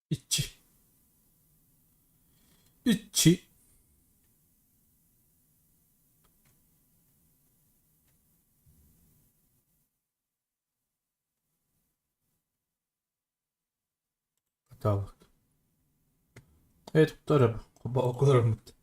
İçi. İçi. Hata bak. Evet bu araba. O kadar mutlu.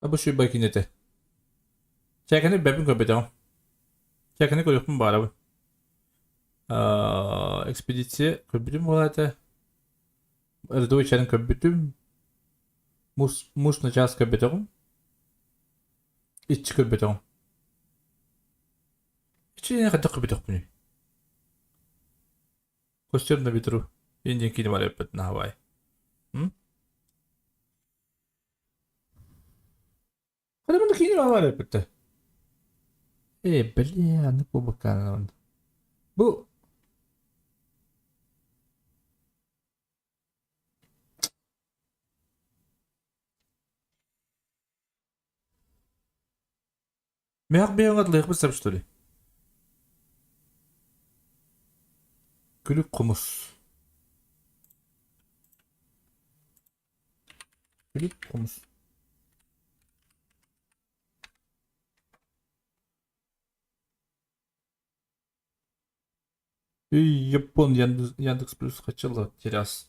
Bu şu makinede. Çekeni bebek köpüğüm. Çekeni koyuyorum bu araba. Ekspedisiye köpüğüm vardı. Rıdvo içerin köpüğüm. Mus nacaz köpüğüm. İçi köpüğüm. İçi ne kadar köpüğüm bunu. Kostüm de bitru. İndiğin kini var yapıp ne havay. Adamın da kini var yapıp da. Belli ya. Ne bu bakan. Bu. Meğer bir yangat layık bir sabıştırı. Gülük kumus. Gülük kumus. Yapon Yandex Plus kaçılı teras.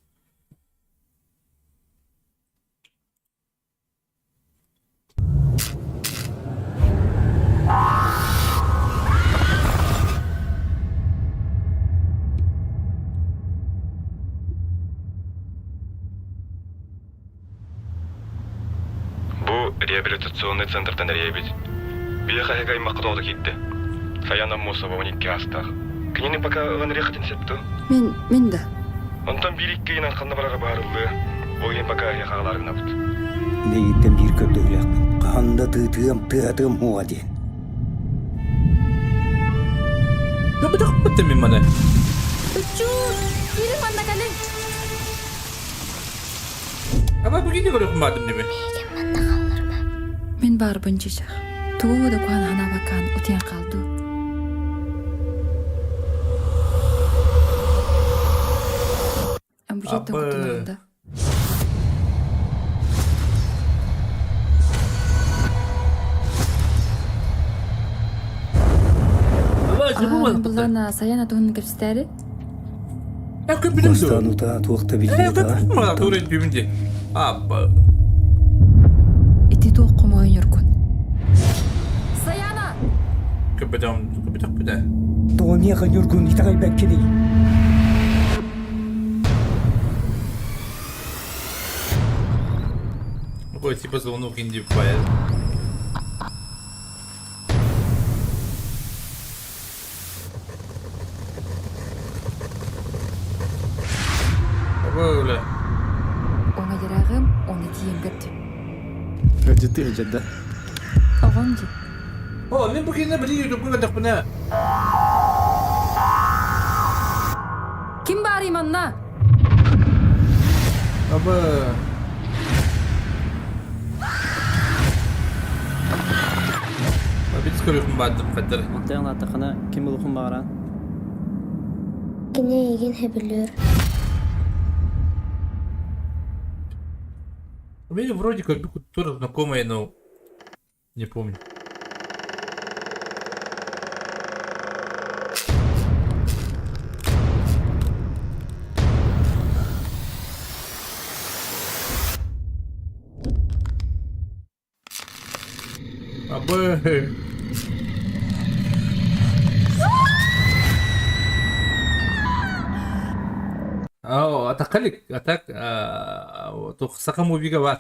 Bu реабилитационный центрдан рейбит. Биэха хэгай мақдоды китти. Саяна Мусова 12 астах. Кинини пока ганрехатин сетту. Мен да. Онтан бириккейин арқанна барара баарылы. Ойын пока хягаларына бут. Нейттен бир көптө ылякмын. Канда тыатым хуа ден. Yapacak mı demin bana? Ucuz. Yürü bana kalın. Ama bugün de görüyorum madem değil mi? Мен бар бунчиша. Тугууда куан хана бакан утян калду. Амбужеттен Абы. кутунанда. Булана саяна тугун кепстери. Ya köpüğüm Бастан de. ута туакта Köpüğüm mü var? билгеда. Tuğra ettiğimde. Abba. Ити тууккум ойын юркун. Саяна! Köpüğüm bir de. Тония юргун итагай беккени. Ой, типа звонок инди поэт. Böyle. Оңа ярагым, оны тиемгет. Ciddi ciddi. Оғонжи. O ne bugün ne biliyor bu kadar bu ne? Ким бар иманна? Abba. Biz görüyorum badım kadar. Антайгын атакана ким болухун багаран? Yine ilgin hebiliyor. Мне вроде как бы тоже знакомые, но не помню. Абы. Атакалик, атак, сака мувига var.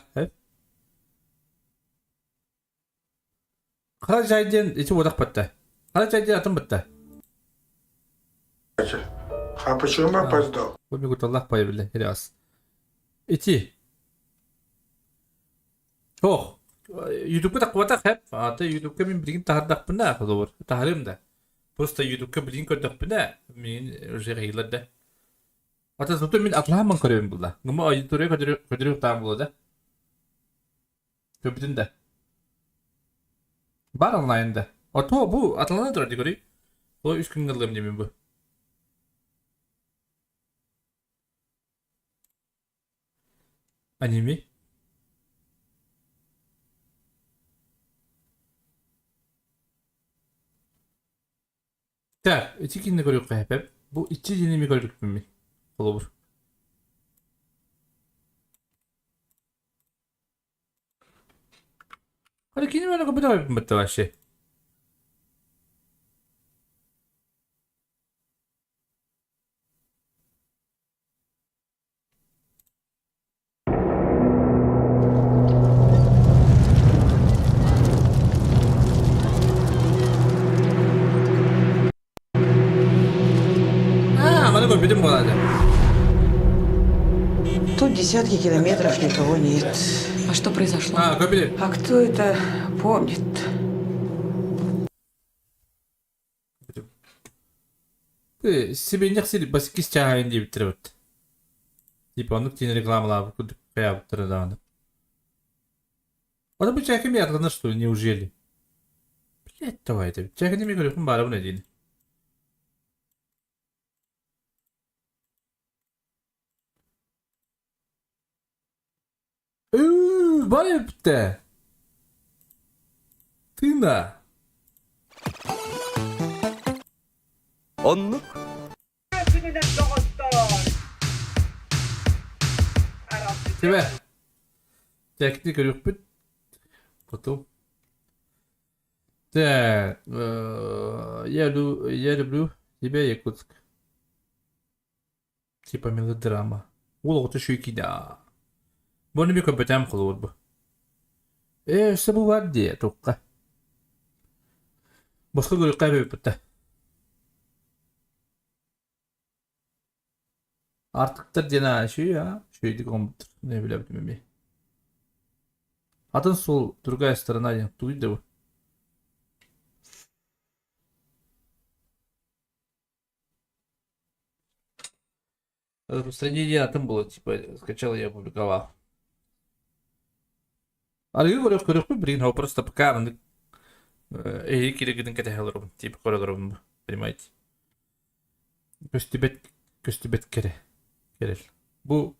Kara Cahit'in içi odak battı. Kara Cahit'in atım battı. А почему опоздал? Побегут Allah payı bile. Раз. İti. Oh. YouTube'ga takıvatak hep. Ata YouTube'ga min bilgin tahardaq bina olur. Taharım da. Просто YouTube'ga bilgin kördük bina. Min öyle gaylar da. Ata sotu min atlahamın körüyorum bulla. Gıma auditoriya ködürüyor tamam bula da. Köpütün de. Var online'da. Ata bu atlanan durardı görüyor. O 3 gün kaldığım demin bu. Anime. Так, эти кино görüyor hep. Bu içi dinimi gördük mü? Olur. Hadi кино böyle kapıda yapayım battı var şey. Bana köpüdüm bu arada. Тут десятки километров никого нет. А что произошло? Köpüdüm. А кто это помнит? Сибирь сили баски с чаем диye bitirip. Типа onun için reklamlar bu kudu kıyafetleri dağınık. O da bu çekim yargılanır что ли, неужели? Блять, давай это. Çekim mi görüyorsun bari bu ne diyeyim. Var ya bitti. Tığında. Onluk. Тебе. Çekti görüyoruz bit. Потом. Так, я люблю тебя, Якутск. Типа мелодрама. Ол оты шүйкида. Bunu bir köpetem kılıyor bu. İşte bu var diye tukka. Başka görüp kaybedip artık da dene şey ya. Şeydi komuttur. Ne bilebilirim bir. Adın sol другая сторона ya. Duydu bu. Распространение атом было, типа, скачал я опубликовал. Арığı görüp блин, его просто показано. Кире гидin катахалырым, типа, көрөгөрüm, понимаете? Көстүбет керел. Bu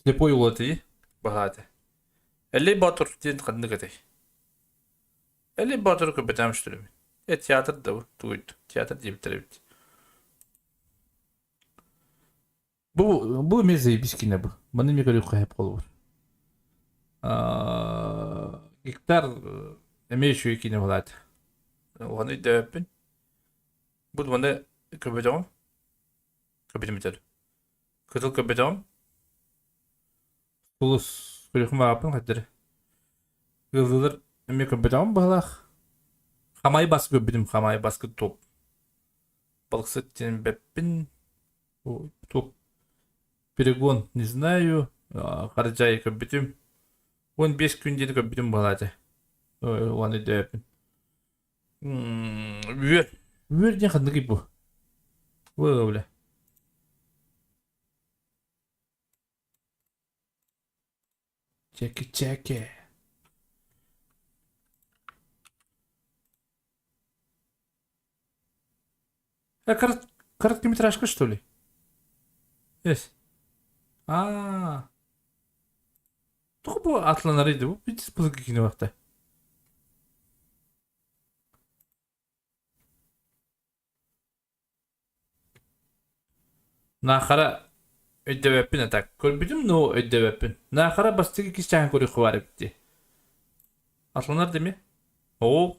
слепой улаты багаты. Элли батыр ден кадны катай. Элли батыр көпетем штүрүм. Театр да bu, туйт. Театр дип битеребит. Bu meze biskine bu. Bana ne kadar hep olur. Gektar emeği şu ikine vlad. Onu da yapın. Bu bana köpeğim. Köpeğim biter. Kızıl köpeğim. Ulus köpeğim yapın hatta. Kızılır emeği köpeğim balak. Hamay baskı köpeğim hamay baskı top. Balıksı tenim bepin. O top. Перегон не знаю. Харджай köpeğim. 15 günde köpeğim balacı. Onu da yapın. Ver ne kadar bu. Böyle. Çeki. Короткометражка, что ли? Yes. Только bu atlanarıydı bu. Bir dispozuk ikini vakti. Nahara ödevepin atak. Körbüdüm no ödevepin. Nahara bastık iki çayın körü kuvarı bitti. Atlanar değil mi? Oo.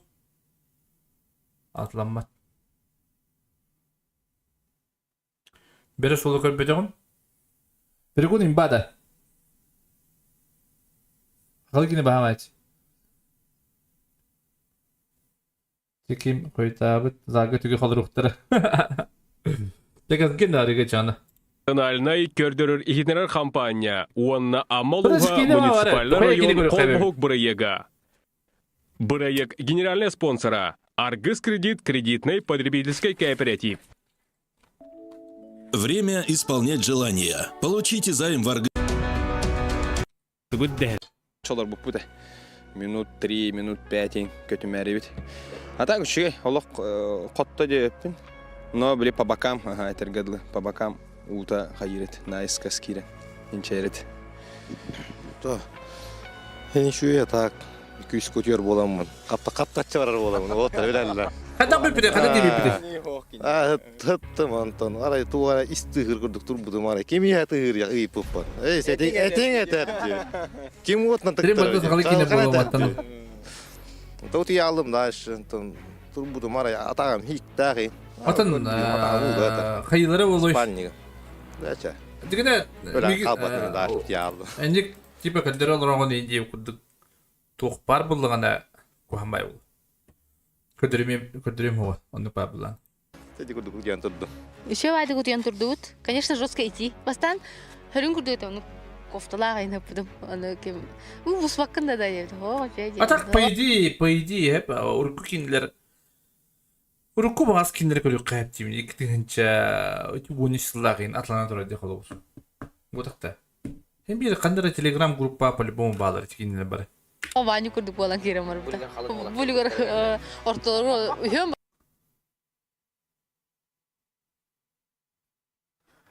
Atlanmat. Beri solu körbüdüm. Перегон имбада. Халгини бахамач. Чеким койтабыт зага түгө халырыктары. Тегез гендариге чаны. Национальный көрдөрөр ихинерер компания уонна Burası амалуга кино var, муниципальный oraya gidip район görüp колбохук бырыега. Проект генерального спонсора Аргыс Кредит, кредитный потребительский кооператив. Время исполнять желания. Получите займ в Аргыс. Çolur bu da. Minut 3, minut 5 kötümeri bit. Ata şey Allah qotta deyiptin. No bile по бокам, ага, тергадlı. По бокам ута hayret. Nice kaskire. İnçeret. То. Hen şu ya tak. 200 kötüyor bolamın. Kapta var bolamın. O tabii Kada bir pide, kada değil bir pide. Ah, tuttum Anton. Ara tu ara istihir kurduk tur budum ara. Kim ya tihir ya iyi pupan. Seting eting eter diyor. Kim ot nantak. Benim bakın sakal kine bu matan. Tau ti alım da Anton. Tur budum ara atağım hiç dahi. Matan hayırları oluyor. Spanya. Daça. Digine Böyle kalbatını da ti aldım. Encik tipe kadar olur onu diye kurduk. Toqpar bulğana kuhamay ol. Ködürüm hava onu pabulan. Dedi kurduk diyan turdu. Еще вайды гутян турдут. Конечно, жестко идти. Бастан хөрүн күрдүт аны кофталаа кайнапдым. Аны кем усваккында да еді. О, жай. Атак по идее hep urku kinler urku bazı kinler körük qayıp dimin. İktinçe bonusların atlana doğru de xolobus. Bu takta. Hem bir qandara Telegram gruppa по-любому bağlar kinler бар. О, Ваню күрдүк болан керем барбыта. Булугар ортолорго үйөм.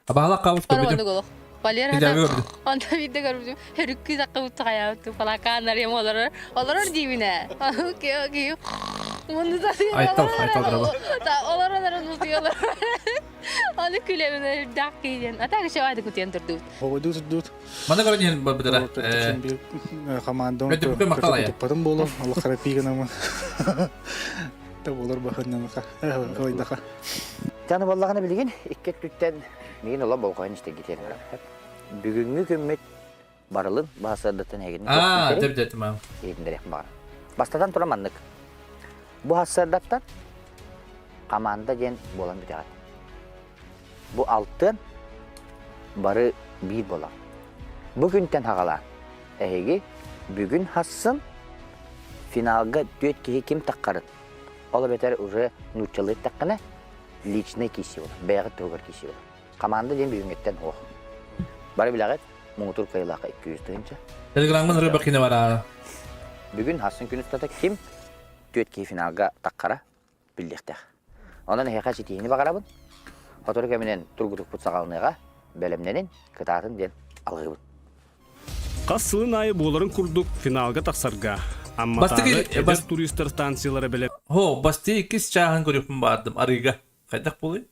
Абала кабус көбүдүм. Валера анда виде көрдүм. Хөрүккү такка бутта каябыты. Фалакандар ем олар дибине. Окей. Мунду да. Айтал драба. Та олар мутуялар. Аны күлөмүнө дак кийден. Атак шавайды күтен турду. Дут. Мана көрген бадыра. Командам. Өтүп макталая. Падым болом. Алла карапигенамын. Та болар баханнамка. Койдака. Таны баллаганы билген, икке түттен мен ола болғайын іште кетерім. Бүгінгі көммет барылын, басардатын әгенін деп мам. Едіндерек маған. Бастадан тұрамандық. Бұ асардаптан қаманда ден болан бітеғат. Бұ алтын бары бір болан. Бүгінтен хағала. Әйге бүгін хасын финалға дөт кейі кем таққарын. Ола бетер уже нұрчалы таққына личный киси olur. Бәғыт тоғыр киси olur. Команда ден бүгінгеттен оқ. Бары білағыт, мұңытыр қайлаққа 200 тұғынша. Телеграмын рыбақины бар. Бүгін хасын күн ұстата кем төт кей финалға таққара білдектәқ. Онан әйқа жетейіні бағарабын. Отыр кәменен тұрғытық бұтсағалыныға бәлемненен кытатын ден алғыбын. Қасылын айы боларын күрдік финалға тақсарға. Amma tağı turistler stansiyaları bile. Ho, bastı ikis çağın görüpüm vardım arıga. Kaydak buluyor.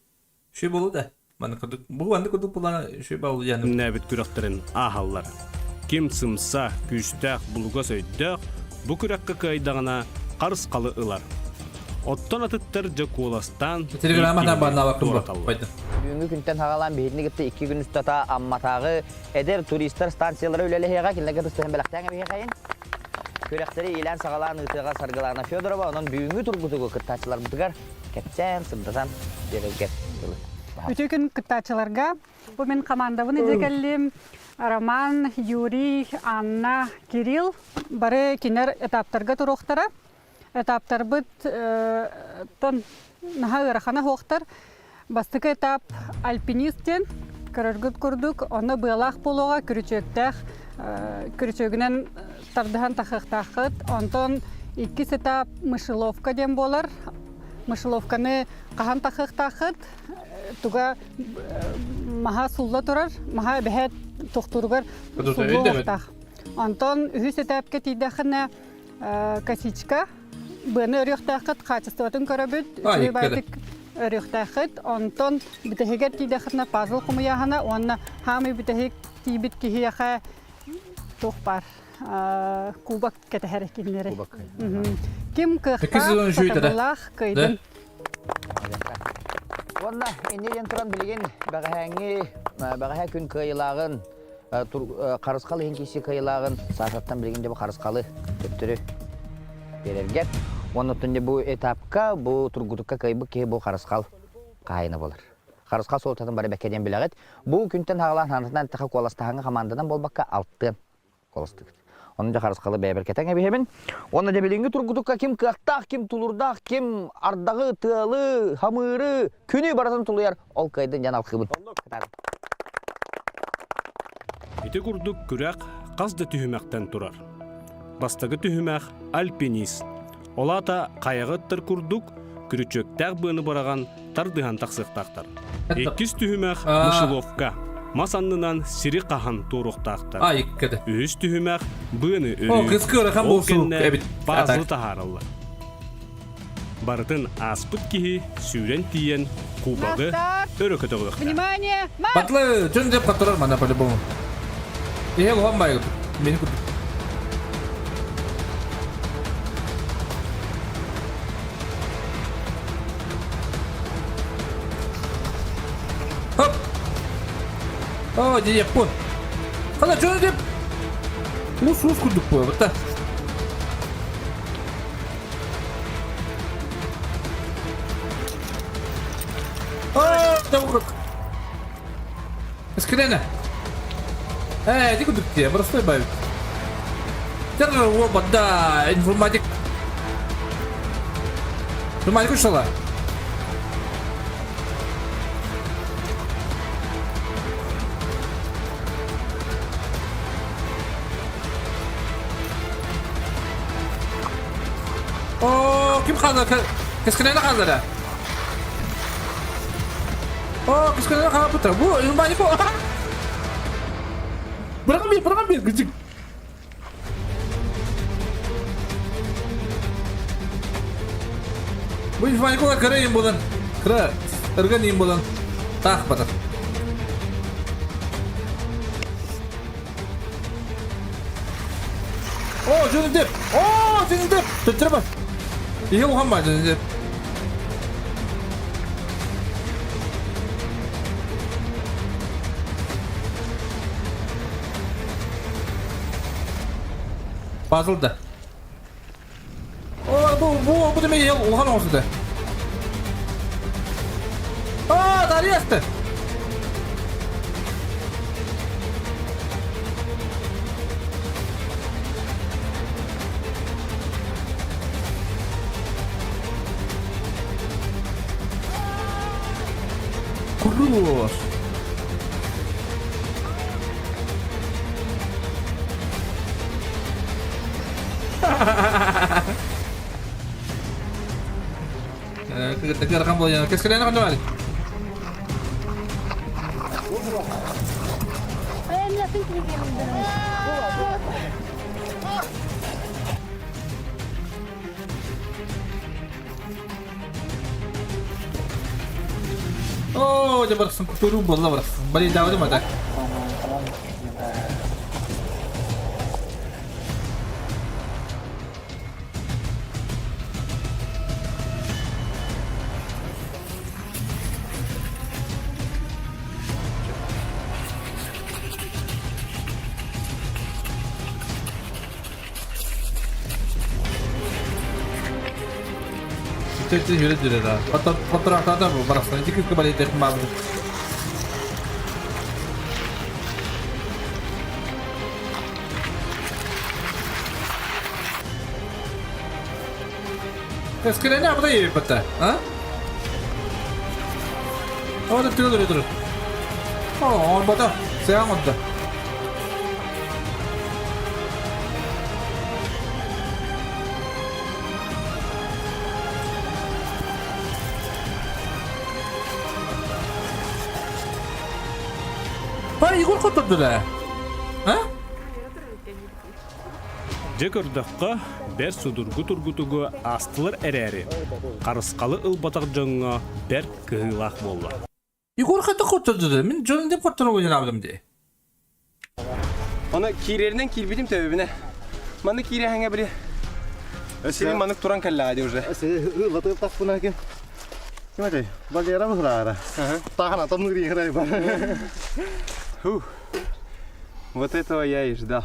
Şey bulu da. Bana kadar bu anda kadar bulan şey bağlı yani. Nebit küreklerin ahalları. Kim sımsa güçtək buluğa söydük, bu kürekka kaydağına qarız qalı ılar. Ottan atıttar Jakulastan. Telegram'dan bana baktım bu. Бүгінгі күнтен хағалан бейдіне кетті 2 күн үстата амматағы әдер туристер станциялары өлелі хеға келнеге тұстығын бәліқтәңі бейхайын. Көректері елен сағалан ұйтыға сарғылағына Федорова, оның бүгінгі тұрғытығы күртачылар бұдығар кәтсен, сымдасан берілгет. Үті күн күртачыларға бұл мен командавын едекелім Роман, Юрий, Анна, Кирилл бары кенер этаптарға тұрықтары. Этаптар бұд тон наға ұрақана хоқтар. Бастықы этап альпинистен көріргіт күрдік, оны бұйлақ болуға күрічөгінен тардыған тақықтақыт. Онтон 2 этап мышыловка ден болар. Мышыловканы қаған тақықтақыт. Туға маға сулла тұрар, маға бәхет тоқтырғыр сулла оқтақ. Онтон 3 этапке тейдіқіне косичка. Бұны өріқтақыт қачыстығытын көрібіт. Өріқтақыт, онтон бітігер тейдіқітіне пазыл құмыяғына, оны хамы бітігер тейбіт кейеға тоқпар кубак кәтәхәрі келінері. Кем қықта қатабылақ көйдің. Онна, енеден тұран білген бағаға күн көйілағын, қарысқалы енкесі көйілағын, сағаттан білгенде бұл қарысқалы көптірі берергер. Оның түнде бұл этапқа, бұл тұрғытыққа көйбі кей бұл қарысқал қайыны болыр. Қарысқал солтатын бары бәкеден білағыд. Бұл күнтен ағылан анытынан тіқа қоластағыңы қамандадан болбаққа алттын қоластығыд. Onun da karıskalı beyberketen ebihebin. Onda da bilingi turgutukka kim kıaqtaq, kim tulurdaq, kim ardağı, tığalı, hamırı, күнү баратын тулуяр. Ол кайдын жанал кыбын. Ити курдук күрәк қазды түхімәктен турар. Бастагы түхімәк альпинист. Олата қайығыттыр курдук күрүчөктәк быны бараган тардыған тақсықтақтар. Еккіз түхімәк мышыловка. Масаннынан сири қахан туруқтақтар. Иккеді. Үз түхімәк быны О, өрі. кызкы ырыхан болсу, әбит. Базы тахарылы. Барытын аспыт кихи сүйрен тиен кубагы өрі көтіғылықта. Внимание! Батлы, жөн деп қатырар мана по-любому. Оған байғы. Мені күрді. Хоп! О, дедек, пон. Қана жөн деп. Ус күрдік бой, бұтта. О, жауғырық. Эскелені. Иди куда ты, простой бавит. Робот, да, информатик. Информатик ушла. О, ким хазар? Кескенена хазара. О, кескенена хазара. Во, информатик. Бұрағын бер, күзік. Бұл инфаникоға кірі ем болан. Кірі, ұрған ем болан. Тақ батыр. О, жөні деп. О, жөні деп. Төттірі бар. Еге оған ба, жөні деп. Basıldı. Bu demek ya Ulan olsun da. Aa, dari astı. Kuruluş. Tegar kambonya. Kes kalian akan doang. Oh, jabar turun bola bar. Balik jauh di mata. Itu yürü da. Fotoğraflarda bu barastan iki kembali tekmam. Eskiden ne yaptı iyi pata? Ha? Orada dur. Oh, bata. Saya ngomong. Igor kotordular. Ha? Жекөрдаққа бәр судургу тургутугу астылыр әрәрі. Қарысқалы ылбатақ жоңға бәр кығылақ болла. Igor қата kotordular. Мен жон деп kotorу ойын абдым де. Оны кирерінен кирбедім төбебіне. Маны кире хәңе біле. Өсілі маны туран кәлі аде уже. Өсілі ылбатып тақ бұна кен. Кем әтей? Багера мұхырағара. Тағын атам нүрі ғырай бар. Вот этого я и ждал.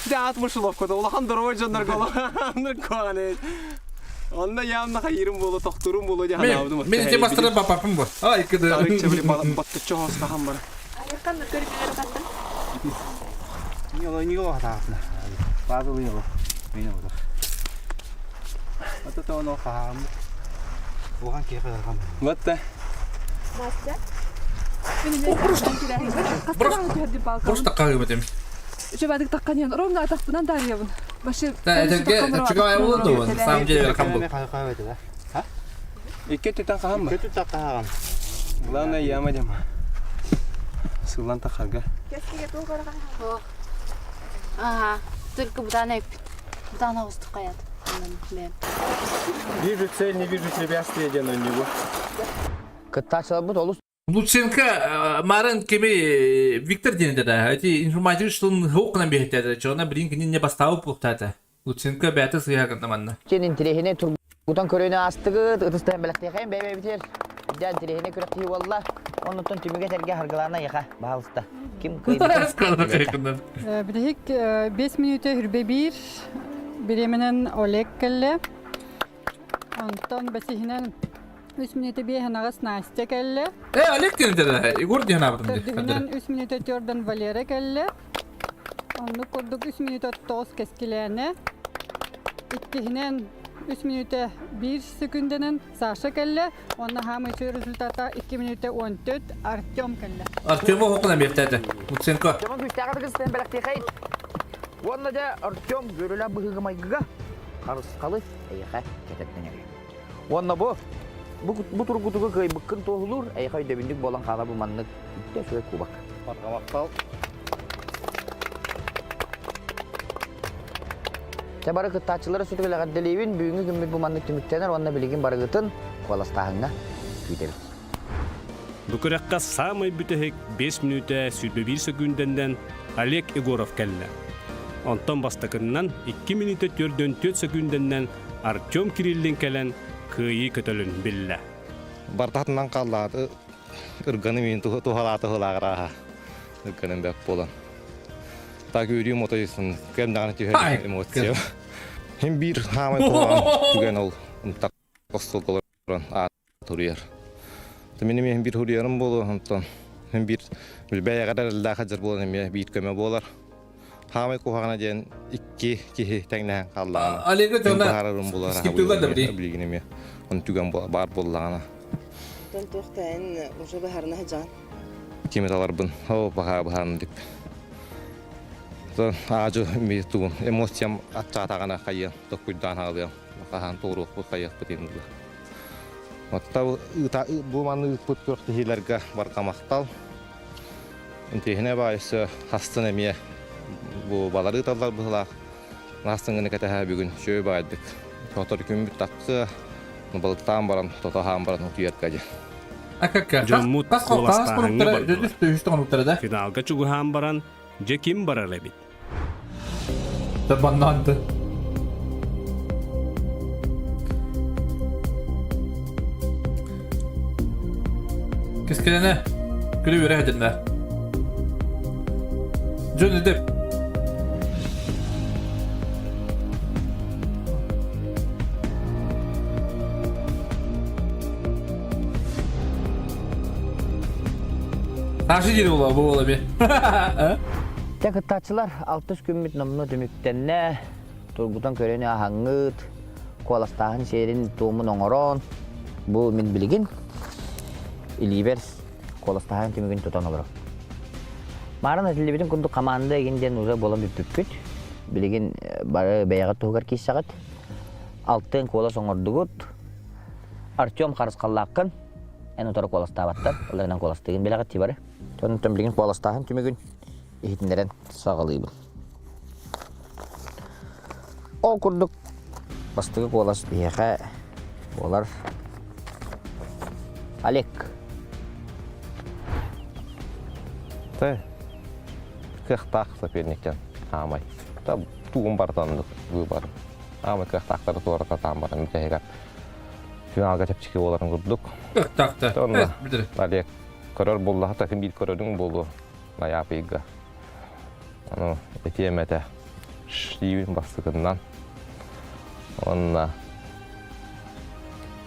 Да, от мышеловка-то улахан дорогой жандар гологаныр куанет. Онда явно хайырым болу, тоқтурым болу де ханавдым. Мен те бастырып бапапым бар. Ай, кеді. Тарик чебілі батты чоғыз қаған бар. Аяқтан да көріп жүріп қаттым. Нило хатаапна. Баазыл нило. Мені olur. Ата тоно хам. Оған кеге гарган. Батта. Просто такая этим. Жебадык такканен ровно атакпынан дарьябын. Башы. Да, это чугая болду. На самом деле кам был. Ha? Икке тутан кахам ба? Көтү таккаган. Главное яма дема. Сылан тахарга. Ага, только бутаны уступ каят. Вижу цель, не вижу препятствия, где на него. Кыттачылар бут олус. Луценко марын кеме Виктор денде да. Эти информация что он хокна бехтеде. Чона бринг не бастау пухтата. Луценко бәті сыяган наманна. Сен интерехине тургутан көрөөнө астыгы ытыстан белектехен бебе битер. Дән интерехине көрөктү валла. Онутон түмүгө терге харгалана яха баалыста. Ким кыйды? Бирик 5 минута хүрбе бир. Биреминен Олег келле. Антон басихинен 3 минута бейхен агас Настя келле. Олег денде да. Игорь ден абдым. Тырдыгынан 3 минута Jordan Valera келле. Onu kurduk 3 minuta toz keskilerine. İkkihinen 3 minuta 1 sekundenen Sasha kelle. Onda hamıcı rezultata 2 minuta 14 Artyom kelle. Artyom'u hokuna behtedi. Lutsenko. Artyom'un güçtəği kızdan beləkdəxəyin. Onda da Artyom görülə bıhığı mayğıға. Qarısqalı ayıqa ketətdən yəri. Onda bu turgutuğu qıybıqqın toğulur. Ayıqa ödəbindik bolan qala bu manlıq. İtdə şöyle kubak. Barqamaqtal. Табары кыттачылары сүтүгөлө гадделебин бүгүнкү күмүт буманды түмүктенер онда билигин барыгытын коластагына күйтебиз. Бүкіраққа самай бүтәхек 5 минута 1 секунденден Олег Егоров кәлі. Онтан бастықыннан 2 минута 4 секунденден Артем Кириллин кәлін күйі көтілін білі. Бартатынан қаллады. Үрганы мен тухалаты хылағыраға. Үргінің бәк болан. Так үйрем отайсын. Кәмдағаны түйер эмоция. Hem bir hamay koğan tügen ol. Tak kostol kolaran atırıyor. Benim hem bir huriyarım bolu ondan. Hem bir bilbeye kadar lağacar bolan hem bir köme bolar. Hamay koğana diyen iki ki tekne kallan. Alega jona skiptuga da biri. Bilginem ya. On tügen bar bollana. Ton toxtayın уже baharına can. Kimet alarbın. O baharın dip. Ajo mi tuun emosiam atcatagana kaya tokkudan halya kahan toruq bu kaya petindu. Matta bu manu put körtü hilerga barqamaqtal. Intihine bayısı hastane miye bu baları tallar buhlaq. Nastыңını kataha bugün şöy baydık. Totor kümbüt taqqı balıqtan baran totahan baran utuyarkaja. Akaka. Жоммут коластағыңы барды. Финалға чугухан баран Жеким барар эбит. Табаннанды. Кескелене күлі өре әдінлер. Жөн өдіп. Taşı dili ola bu ola bir. Кыттачылар 600 күмүт номно түмүктенне тургутан көрөөнү ахаңыт коластагын серин туумун оңорон бу мен билигин иливерс коластагын түмүгүн тутан олор. Марын этилибитин кунду команда эгинден уже болом бүппүт билигин бары баяга тугар киссагат алтын колас оңордугут Артем карыскаллаккын энотор коластабаттар олардан коластыгын белагат тибары. Тонтон билигин коластагын түмүгүн ihtinleren sağlayıbın. O kurduk bastığı kolas biyağa olar Alek. Та кыхтак соперниктен амай. Та тугун бартандык выбор. Амай кыхтактар туурата там бар. Митега финалга чепчики оларын курдук. Кыхтакта. Алек көрөр болду, хата ким бир көрөрүң болду. Лаяпыга. Ano etiyemete şiivin bastıkından onunla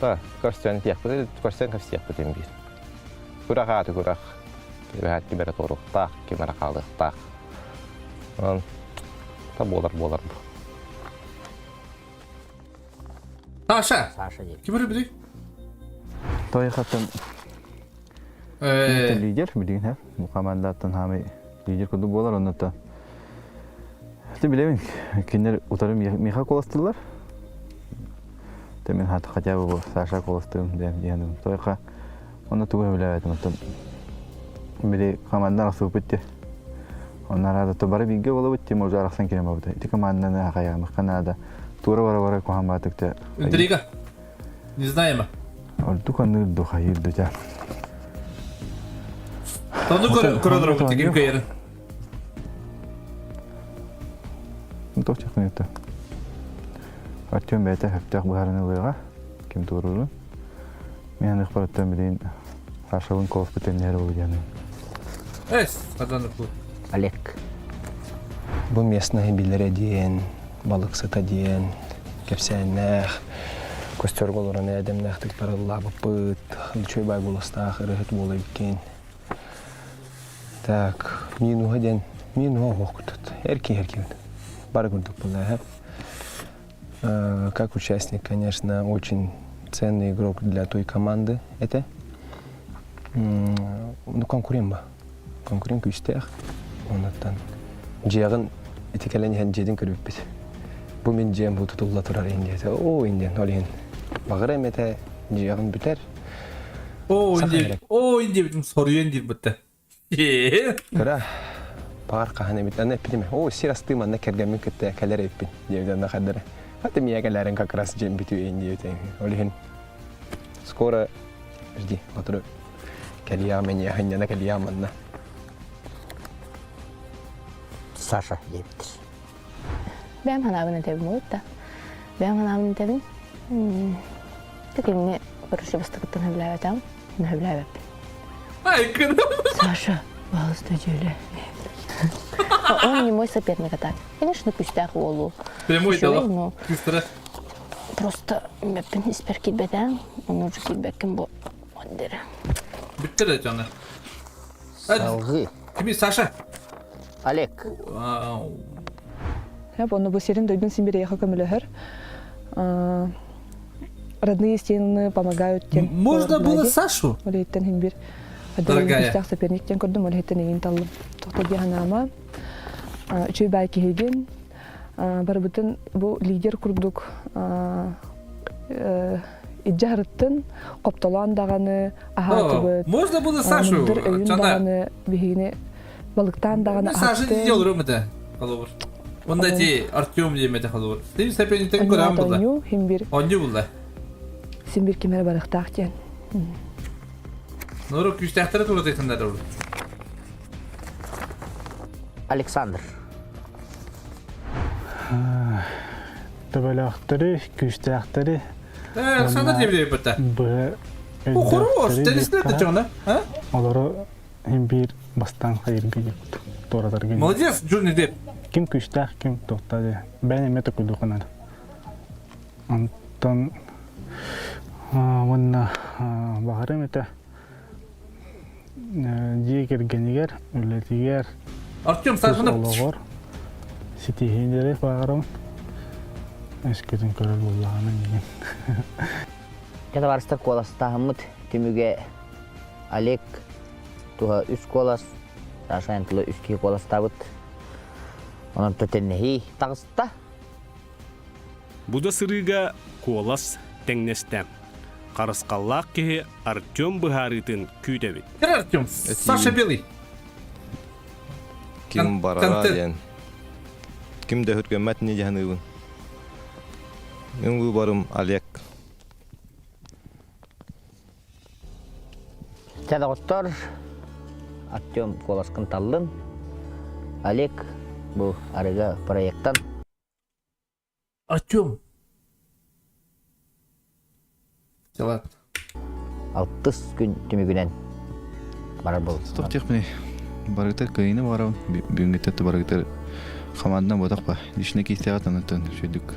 da korsen tiyakpıdı, korsen kapsiyakpıdı bir. Kurak atı kurak, kibat kibere toruk tak, kimera kaldık tak. An ta болар bu. Саша. Саша дейді. Kim bilir? Той хатын лидер билген хэ. Бу командаттан хамы лидер көдү болар онда. Ты билемин, кинер утарым меха колостылар. Темен хат хотя бы Саша колостым дегенdim. Тойга оны тугу билебетим оттон. Бири командадан асып кетти. Онара да тобары бигге болуп кетти, може араксан керем болду. Ти команданы акаягы Канада тура бара кохамбатыкта. Интрига. Не знаем. Дуканы духайыр дуча. Тону көрөдөрөм тиген кайыр. Тох чакнета. Артем бете хаптак баарынылыга ким туруру. Мен ихбараттан билин Сашалын колос бетеннери болгону. Каданып бу. Олег. Бу местные билere диен, балык сата диен, кепсеннах, костер болорун эдемнахтык паралла быпыт, чөй бай болостах, рыхыт болой биккен. Так, минуга ден, минуга окутут. Эрки. Бар көрдүк булай. Как участник, конечно, очень ценный игрок для той команды. Это конкурент күстех. Онаттан жиягын этикелен жедин көрүп бит. Бу мен жем бу тутулла турар инде. О, инде олен. Багыра мете жиягын бүтер. Инде битим соруен деп битти. Кара. Бар кахане битане питиме. О, сирастым анна кергемен кетте калер эппин. Девден да хаддара. Хата миягелерин как раз жем битүү инде тен. Олен. Скоро жди, отур. Калия меня ханьяна калия манна. Саша deyiptir. Ben hanabını tebim oydu da. Ben hanabını tebim. Tekimini görüşü bastıkıttın hüblevetem. Hüblevep. Ay kırım. Саша, балысты жөлі. Он не мой соперник, а так. Конечно, пустяк олу. Прямой дала. Просто бәппін іспер келбеден, оны уже келбәкім бұл. Ондері. Бітті де жаны. Салғы. Кими, Саша? Олег. Оны бұл серін дойдың сенбері еқа көмілігір. Родные стены помогают тем. Можно было Сашу? Олейтен химбир. Дорогая. Пустяк соперниктен көрдім, олейтен егін талып. Тоқтады ханама. Үшөй бай кейген. Барбытын бұл лидер күрдік. Иджарыттын қопталан дағаны ахатыбыт. Можно было Сашу? Мұндыр өйін дағаны бігіне балықтан дағаны ахаттын. Саша не делал рөміді қалуыр. Онда те Артем демеді қалуыр. Дейм соперниктен көрем бұлда. Онды бұлда. Сенбір кемері барықтақ ден. Нұры күштәқтері тұрды етіндер ұрды. Александр. Табалақтары, күштәқтері. Александр демеді бұтта. Оқыру ош, тәнесін өтті жоғына? Олары бір бастан қайыр бейіп торадар келді. Молодец, Джуни деп. Кім күштәқ, кім тоқтады. Бәне меті күлді қанады. Антон онна бағарым еті жегергенігер, үлетігер Артем, сағынып. Олығыр сетейгендері бағарым әскетін көрір болағанын деген. Кәді барыстар коластағымыд түміге Олег туға үс колас, Саша әнтілі үске коластабыд. Оның төтеннехи тағысты. Бұда сырыға колас тәңнестәм. Қарысқаллақ кеге Артем бұхарытын күйдебет. Кір Артем, Саша Белый. Ким барара ден. Ким де хүрген мәтіне жағынығын. Мен бұл барым Олег. Тәді ғоттар Артем коласкын талын. Олег бұл арыға проекттан. Артем. Жалат. 60 күн түмігінен барар бұл. Стоп тек міне. Барықтар көйіні барауын. Бүгінгі тәтті барықтар командадан бодақ ба. Дишіне кейстеғат анаттан шөйдік.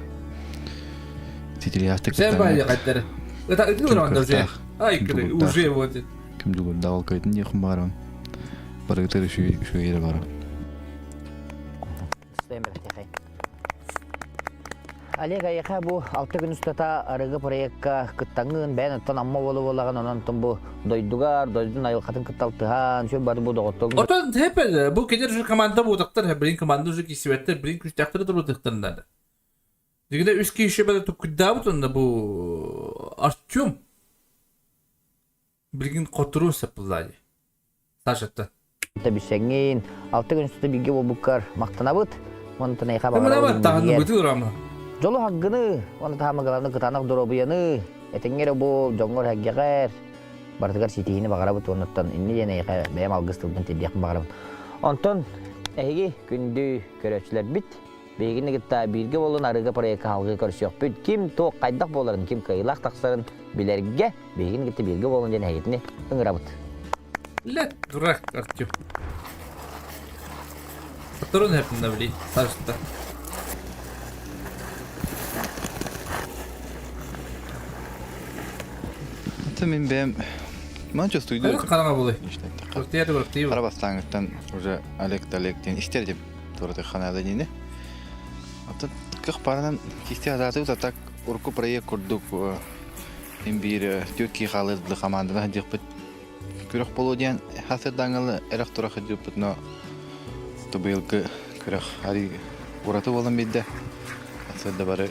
Тетелі астық. Сен бай қайттары. Это игрыванда уже. Ай, уже вот. Кім жүгір дағыл көйтін дейхін барауын. Барықтар шөйері барауын. Олег аяқа бұл 6 күн ұстата арығы проектқа күттаңын бәйін ұттан амма болу-болаған онан тұн бұл дойдың айылқатын күтталтыған шөп бады бұл доғыттың. Отан тепер bu kedir şu komanda bulduklar, birin komanda şu kisivetler, birin küçükleri durduğundan. Digide üst kişi böyle tukudda butunda bu Artyom. Birin koturu sapılladı. Saçatta. Tabi sengin 6 gün üstü bilgi bu bukar maqtanabıt. Onu tanayqa bağlı. Ama var tağını bıtır ama. Jolu haqqını, onu tamagalanı kıtanak dorobuyanı. Etengere bu jongor haggeger. Bartıgar sitihini bağırabıt onuttan inni yeneyqa beyam algıstıldan tediyaqın bağırabıt. Ondan ehigi gündü köröçler bit. Begini gitta bilgi bolun arıga parayka halgı körüsüyor bit. Kim to qaydak boların, kim kıylaq taqsarın bilerge begini gitta bilgi bolun jene heyetini ıngırabıt. Let durak Artyom. Kotorun hepinde bile saçta. Мен бәм ман чувствую. Қараңа болай. Көртеді. Қарабастаңыттан уже Олег істер деп тұрды қанада дейіне. Атын қық парынан кесте азаты так ұрқы проект көрдік. Мен бір төткі қалыдылы команданы декпіт. Көріқ болу дейін хасырдаңылы әрақ тұрақы депіт, но тұбылғы көріқ әрі ұраты болын бейді. Асырды бары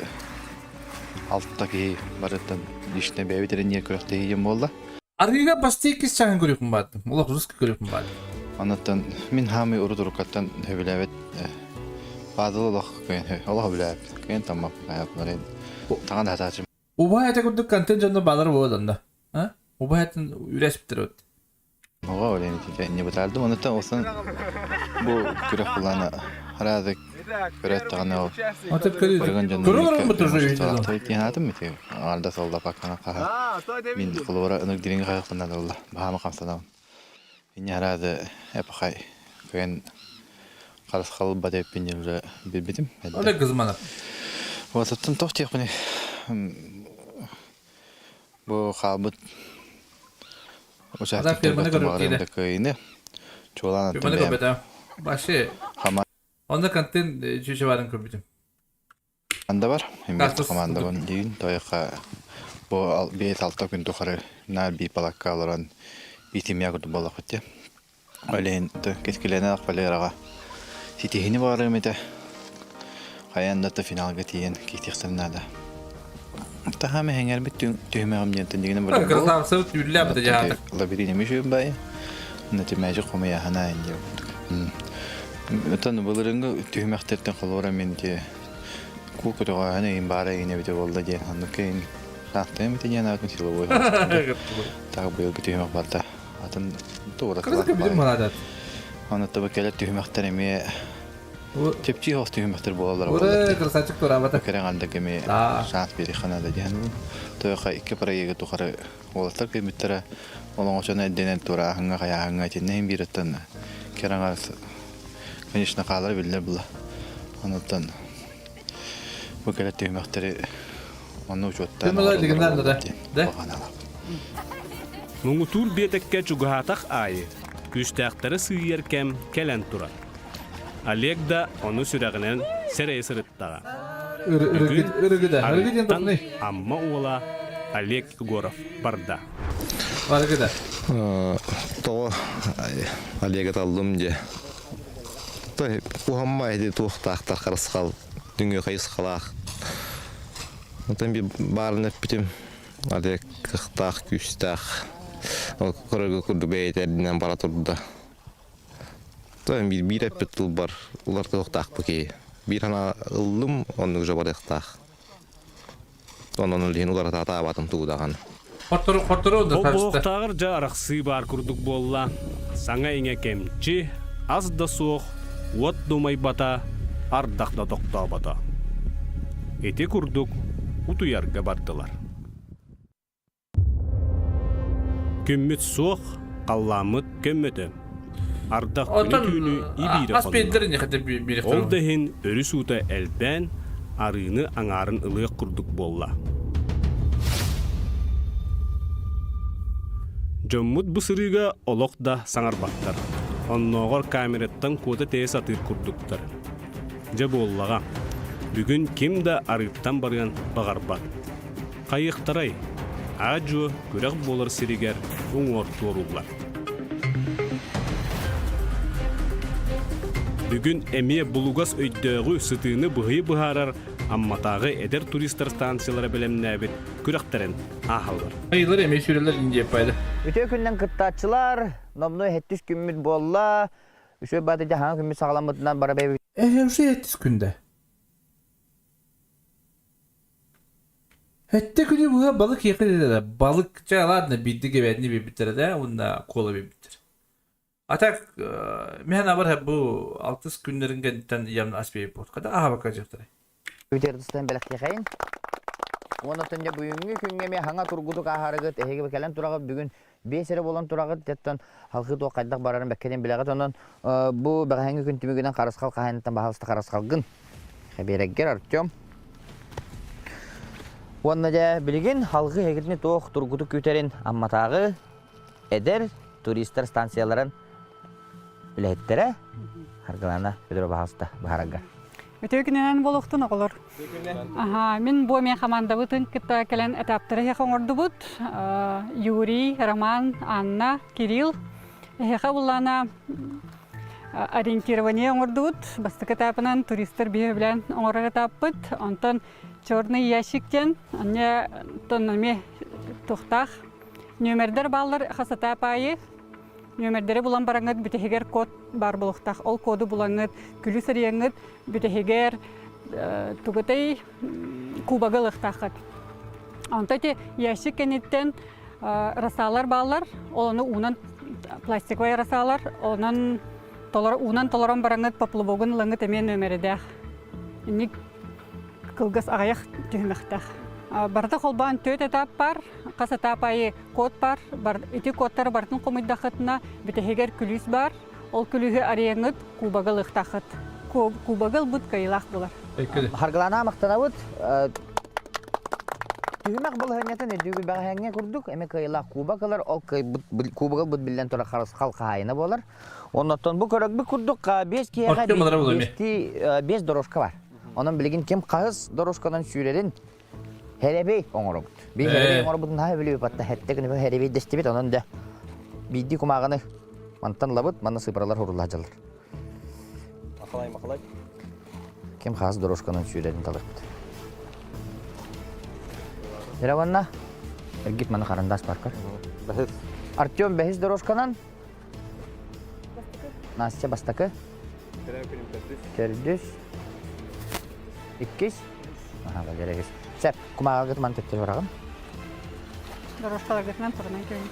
алттаки барыттан дишне бәбетерен ер көріқті еген болды. Арыға басты екіз чағын көрекім бады. Олақ рускі көрекім бады. Анаттан мен хамы ұры тұрықаттан өбіләбет бадылы олақ көйін. Олақ өбіләбет. Көйін тамақ аяқларын. Таған хатачым. Оба әті күрдік контент жанында балары болданда. Оба әтін үрәс біттір өтті. Оға өлейін етеке не бұтардым. Анаттан осын бұл көрек бұланы арадық көрет тағаны ол. Көрілерін бұтыр жойы жойы. Тойттен атым мете. Алда солда баққана қаға. Мен құлуыра ұнық дирен қағықпындан олда. Бағамы қамсадауын. Мен арады әпіқай көйін қарыс қалып бады өппенде уже білбедім. Оле қызманап. Оғасыптын тоқ тек бұны. Бұл қалбыт участиктер бақтымағырымды көйіні. Чолан аттым бәм. Başı. Onda kontent çeşe varın köpüdüm. Anda var. Hem komanda var. Değil. Toyaka bu 5-6 gün tukarı nar bir balakka alıran bitim yakıdı balak ötü. Öyle keskilerine akbalerağa sitihini varım ede. Hayanda da final getiyen kihtiksanada. Tahame henger bir tühmeğim niyetin digine böyle. Kırıklar sırf yülle yaptı cihadı. Allah birine mişiyim bayi. Netimeci komaya hanayin diyor. Öten bulurungu tühmekterden kalora menti kukutuğa hani bara yine bir de oldu diye anlıkın sahtayım bir de yana akın silo boyu. Tak boyu tühmek vardı. Atın doğru. Kırık bir maladat. Onu tabi keler tühmekterimi tepçi hoş tühmekter boğalar. Oraya kırsaçık torabata. Keren anda kimi şans biri kanada diye. Toyaka iki parayı tukarı olaslar ki mittere olan oçana denen tora hanga kaya hanga çinneyin bir etten keren arası. Конечно, қалар білдер бұла. Анаттан бүкелі түймектері оны ұчуаттан. Түймелер дегендер да? Мұңытур бетекке чуғатақ айы. Күштәқтері сүйеркем кәлән тұра. Олег да оны сүрәғінен сәрей сырыттаға. Арықтан амма ола Олег Егоров барда. Арығыда? Тоғы Олег аталдым де. Уғаммайды туықтақтар қарысқал, дүнге қайысқалақ. Отан бір барын өппетім, Олег қықтақ, күстақ, көрігі күрді бәйтердінен бара тұрды. Bir öpet yıl var, ular tuhtaq bükey. Bir hana ıldım, onun uca var ıhtaq. Onun lihin ular tata abatım tuğdağın. Korturu da tartıştı. O boğtağır jaraqsı bar kurduk bolla. Sana inge kemçi, az da soğuk, ot domay bata, ardaqda toqta bata. Eti kurduk, utuyarga bardılar. Kömmüt soğuk, qallamıt kömmütü. Ardaq günü ibiri qolma. Ol dehin örü suuta elben, arını anarın ılıq kurduk bolla. Jommut bu sırıga oloq da sanar battar. Onnoğor kamerettan koda tees atır kurduktar. Ja bollağa. Бүгін кем да арыптан барған бағарбат. Қайықтарай, ажу күрек болар сиригер оңор торулар. Бүгін әме бұлуғас өйдіғі сұтыны бұғый бұғарар, амматағы әдер туристер станциялары білімнәбіт күректәрін ағалар. Айылар әме сүрелер индеп байды. Өте күннен кыттачылар, номну 700 күмміт болла, үші бады жаған күмміт сағаламытынан бара бәйбі. Үші 700 күнде. 7 күні бұға балық еқір едеді. Балық жағаладына биддіге бәдіне бейбіттері де, онда қолы бейбіттер. Атак, мен абар бұл 6 күндерін кәдіктен ямын аспейіп болды. Қада аға баққа жақтырай. Өтердістен бәлік текайын. Оны түнде бүгінгі күнге мен хаңа тұрғыдық ағарығыт, әйгі бәкелен тұрағыт, бүгін 5 әрі болан тұрағыт, деттен халқы туа қайдақ барарын бәккеден білағыт, онын бұл бәғәңгі күн түмігінен қарысқал қағайынттан бағалысты қарысқалғын. Қабереггер Артем. Оны да білген халқы әйгітіне тоқ тұрғыдық көтерін амматағы әдер туристер станцияларын білеттері арғылана өдірі бағалысты бағарағға. Өте күнінен болуқтын оғылыр. Мен бұл мен қаманда бұтын күтті кәлін әтаптыры еқі оңырды бұд. Юрий, Роман, Анна, Кирилл. Еқі бұллана ориентирование оңырды бұд. Басты кітапынан туристер бейі білән оңыры этап бұд. Онтан черный ящиктен, анне тоннаме тұқтақ. Нөмердер баллар қасата апайы. Нөмердері бұлан бараңыд бүтігер код бар бұлықтақ. Ол коды бұлаңыд күлі сіреңід бүтігер тұғытай кубағылықтақыд. Онтати ящик кенеттен расалар баллар, оланы унан пластиковай расалар, онан толорон бараңыд поплывогын лаңыд әмен нөмередәқ. Инник кылгас ағаяқ түймектақ. Барда қолбан төт этап бар, қас этап айы код бар, ити кодтары бартын қомыйдақытына бүтігер күліс бар, ол күлігі арияңыд кубағыл ұқтақыт. Кубағыл бұд кайылақ болар. Харғылана мақтана бұд, түймек бұл хәнетін өдігі бәғәңе күрдік, әме кайылақ кубағылар, ол кубағыл бұд білден тұра қарысқал қайына болар. Оннаттан бұл көрік бұл күрдік 5 кейеға 5 дорожка бар. Onun bilgin kim kağız doroşkadan sürelin herebi oңору бут. Би herebi oңору бутун хай билип атта хетте күнү herebi дестибит онун да бидди кумаганы мантан лабыт мана сыпыралар хурулла жалар. Мақалай. Kim kağız doroşkadan sürelin талыпты. Яраванна эргит мана карандаш баркар. Артем бехис дорожканан Настя бастакы. Кердүс. İkkiz. Aha, gerekiz. Sen kumağa gitman tepki varağın. Doroşkalar gitmen turundan köyün.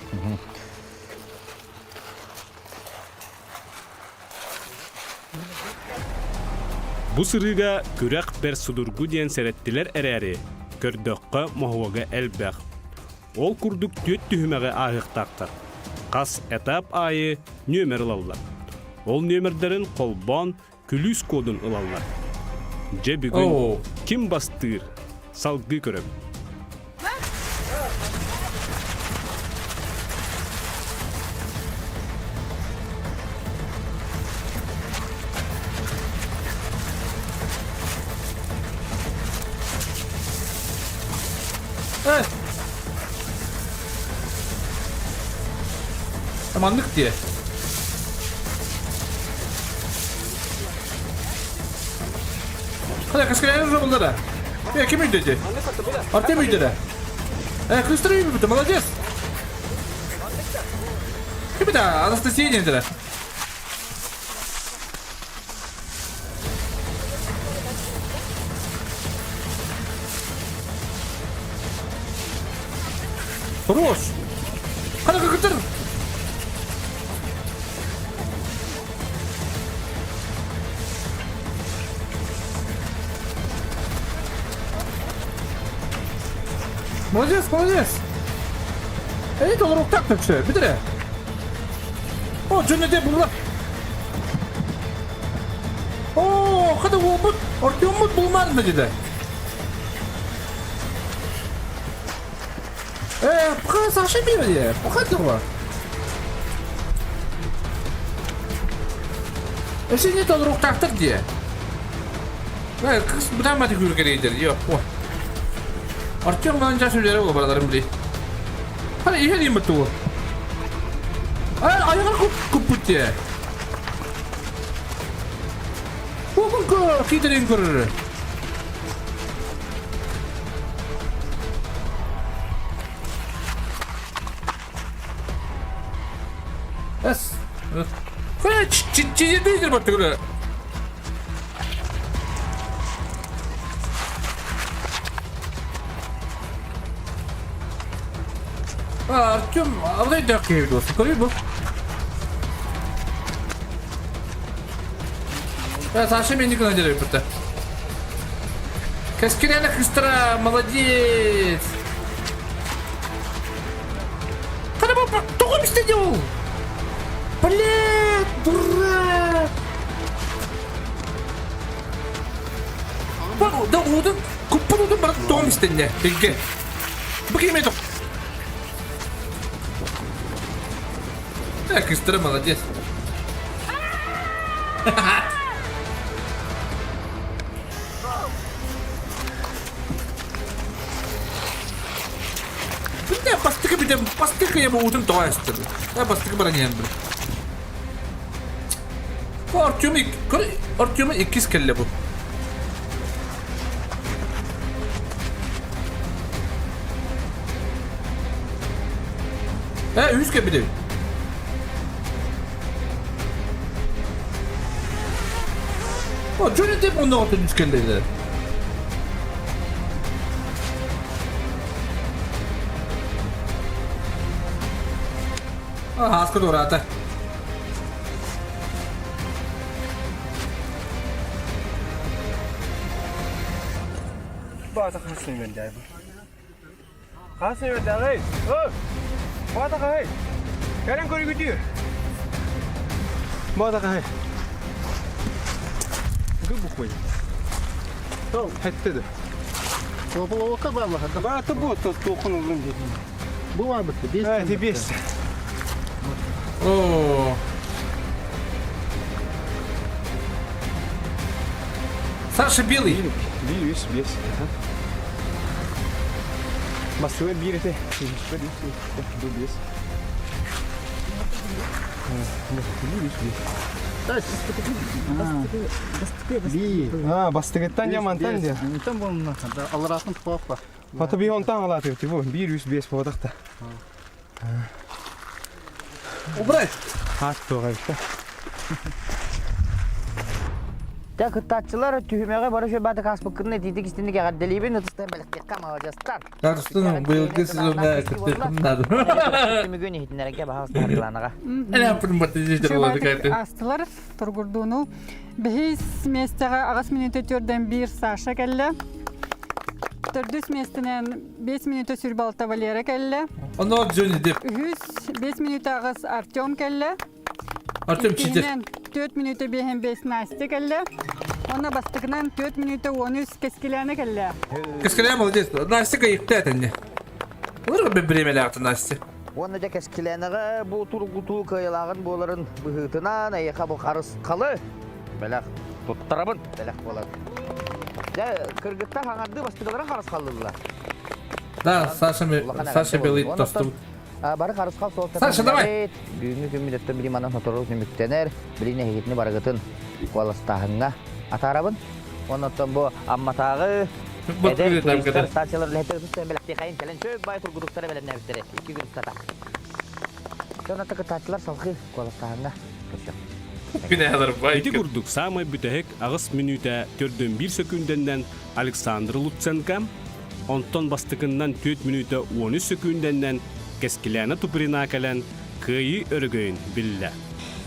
Bu sırıga kürek ber sudurgu diyen serettiler ereri, kördökka mohuvaga elbaq. Ol kurduk tüet tühümeğe ahıqtaqtar. Qas etap ayı nömer ılallar. Ol nömerlerin kolban külüs kodun ılallar. Je bugün kim bastır salgı körem. Amanlık diye. Hadi kaskılayın bunlara. Ya kim ödedi? Artem ödedi. Kıstırıyor mu bu? Молодец. Kim bir daha? Anastasiya dediler. Хорош. Hadi kıkıtır. Молодец. Это olur так все. Бедре. О, cennete bunlar. Oo, hadi Umut. Orta Umut bulmaz mı dedi. Bu Sasha bir diye. Bu kadar var. Sen ne olur taktır diye. Kız bu da matik ülkeliydir. Yok o. Artık ben caş ülkeleri o baralarım bile. Hadi iyi diyeyim bu. Ayağına kuput diye. Bugün kiderin kurur. Bas. Kaya çiçeği değildir bak öyle. Артем, а дай так я иду. Скорее бы. Саша меня никогда не делает это. Каскиряна хыстра, молодец. Когда папа, кто бы стадил? Блядь, дурак. Да вот, купил брат Том стене. Иди. Богим это. Так, истра, молодец. Бля, постыка я бы утром тоастер. Да, постыка бараньян, бля. Артём'u ikiz kelle bu. Yüz bir de. Johnny Depp onda otun yüz kelleydi. Haska dorata. Bata kasın gönder. Kasın gönder hey. Bata hey. Gelin koyu gidiyor. Bata hey. Bu koy. Tamam, hatta da. Bu o kadar Allah. Bata bu tokunulun dedim. Bu var bitti. Evet, biz. Oo. Саша белый. Весь. Масуэ бирете. Без. Бастыгыттан жамантан де. Там болмаса, аларатын туапка. Ата би онтан алаты тиво, 105 бодакта. Убрать. Аттогайта. Так кыттачылар түймеге барышы баты каспыкны дидик истинге гадделибин утустан белек кама жастар. Дарстын быйылгы сезонда кыттым надо. Мүгөн хитнерге бахастарланага. Эне апын батыждыр болду кайты. Астылар тургурдуну бехис местеге агас минуттөрдөн 1 Саша келли. 4 местинен 5 минутта Сүрбалта Валера келли. Оно Johnny Depp. 5 минутта агас Артем келли. Артем чидер. 4 минутта бехен 5 Настя келли. Ona bastıkından 4 minuta 13 keskilerine geldi. Keskiler молодец. Настя кайыкты әтенне. Olur mu bir artı Настя? Onu da keskilerine bu turgutu kayıлагын боларын быһытынан аяка bu карыс калы. Белек туттарабын, белек болар. Ya kırgıtta hangарды бастыгыларын карыс калдылар. Да, Саша белый тосту. Бары карыс кал сол. Саша, давай. Бүгүнкү күмүнөттөн бiri манан фотору күмүктенер, бирине хегитни барагытын кваластагынга атарабын. Онотон бу амматагы Эдер стачалар летер түстен белекти кайын келен чөп бай тургудуктары белен нәбиттери. 2 gün тата. Жонатка тачалар салхы кваластагынга көрсөк. Günahlar bay. Эти курдук самый бүтәһек агыс минута 4-1 секунденнән Александр Луценко, онтон бастыгыннан 4 минута 13 секунденнән Кескиләне туприна калан кыйы өргөйн билля.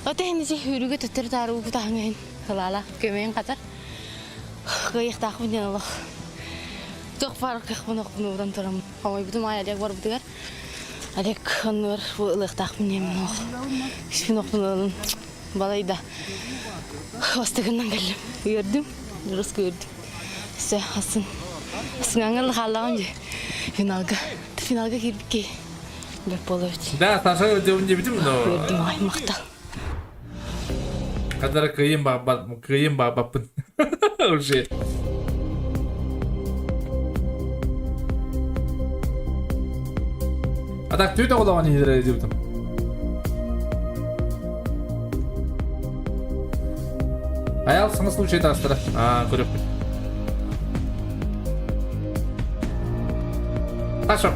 Ата хенде хүрүгө төтөр таруу кутагын хылала көмөйн катар. Кыйыктак менен алак. Жок фарк кыхмын турам. Хамай бутум аядак бар бутугар. Адек ханыр ылыктак менен ох. Кишин окунун балайда. Бастыгыннан келдим. Көрдүм. Дурус көрдүм. Се хасын. Сыңаңыл халаган же. Финалга кирбикке. Да, Саша өтеуінде бітім, но... Көрдім, ай, мақтал. Қадары күйін бабаппын. Уже. Атак түйді қолауан егер дебітім. Аял сыңы случай тастыра. Көріп біт. Ашым.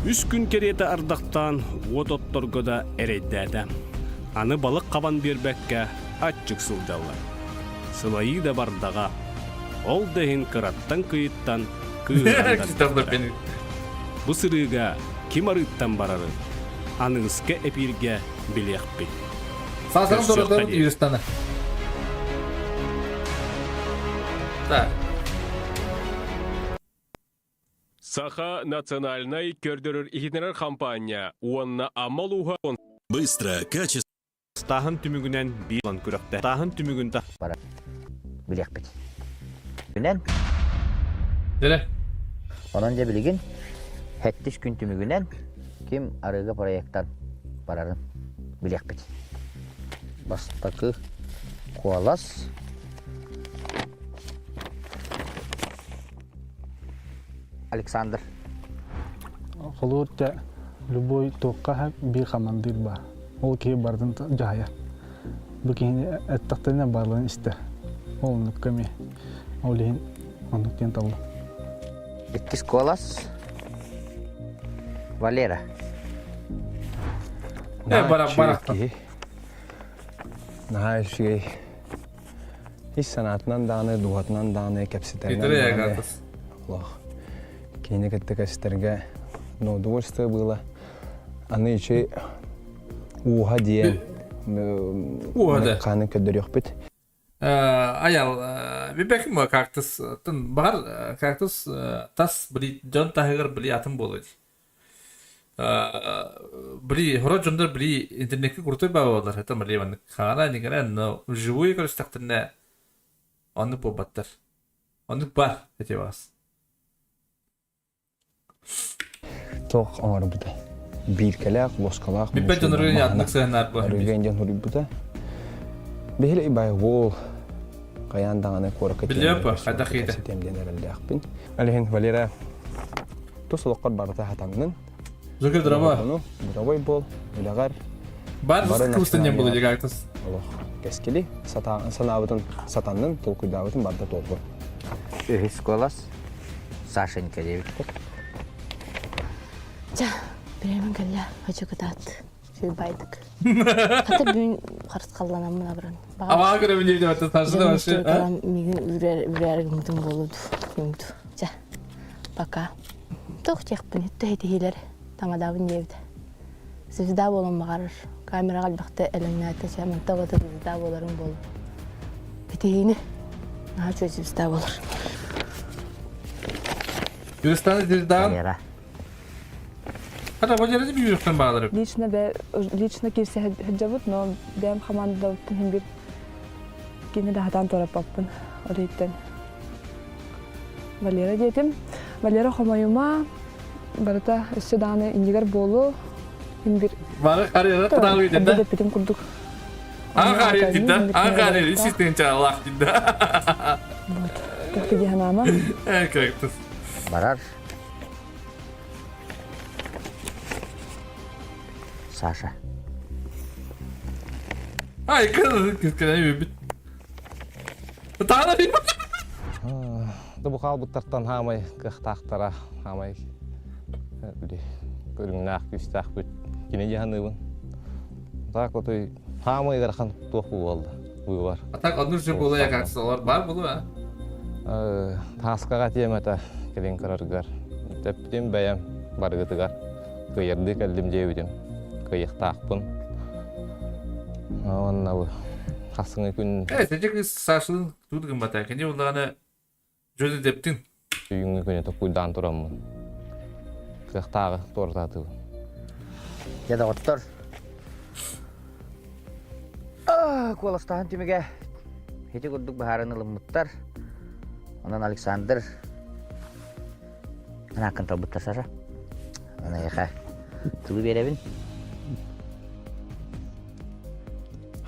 Үс күн кереті ардақтан от отторго да әрейдәді. Аны балық қабан бербәкке атчық сылдалар. Сылайы да бардаға. Ол дәйін қыраттан күйіттан күйіттан. Бұ сырыға кем арыттан барары. Аныңызға әпірге білек бет. Сасырын дұрыдырын үйірістаны. Да. Саха национальный көрдөрөр игенерер компания. Уанна амалуха. Быстро, качество. Стахын түмігінен билан күріқті. Стахын түмігінді. Бара. Білек бет. Күнен. Дәрі. Онан да білеген. Хәттіш күн түмігінен кем арыға проекттан барарын білек бет. Бастақы қуалас. Александр. Холотта любой тоққа bir командир бар. Ол кей бардын жая. Бұл кейін әттақтарына барлығын істе. Ол нүккеме. Олейін онуктен табыл. Иккис колас. Валера. Барақтан. Нағай шүйгей. Ис санатынан дағаны, дуғатынан дағаны, кәпсетерінен Итірі яғатыз. Лох. Кейіне кәтті кәстерге удовольствие было. Аны іші уға дейін. Уға да. Қаны көдір yok бет. Аял, бебекім кактус, бағар кактус тас білі, жон тағығыр білі атын болды. Білі, ғыра жондар білі интернетке күртой бағы олар, это білі ванны. Қағана негені, но живой көрістіқтіріне оны побаттар. Оны бар, әте бағыз. Тоқ аңар бұда. Биркелек, лоскалақ. Биппет жонырғын ятынық сығынар бұл. Рügen жоныры бұда. Бехілі ибай ол қаяндағаны қорық еткен. Білі өпі, қайда қейді. Сетемден әрілді ақпын. Әліхен Валера тұсылыққар барыта хатаңның. Зөкір дұрабы? Дұрабай бол, үліғар. Бар күстінен бұл едегі айтыз. Кәскелі, санабытын сатанның, толкүйдабытын барда толғы. Үхіс колас. Сашенька дебіттір. Жа, біремен кәлі өчі күтат. Сөй байдық. Хаты бүгін қарыс қалданам мұна бірін. Ама көрі міне деп әтті ташыды башы. Меген үрәрігімдің болуды. Жа, пока. Тоқ текпін, етті хейтігейлер тамадабын дебді. Звезда болын бағарыр. Камера қалбақты әліңні әтті мұнтағы да звезда боларын болу. Бетігейні, наға чөй звезда болыр. Юрistаны звездағын? Хата, бұл жерде бір юристан бағалары? Лично кирсе хеджабыт, но бәм командада бұттын бір кені де хатан торап баппын. Олейттен. Валера детім. Валера қомайыма барыта үсі дағаны индегер болу. Бары қариялы қыдал өйден да? Әбді бітім күрдік. Аңғарел дейді, аңғарел, үсістен чағалақ дейді. Тоқты дейін ама. Көректіз. Барар. Саша. Ай, кәне өбіт. Тағына деймі? Бұқал бұттартан хамай қықтақтара хамай көріңнақ күстақ бүт кене жағаныбын. Так отой хамай қарқан тоқу болды. Бұй бар. Атақ одны жүр болу яқақсы олар бар болу, а? Тасқаға тем әті келен қырарғар. Тәптен бәйім барғытығар. Көйерді кәлдім жебідім. Көйіқтақпын. Онна бұл қасыңы күн... Сәжек сашылың тұдығын бата. Кәне олағаны жөді дептің? Үйіңі күні тұқуйдан тұрамын. Көйіқтағы тордатығын. Яда оттор. Коластағын түміге хеті күрдік бағарын ұлым мұттар. Онан Александр. Ана ақын табыттар Саша. Ана еқа тұлы беребін.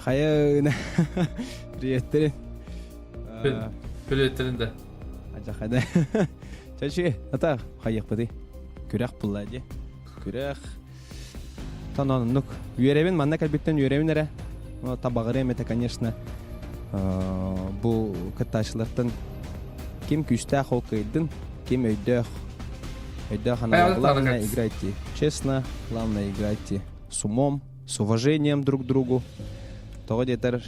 Хайына. Приветтерин. Приветтерин да. Ача қайда. Чәшіге, ата қайық бұды. Күрәк буллади. Күрәк. Тананнык. Юребин манна кәлбиттен юребин эре. Ну табагыры мете, конечно. Бу каттачлыктан ким күстә холкыйдын, ким өйдөх. Өйдөх ана главное играйте честно, главное играйте с умом, с уважением друг к другу. Того детер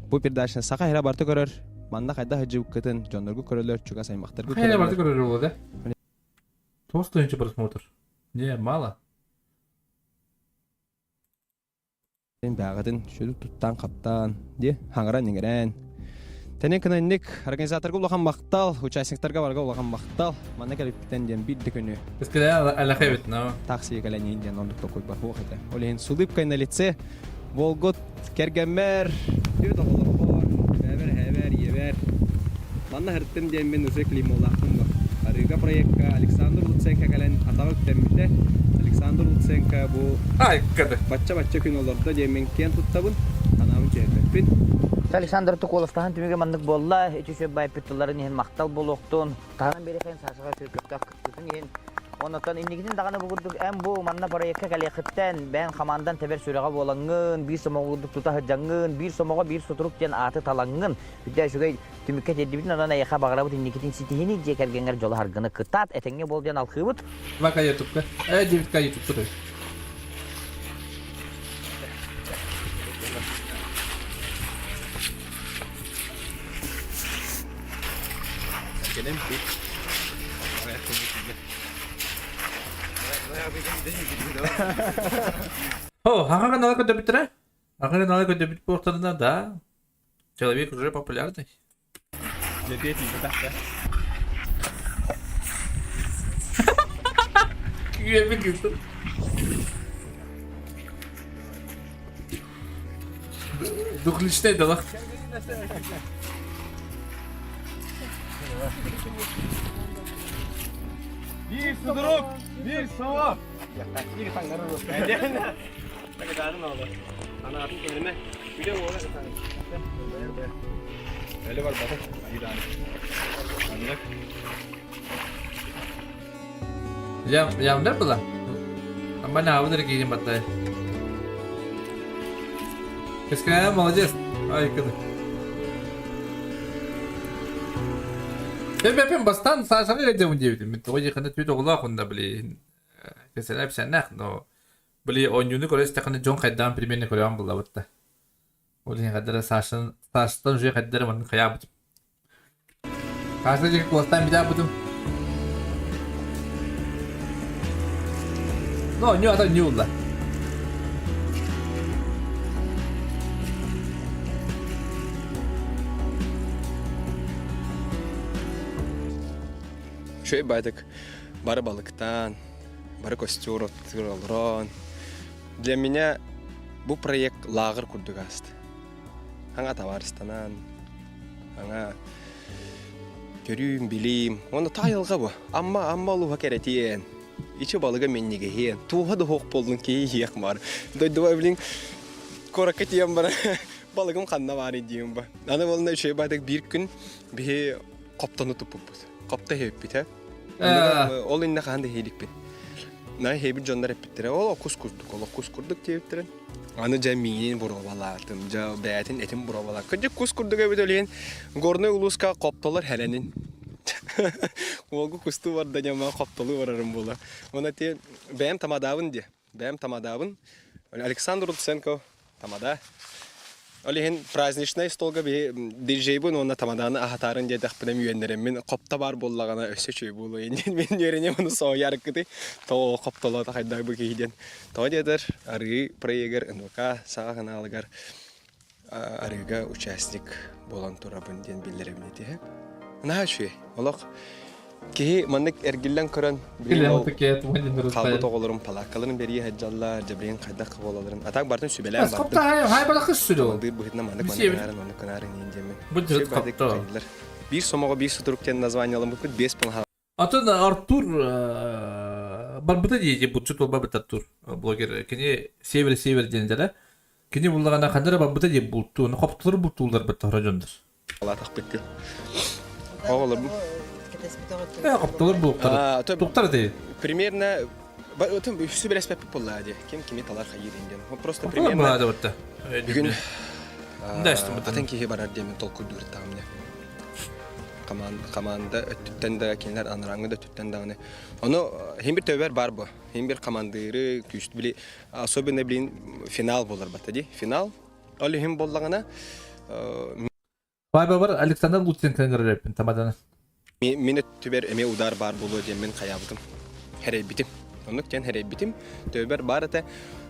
бу передачаны сака хера барты көрөр. Манна кайда хыжып кетен, жоноргу көрөлөр, чуга саймактаргы Хера барты көрөр болду. Толстойнчу просмотр. Не, мало. Бәгәден шүлүк туттан каптан, ди, хаңгыран ниңерән. Тәнен кынынник организаторга улахан мактал, участниктарга барга улахан мактал. Манна келип битен ден бит декөнү. Эскеле алахайбет, но такси каленин ден ондук токой бар ху хата. Олен с улыбкой на лице. Волгот кергемер. Бир доголор. Хәбәр, ебәр. Манна хәртем ден мен үзе климолахым бар. Арыга проектка Александр Луценко кален атабык теммите. Александр Луценко бу бачча күн олорда демен кен туттабын. Анамын жердеппин. Александр Туколовтан түмеге мандык болла, эчүсө байпыттыларын ен мактал болуктун. Тагын берекен сашыга сөкөктак күтүн ен. Онотон иннигидин даганы бугурдук эм бу манна проектке калехиттен бен командан тебер сүрөгө болаңын, бир сомогудук тута хыжаңын, бир сомого бир сутурук ден аты талаңын. Бүдө шугай түмүкке дедибин анан аяка багырабыт иннигидин ситихини жекергеңер жолу харгыны кытат этеңге бол ден алхыбыт. Мака ютубка. Девитка ютубта. Gelin bir. Ага канал дебютера? Ага канал дебют порталына, да. Человек уже популярный. Двухличный дала. Bir suduruk, bir soğuk. Bir tangları yok. Ne kadar ne oldu? Ana atın kendime. Bir de o olacak sana. Öyle var bakın. Bir tane. Anlık. Ya ne bu lan? Ama ne yapılır ki yiyeyim hatta. Kıskaya молодец. Ay kıdı. Ben bastan saçma geleceğim diyebilirim. Toyca kanı tüy doğula kunda bile. Mesela bir şey ne? No. Bile oyunu koyuyoruz. Takını John Kaydan primini koyuyorum bu lavatta. Olay kadar saçtan jüye kadar manın kıyabıt. Karşıdaki kostan bir daha buldum. No, new adam new la. Şöyle baydık. Бары балыктан, бары костер оттыралрон. Для меня bu проект лагер курдук аст. Аңа товарыстанан, аңа көрүүм билим. Оны тайылга бу. Амма луга керетиен. İçi balıga menniге хен. Туга да хок болдун кей хек бар. Дойдуа билин коракка тием бар. Балыгым канна бар идием ба. Аны болна şey baydık bir gün bir kaptanı tupupuz. Kapta hep biter. Ol inne kanda helik bin. Nay hebi jonlar hep bitir. Ol kus kurduk diye bitiren. Anı jaminin buravalatım, ja beytin etim buravala. Kıcı kus kurduk evet öleyen. Gorne uluska kaptalar helenin. Olgu kustu var da yama kaptalı vararım bola. Ona te benim tamadavın diye. Benim tamadavın. Александр Луценко тамада. Олеген праздничный столга би диджей бу, но на тамаданы ахатарын дедек билем үйендерем. Мен копта бар боллагана өсө чөй болу. Мен йөренем уну сояр кыды. То копталата кайда бу кейден. То дедер аргы проегер НВК сага каналыгар арыга участник болан турабын ден билдирем дете. На чөй. Олок ки маннык эргиллен көрөн калбы тоголорум палакаларын берии хаджаллар жабрен кайда каболаларын атак бартын сүбелер бар. Скопта хай бала кыз сүрө. Бир бухитна маннык канарын индеме. Бу жыт копта. Bir somога bir suturukken названиялым бу 5 пон. Атын Артур барбыта дейди бу чут барбыта тур блогер кини север дендер. Кини буллагана кандара барбыта дейди булту, коптулар бултулар бит райондор. Алла так битти. Оголор бу. Коптулар бултар. Туктар дейди. примерно там все береспеп поллади. Кем талар хайыр инден. Просто Примерно. примерно. Было вот. Бүгін Да, что мы там. атенкеге барар демен толку дуртамне. Команда өттүттен да кинер анраңы да өттүттен дагы. Оны хим бир төбөр бар бу. Хим бир командыры күчт били особенно блин финал болар батади. Финал. Али хим боллагана Бар Александр Луценко грепин тамадан. Мен төбөр эме удар бар болу демен каябытым. Херей битим. Онук тен херей битим. Төбөр бар эте.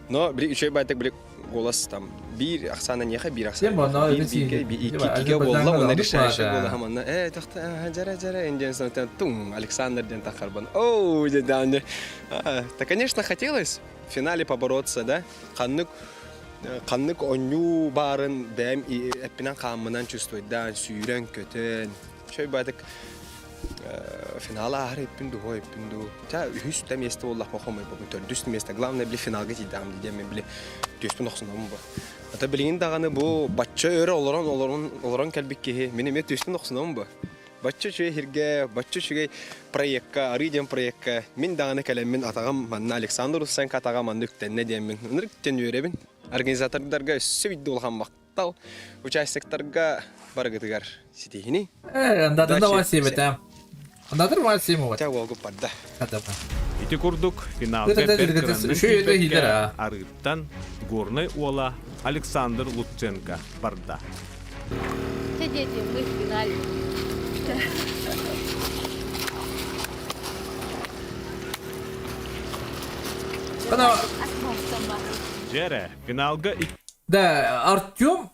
Но бир үчөй байтак бир голос там бир аксана неха бир аксана. Ике болла оны решашы болла хаманна. Тахта жара инден сантан тум Александр ден тахарбан. Оу, деданне. Да, конечно, хотелось в финале побороться, да? Каннык оню барын бәм эппинен камынан чувствует, да, сүйрен көтен. Чөй байтак финала эппинду, эппинду. Та үстә месте Аллах мөхәммәд бу төрдүс месте. Главное били финалга тидәм дигән били. Төспен оксынам бу. Ата билген даганы бу батча өрө олорон калбикке. Менә төспен оксынам бу. Батча чөйгә, батча чөйгә проектка, аридем проектка. Мин даганы калеммен атагам манна Александр Усенко атагам андыктен не дигән. Нырктен йөрәбин. Организаторларга сөйдә булган вакытта участникларга баргытыгар ситехини. Анда да Васим это. Анда да Васим вот. Та волгу падда. Ити курдук финалга арыттан горный уола Александр Луценко барда. Дети, мы в финале. Жере финалга Да, Артем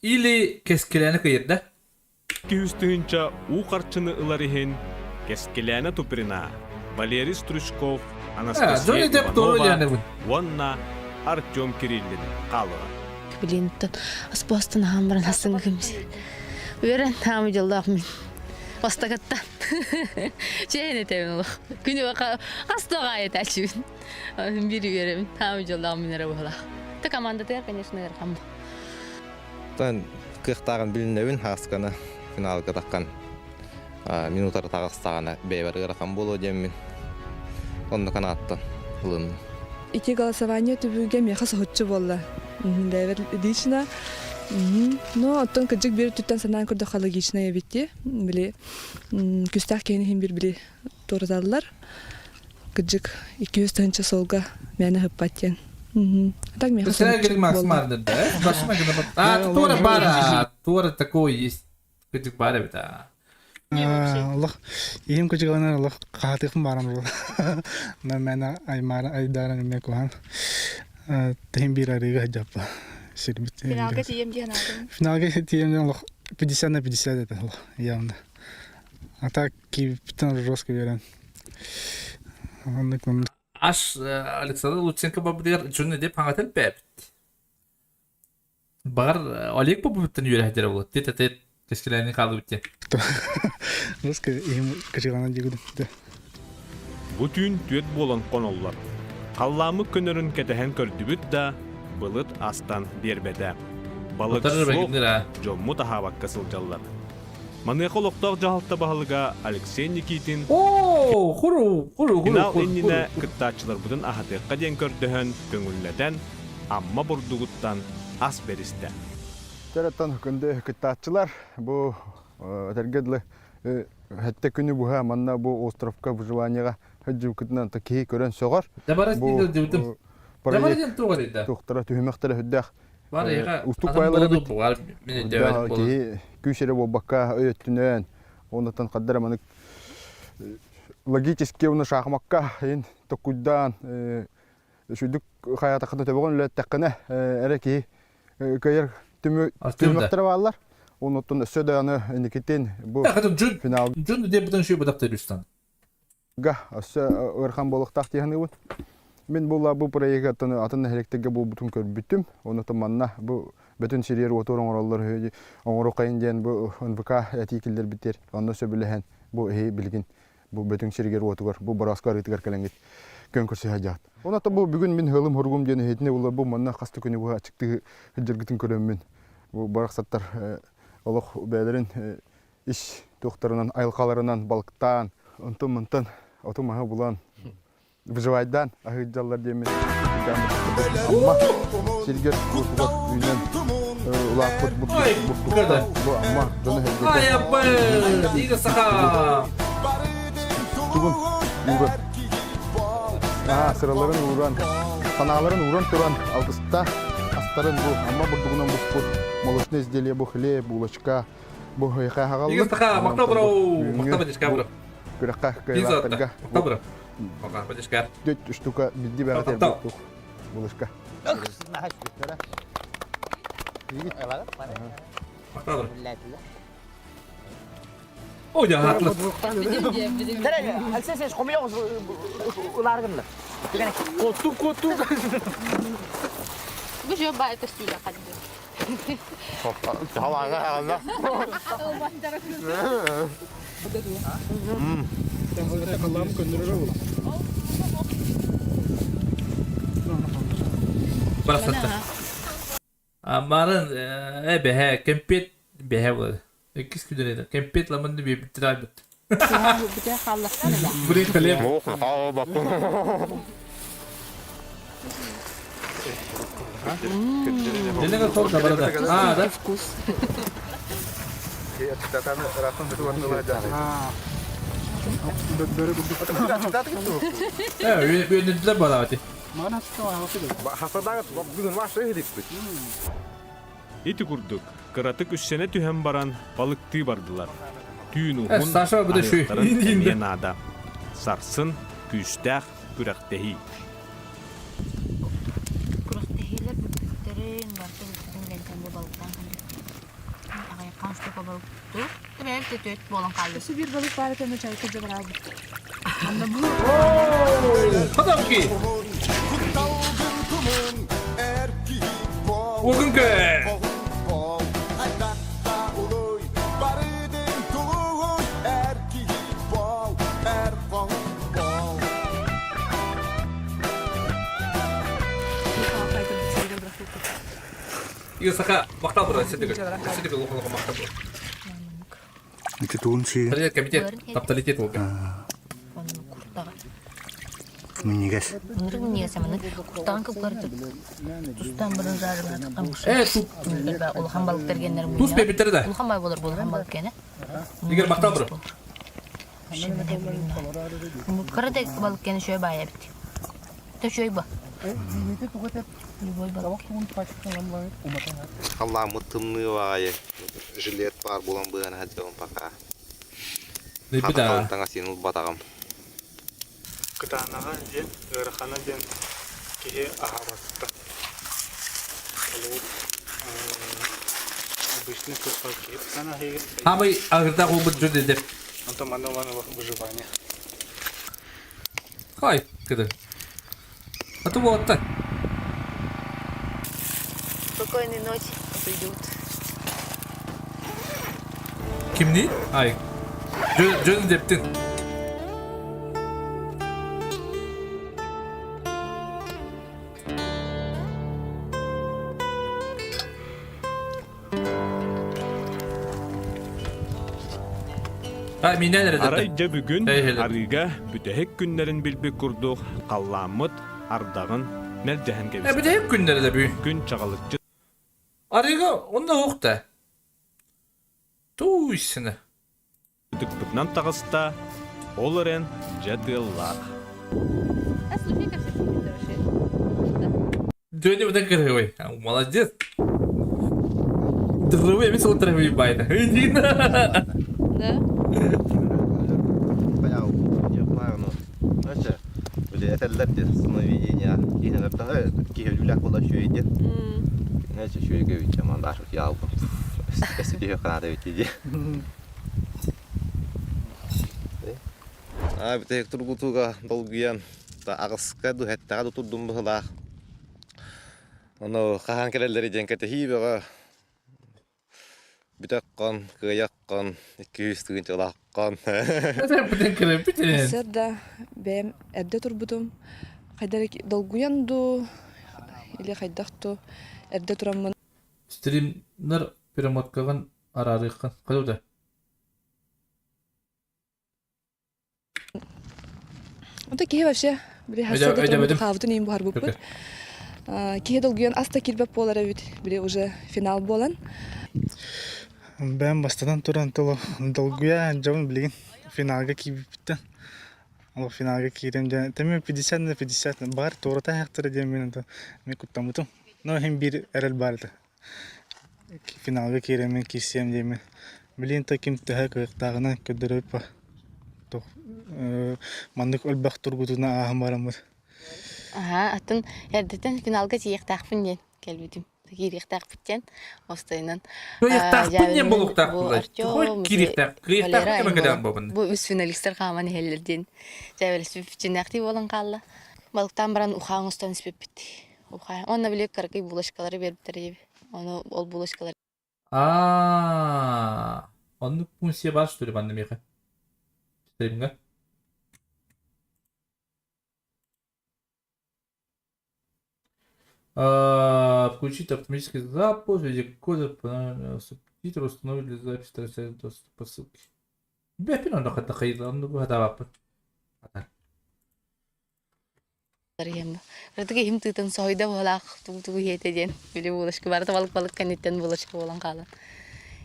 или кескеләне кыйырда. 200-нча у карчыны ыларыһын кескеләне туприна Валерий Стручков, Анастасия Иванова, Вонна, Артем Кириллин қалыра. Блинтон аспостан хамбран асын кимс. Верен тамы жылдак мен. Остагатта. Чейне темнолук. Күнү астага айтачу. Бири берем тамы жылдак мен рабала. Та команда тер, конечно, эрхам. Тан кыктаган билинебин хаскана финалга таккан. Минуттар тагыстагана бейбер эрхам боло демин. Онда канатта лын. Ики голосование түбүгө меха сохотчу болла. Дэвер лично. Но оттон кыжык бир туттан санаан көрдө халагична эбитти. Били күстак кени хим бир били торзаллар. Кыжык 200 тынча солга мени хыппаттен. Так меха. Сергей Максмардер, да? Башма гына. Тура бара. Тура такой есть. Кыжык бара бита. Аллах ием көчөгөнөр Аллах каатыкым барам бул. Мен айдаран мен кохан. Тем бир арига жаппа. Финалга тием деген адам. Финалга тием Аллах 50 на 50 это Аллах явно. А так ки питан жестко берен. Аш Александр Луценко бабдер жөнү деп аңатыл беп. Бар Олег бабуттан юрәдер булды. Тет кескеләне калды битте. Русска ием көчөгөнөр жигүдү. Бу түн төт болон коноллар. Қалламы көнөрүн кетехен көрдүбүт да былыт астан бербеде. Балык жомму тахабакка сылжаллар. Маны колоктор жаалтта баһалыга Алексей Никитин. Хуру. Финал эннине кыттаачылар бутун ахатыкка ден көрдөһөн көңүллөтен амма бурдугуттан ас беристе. Тереттан күндө кыттаачылар бу тергедле хәтта күнү буга манна бу островка выживанияга хаҗып кытнан таки көрөн согор. Дабарас дидел дибдим. Дабарас тугар иде. Туктара түһмәктәре хүддәх. Бар яга. Устук байлары бит. Бар менә дәвәт булды. Күшере бобакка өйөттүнөн. Ондан каддара маны логически уны шахмакка ин токуйдан шүдүк хаята кыта төбөгөн лөттәккәне эреки кайер түмөктөр баллар. Онуттун сөдөнү иникитин бу финал. Жун деп бүтүн шүй бадак терүстан. Га, асы өрхан болуктак дегени бу. Мен бу проекттен атын электеге бу бүтүн көрбүттүм. Онуттан манна бу бүтүн сирер оторон ораллар оңоро кайын бу НВК этикилдер битер. Онда сөбүлөһөн бу билгин бу бүтүн сирер отугар бу бараскар итгер келенгет конкурсы хажат. Онуттан бу бүгүн мен хылым хоргум дени хетне булар бу манна касты күнү бу ачыкты жыргытын көрөммүн. Бу бараксаттар Олох бәлерин иш тохтарынан, айлкаларынан, балыктан, онтон-монтон, отумаға булан Выживайдан, ахыджаллар демен. Amma Сергер Куркугат үйнен улаақпыт бұттықта бұ амма жоны хәлгеті. Ай, апай, игі сақа. Тугун уран. Сыраларын уран, саналарын уран туран алғыста астарын бұ амма бұттығынан бұттық. Молочный изделие бұ хлеб, булочка, бұ хайқа хағалды. Игі сақа, мақта бұрау. Мақта бәдешка бұрау. Күрәққа қайлақтарға. Мақта бұрау. Мақта бәдешка. 4 штука бидді бәғатер бұттық. Булочка. О, jahatlı. Sen komuyor musun? Ulargınla. Koltuk. Bu şey bayağı testüyle kaldı. Havana havana. Barasatı. Amarın behe kempet behe var. İkisi güdüreydi. Kempet lamını bir bitiray bit. Bir de kallasana da. Burayı kalem. Ne kadar çok da barada. Ha da. Evet, bir önünde bana hadi. Ити курдук. Кыратык үссене түһен баран балыкты бардылар. Түйін уғын Саша bu da şu. янада. Сарсын, күстәх, күрәктәһи. Күрәктәһиләр бүттерен барты бүттерен тәмбе балыктан калды. Агай канчты балыкты. Тәбәл төт болан калды. Şu bir balık var ki çay kızı var abi. Anda bu. Adam ki. Bugün ki. Iga saka maktab bro, sedikit lupa maktab bro. Itu tunsi. Tadi komitet, taptalitet bu. Menigas. Untuk niye sama nih? Kurtan keluarga. Tustan barang zarang kamus. Tut. Ulhan balık tergenler bu. Tus be bitir de. Ulhan balık olur, ulhan balık kene. Iga maktab bro. Şimdi de bu karada balık kene şöyle bayağı bitti. De şöyle bak. Allah mutumnu vay. Jilet var bulan bulan hadi on paka. Ne bir daha? Tanga sinul batagam. Kıtanağa den, ırkana den kihe ahavasta. Обычный тупак. Sana hege. Ama ağırda kubut cüd edip. Антон мановано выживание. Hay, kıdı. Atı bu attı. Спокойной ночи, придут. Kimliği? Ay. Cüd ediptin. Ay mine nerede? Arayca bugün Eyhele. arıga bütehek günlerin bilbek kurduk. Kallamıt, ardağın, mercehen gebisi. Bir de hep günleri de büyü. Gün çağalıkçı. Arıga onda yok da. Tu işini. Dıktıknan tağısta, olaren jadıllar. Döne bu da kırıyor. Молодец. Дрывы mis утравы байда. Да? Понял. Не знаю, но. Значит, были это для сновидения. Кихе люляк было еще идет. Значит, еще и говорит, чем мандаш я албу. Если тебе надо ведь иди. А бите тургутуга долгиян та агыска ду хеттага турдум была. Оно хахан келелери денкете хибега битаккан, кыяккан, 200 тыгын чалаккан. Сырда бем эрде турбутум. Кайдар долгуянду или кайдакту эрде тураммын. Стримнер перемоткаган арарыккан. Калуда. Это кие вообще Бири хасада тормут хавтын им бар буппут. Кие долгуян аста кирбеп болар бит. Бири уже финал болан. Бәм бастадан туран толы долгуя жамын билген финалга кибиптен. Ол финалга кирем де. Теме 50 на 50 бар тората хактыр дем мен мен куттамутум. Но hem bir эрел барды. Финалга киремен кисем деме. Билен таким тәһә кыктагына көдөрөп ба. То мандык өлбәк тургутуна ахмарамыз. Атын эрдетен финалга тиектакпын ден келбитим. Киректакпыттен остайнан. Киректакпын болуктакпылар. Киректак кем кадан бабын. Бу үс финалисттер каман хеллерден. Жабелсип чинакти болан калла. Балыктан баран ухаң остан испеп битти. Уха. Онна билек каркай булашкалары бериптер еби. Оны ол булашкалар. Онны пунсия бар что ли банда меха. Стримга. Включить автоматический запуск, кода субтитры установить для записи трансляции доступ по ссылке. Бепин он доход доходил, он это вапы. Ротыга хим тытын сойда болак тугу хетеден биле булашкы барда балык канеттен булашкы болан калан.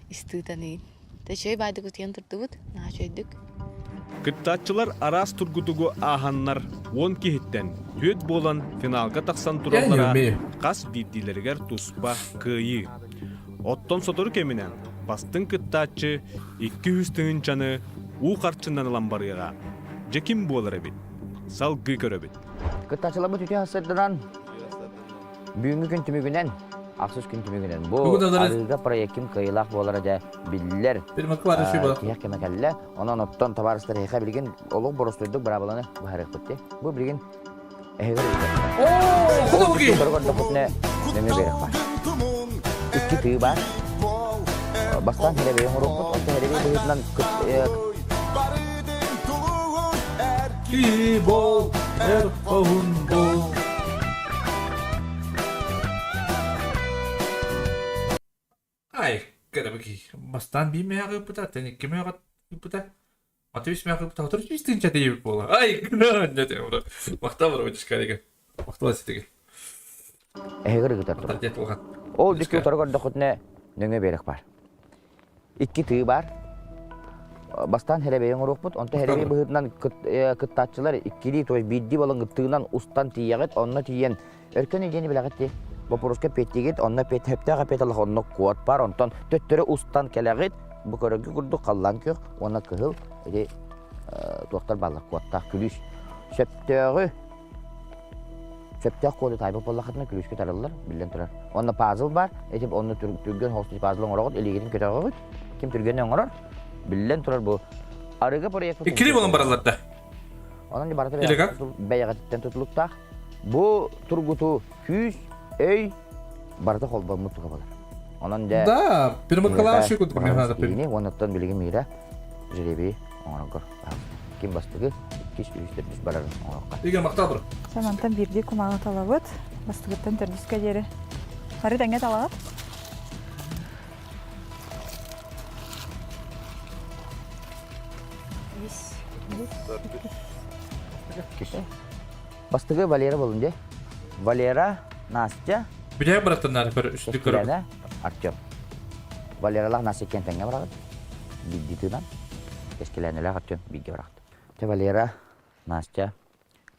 Истытаны. Течей байды күтен турдубут, на чөйдүк. Кыттатчылар арас тургутугу аханнар 10 кихиттен төт болан финалга таксан тураллара кас биддилергер туспа кыйы. Оттон сотор кеминен бастын кыттатчы 200 тыгынчаны у карчындан ламбарыга. Жеким болар эбит. Салгы көрөбүт. Кыттатчылар бу түтү хасырдан бүгүнкү күн түмүгүнөн Аксыз күн түмүгүнөн бу арыга проектим кыйлак болар да биллер. Як кемекелле, онон оттон табарыстар эха билген олуг боростойдук барабаланы баһарык битти. Бу билген эгер. Кулуги. Көргөндө неме берек бар. Икки тыйы бар. Бастан хелебе орокот, онто хелебе быйытынан Кибол, эрфоундо. Ай, карабки. Бастан би мега пута, тени кемега пута. Атвис мега пута, отор чистин чате еб бола. Ай, не те, ура. Мактабар өтүшкәриге. Мактала ситеге. Эгер гытар. Ол диске торгордо хотне нөңө берек бар. Икки тыйы бар. Бастан хелебе орокпут, онто хелебе быһытынан кыттатчылар иккили той бидди болон гыттыгынан устан тиягет, онно тиен. Өркөн эгени билагетти. Бопороска петтигет, онна петтептага петалах онно куат бар, онтон төттөрө устан келегет, бу көрөгү курду каллан көк, онна кыһыл, эди туактар баллак куаттак күлүш. Сөптөгү Сөптөк коду тайбы боллахатына күлүшкө тараллар, билен турар. Онна пазл бар, этип онны түргөн хосты пазлын орогот, элегетин көтөгөт. Ким түргөнөн оңорор? Билен турар бу. Арыга проект. Икили болон бараларда. Онан баратыр. Бәягаттан тутулуктак. Бу тургуту күз эй барда холба мутуга болар. Онан да, пермакалар шекут мехада пени, онаттан билген мира жереби оңоргор. Ким бастыгы киш үстөп биш барар оңорга. Иген мактабыр. Самантан бирди кумага талабыт, бастыгыттан төрдүскө жери. Бары даңга талап. Бастыгы Валера болунде. Валера, Настя. Биле бараттанар көр үстү көрөп. Артем. Валералар Настя кентенге барат. Биддитынан. Эскеленелер Артем бигге барат. Те Валера, Настя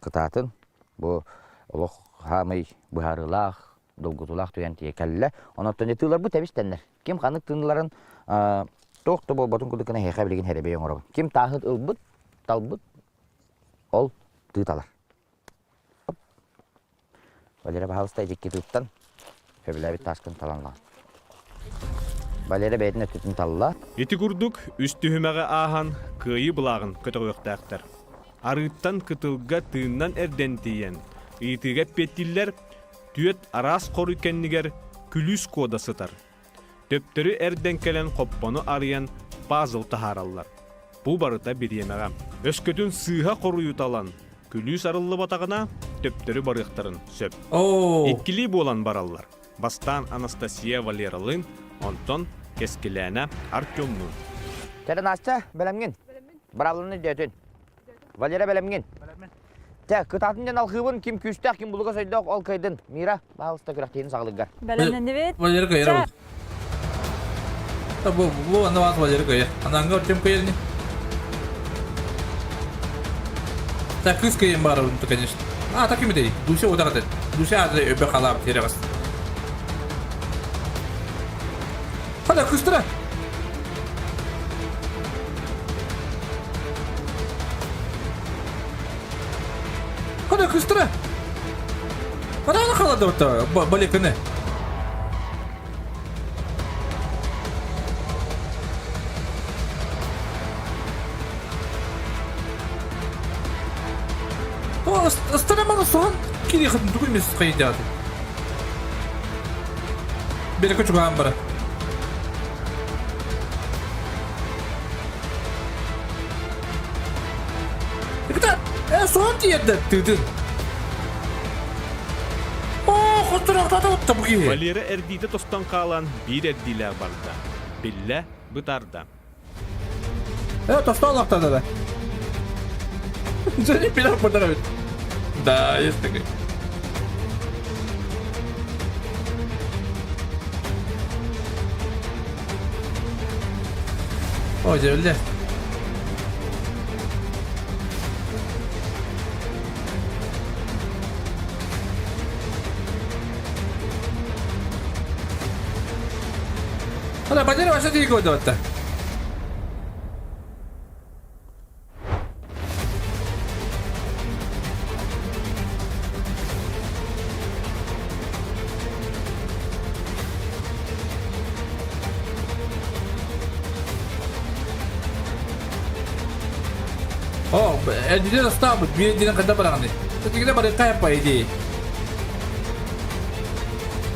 кытатын бу олох хамый быһарылах, долгутулах туян тиекелле. Онотон тылар бу тебистеннер. Ким ханык тынларын тохто болботун кудукана хеха билген херебе оңороб. Ким тахыт ылбыт, талбыт ол тыталар. Валера бахалста икки туттан фебилеби таскын таланла. Валера бетине түтүн талла. Эти курдук үстүһүмәгә ахан кыйы булагын көтөгөктәктер. Арыттан кытылга тыыннан эрден тиен. Итиге петтиллер түет арас кору икеннигер күлүс кода сытар. Төптөрү эрден келен коппону арыян пазыл тахараллар. Бу барыта бириемәгә. Өскөтүн сыйга кору юталан. Күлүс арыллы батагына төптөрү барыктарын сөп. Иккили болан бараллар. Бастан Анастасия Валералын, онтон кескиләнә Артемну. Тәре Настя, белемген. Баралыны дөтүн. Валера белемген. Те, кытатын жан алхыбын ким күстәк, ким булуга сөйдәк ол кайдын. Мира, бағылыста күрәктейін сағылыгар. Бәлемнәне бит. Валера Кайра. Бұл ана вас Валера Кайра. Анаңға өртем кайырны. Так, кыз кайын бар ұлынты, конечно. Так емедей. Душе одақ әдет. Душе әдет өбе қалап терегіз. Қада кыстыра. Қада кыстыра. Қада ана қалады орта, балекіні. Ыстыраманы соған кереқатын түгіл месіз қайын ады. Бері көчі қаған бары. Соған тиерді түдің. Құттырақтады отты бұғы. Валера әрдейді тостан қалан бір әрдейлі барды. Білі бұтарды. Тостан олақтады да. Және пилар бұтыра бет. Да, есть такой. Ой, девле. Hala, bacana başa değil koydu hatta. Oh, dia dah stop. Dia nak kata barang ni. Tapi kita balik kaya apa ini?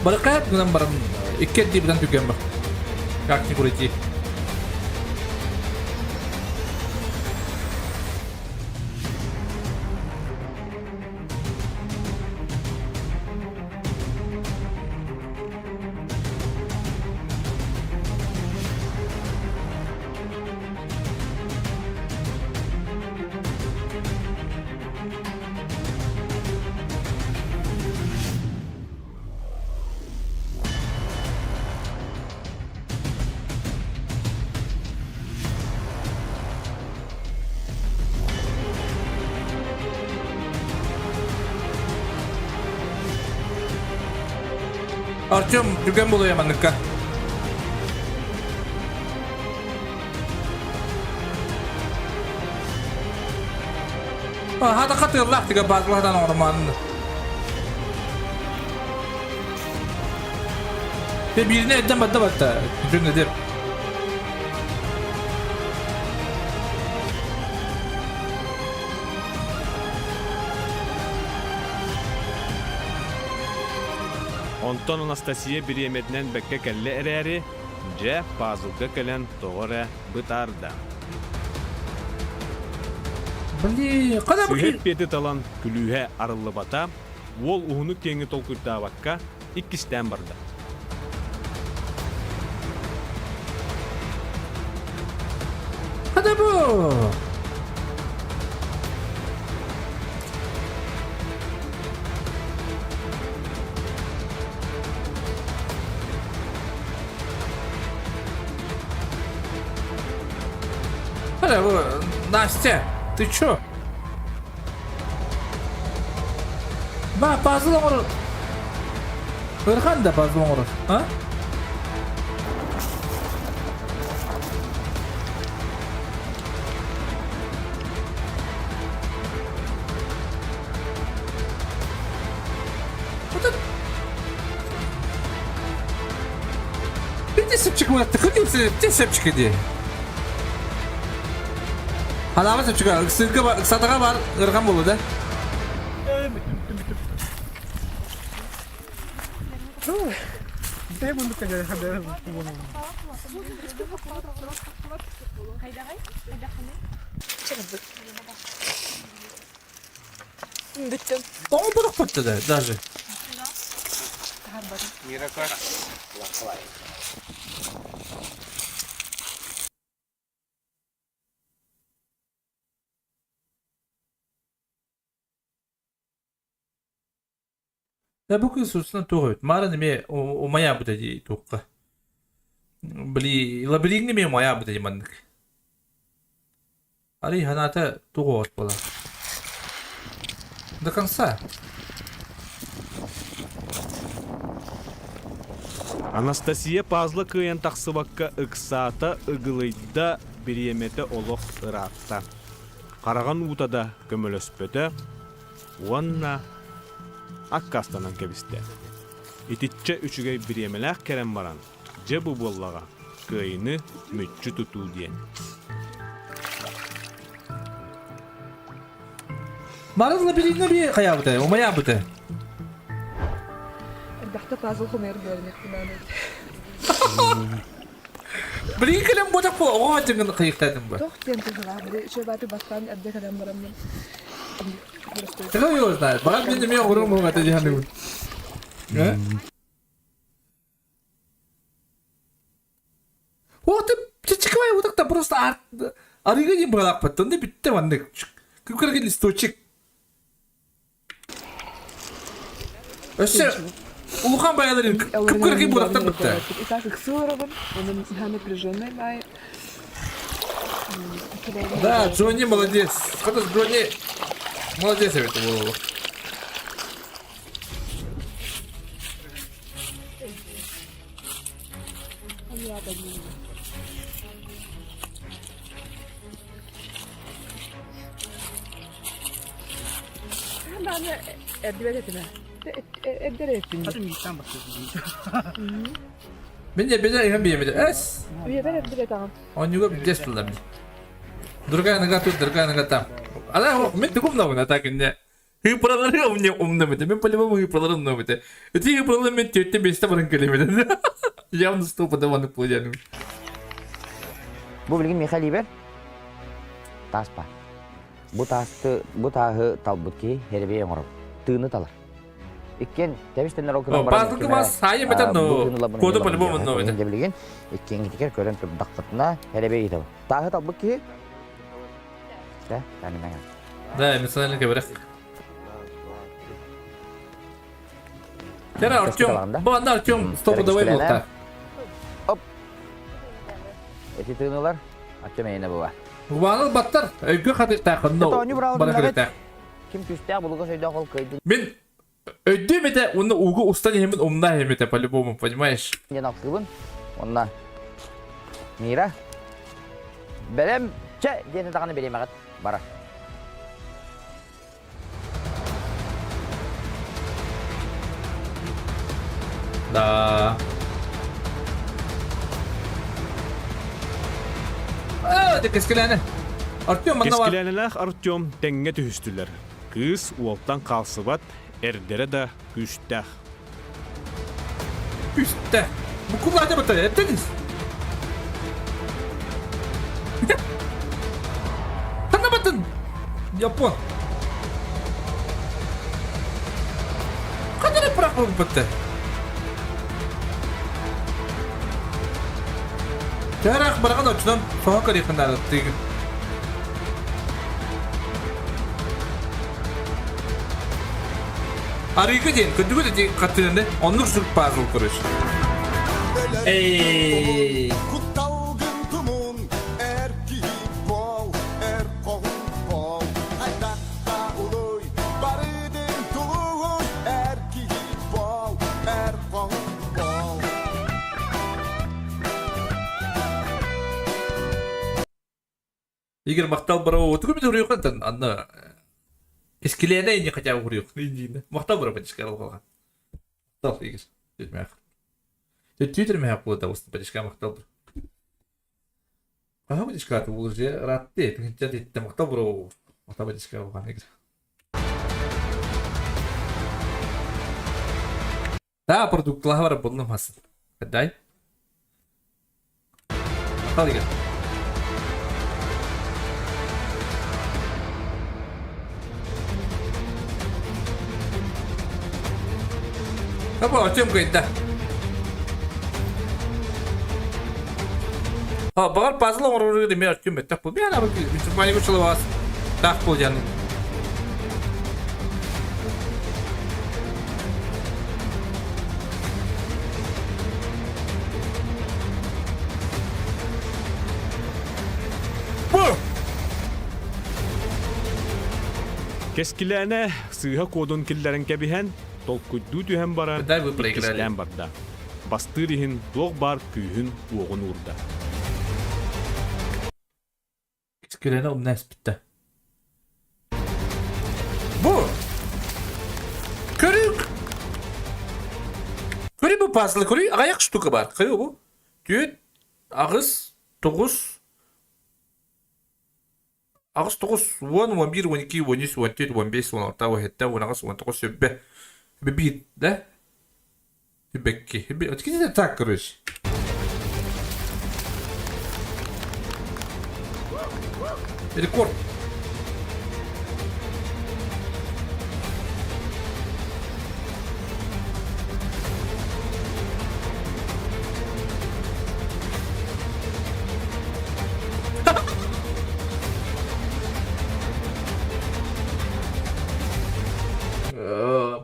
Balik kaya dengan barang ikat di barang tu gambar. Kaki kuriti. Артем, juga boleh ya mandeka. Hada katırlar tiga bazılardan orman. Ve birine edem badda batta. Çünkü nedir? Онтон Анастасия биремедінен бәкке кәлі әрәрі, жә пазылға кәлін тоғыры бұтарды. Сүйет беті талан күліге арылы бата, ол ұғынық теңі толқырда баққа иккістен барды. Hadi bu. Настя, ты чё? Пазыл оңыр. Өрхан да пазыл оңыр, а? Bir sepçik var, tıkır bir sepçik hediye. Halama sepçik var, ıksatığa var, ırgan bolu da. Saya untuk kerja ada Bitti. Onu bırakmadı da, даже. Миракар. Да bu kız susuna tuğut. Mara neme o maya bu dedi tuğka. Bili labirin neme maya bu dedi mandık. Ari hanata tuğut bala. До конца. Анастасия пазлы кыйын тақсыбаққа ықсата ұғылыйда біреметі олық ыратта. Қараған ұтада көміліспөті, уанна аққастанан кебісті. Итітчі үшіге біремеләқ кәрен баран, жабы боллаға кыйыны мүтчі тұту ден. Mara labirin neme kaya bu dedi. O maya bu dedi. Бахта пазл хумер görmek Biri kalem bu da bu. O acının kıyıktadım bu. Toch тем бери еще бати бастан әбде кадам барам. Такой его знает. Барам мне нeme урум bu это диханы. Вот ты чекай вот так просто арыга не было потом да битте ванны. Как листочек. Öse Улухан баяларын кып-кыргый бурактан бітті. Итак, Ксылоровым, он напряженный май. Да, Джонни молодец. Когда с Джонни молодец это было. Ben Erdivet etme. Eder ettim. Hadi sen bakıyorsun. Ben de hem bir yemeği. Es. Я ben Erdivet ağam. Он не любит детство для меня. Другая нога тут, другая нога там. Она мен таком на так не. Ты продали у меня умным это. Мен по-любому и продали умным это. Ты продали мен тетя место барынкали. Явно стол подаваны плодяны. Bu bilgin Mihail Iber. Taspa. Bu tahı talbutki herbe ngorop. Tığını talar. İkken tebiştenler okunan barang. Bazı kımas sayı beten no. Kodu по-любому no это. Bilgin ikken gidiker körün dakpatına herbe yitav. Tahı talbutki. Da, tani megan. Да, эмоциональный говорят. Вчера Артем, банда Артем стопудовой был так. Оп. Эти тыгнулар Артем eyine bu var. Уаныл баттар, өйгө хаты тақын но. Баракырыта. Kim küstә булуга сөйдә кал кыйды. Мен өйдем это, он угу устан емен умна емен это по-любому, понимаешь? Не нақсыбын. Онна. Мира. Берем, че, дені тағаны берем ағат. Бара. Да. Это кескеләне. Артем мында бар. Кескеләнеләр Артем тәңгә төһүстүләр. Кыз уолтан калсыбат, эрдере да күстәх. Күстәх. Бу кулларда бата, әттегез. Тана батын. Япон. Кадәр прахлык битте. Ярах барган очдан соңга керекендер тиги. Арыгы ден, көндүгө ден каттырында онлук сүрүп пазыл көрөш. Эй! Егер мақтал барау отугу бит урuyuk антан анда эскилене не хотя бы урuyuk дейди. Мактал барау бит чыгарып калган. Мактал егер жетмек. Жетмек болду да устун бачка мактал. Кага бит чыгат бул же ратты, тинче детте мактал барау. Мактал бит чыгарып калган егер. Да, продуктлар бар булдым хасын. Кадай? Мактал егер. Apa Артем кайда? Багар пазл оруру деме Артем так бу. Мен аны мани күчүлө бас. Так бул жаны. Кескиләне сыйга кодон килләрен кәбиһән, толкуйду түһән бара. Кескилән барда. Бастырыһын блок бар күйһүн уогун урда. Кескиләне умнас битте. Bu. Körük. Körü bu paslı körü ayak штука бар. Körü bu. Tüt ağız 9 ağız 9 10 11 12 13 14 15 16 17 19 19 sübbe. Bebit de. Bekki. Öteki de tak kırış. Rekord.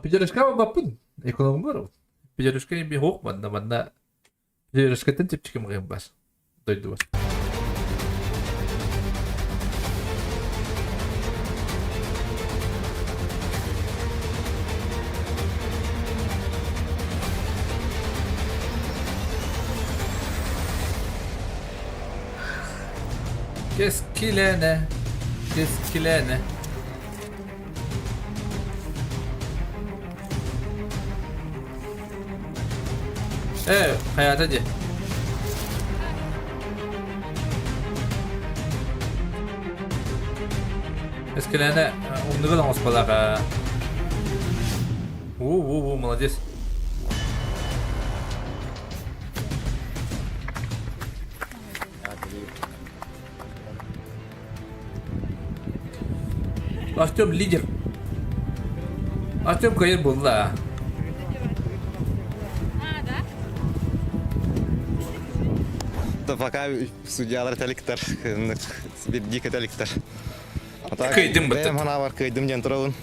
Пидерышка бапын. Эконом бар. Пидерышка би хок манда. Пидерышка тен типчикем гым бас. Дойду. Keskilene. Keskilene. Hayat hadi. Eskilene umduğu da ospalaka. Молодец. Артем лидер. Артем кайыр болды. Пока судьялар телектер, bir dike telekter. Kıydım bıttı. Ben hana var kıydım diyen turağın.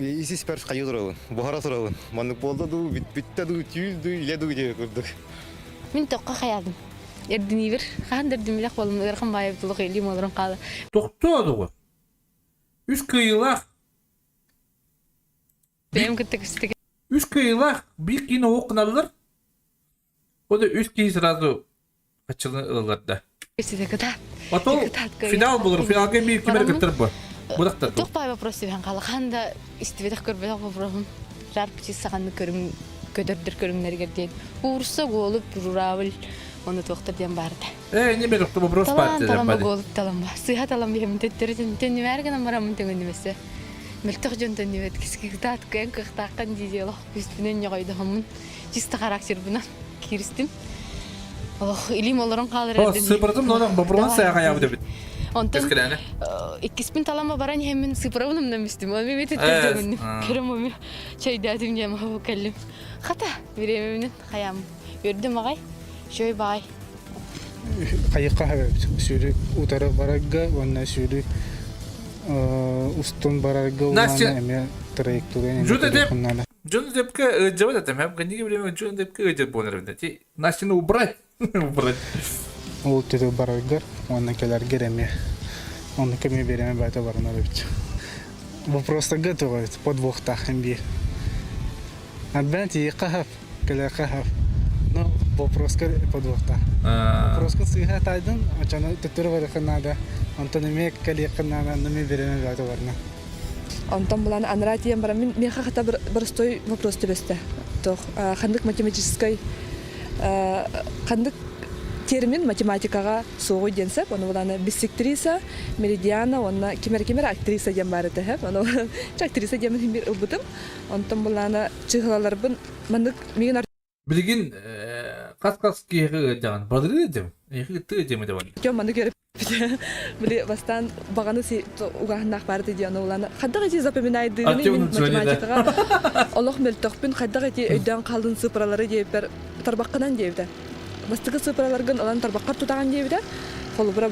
İsi süper kayı turağın. Buhara turağın. Manlık bolda du, bitte du, tüyüz du, ile du diye kurduk. Min toqqa xayaldım. Erdini bir, xandirdim bilaq bolum, ırxım bayıp tuluq elim olurum qalı. Toqtodu o. Üç kıyılaq. Benim gittik üstteki. Üç kıyılaq. Bir kine okunalılar. O da üç kıyı sırası açılın ılılarda. Üstüde kadar. Ото final bulur. Finalga bir kimere götürüp bu. Budakta. Тоқ бай вопрос деген қалы. Қанда истебедек көрбедек вопросым. Жарып чисағанды көрім, көдірдір көрімдерге дейін. Урса голып, руравыл. Оны тоқтыр ден барды. Не беріп вопрос бар. Талamba голып талamba. Сыға талamba емін төттері төнні әргенім барамын төнгендемесі. Мөлтіқ жон төнні бет. Кіскі күтат көйін қықтаққан дейдейлық. Үстінен не қойды ғамын. Чисті характер бұнан кирістім. Илим оларын қалыр әдін. Сыпырдым, но бұрын саяға явды бит. Онтан ikkispin talama baran hemen sıfıravunumdan müstüm. Onu bir tettirdim. Kerem onu çaydadım diye mahvu kellim. Hata birememinin hayam. Gördüm ağay. Şöyle bay. Ayıqa sürü utara baraga, ona sürü ustun baraga, ona eme trajektörü. Джон Депка жават атам. Хам кандиге время Джон Депка жават бонарында. Ти нашины убрать. Убрать. Ол тету барагар, ona келер гереме. Он ко мне береме бата барнарович. Вопрос-то готовый, подвох тахамби. Отбанти кахав, каля кахав. Ну, вопрос подвох-то. Вопрос-ка сыга тайдан, а чана тетурвары ханада. Антоними кали ханада, нами береме бата барна. Онтан булан анратиям бара мен хата простой вопрос тебесте. Тох хандык математической хандык термин математикага соғу денсеп, оны буланы биссектриса, меридиана, оны кемер актриса дем бар ете хеп. Оны актриса демен бир убутым. Онтан буланы чыгаларбын мандык меген билген кас киеге жаган бадыры дем. Эки ты деме деп. Жон мандык көрүп биле бастан баганы си угахнак барды дияны уланы. Хаддага же запоминайды математикага. Аллах мелтокпин хаддага же өйдөн калдын цифралары жепер тарбаккынан жебде. Бастығы сыпыраларғын алан тарбаққар тұтаған дейбіде. Қолы бұра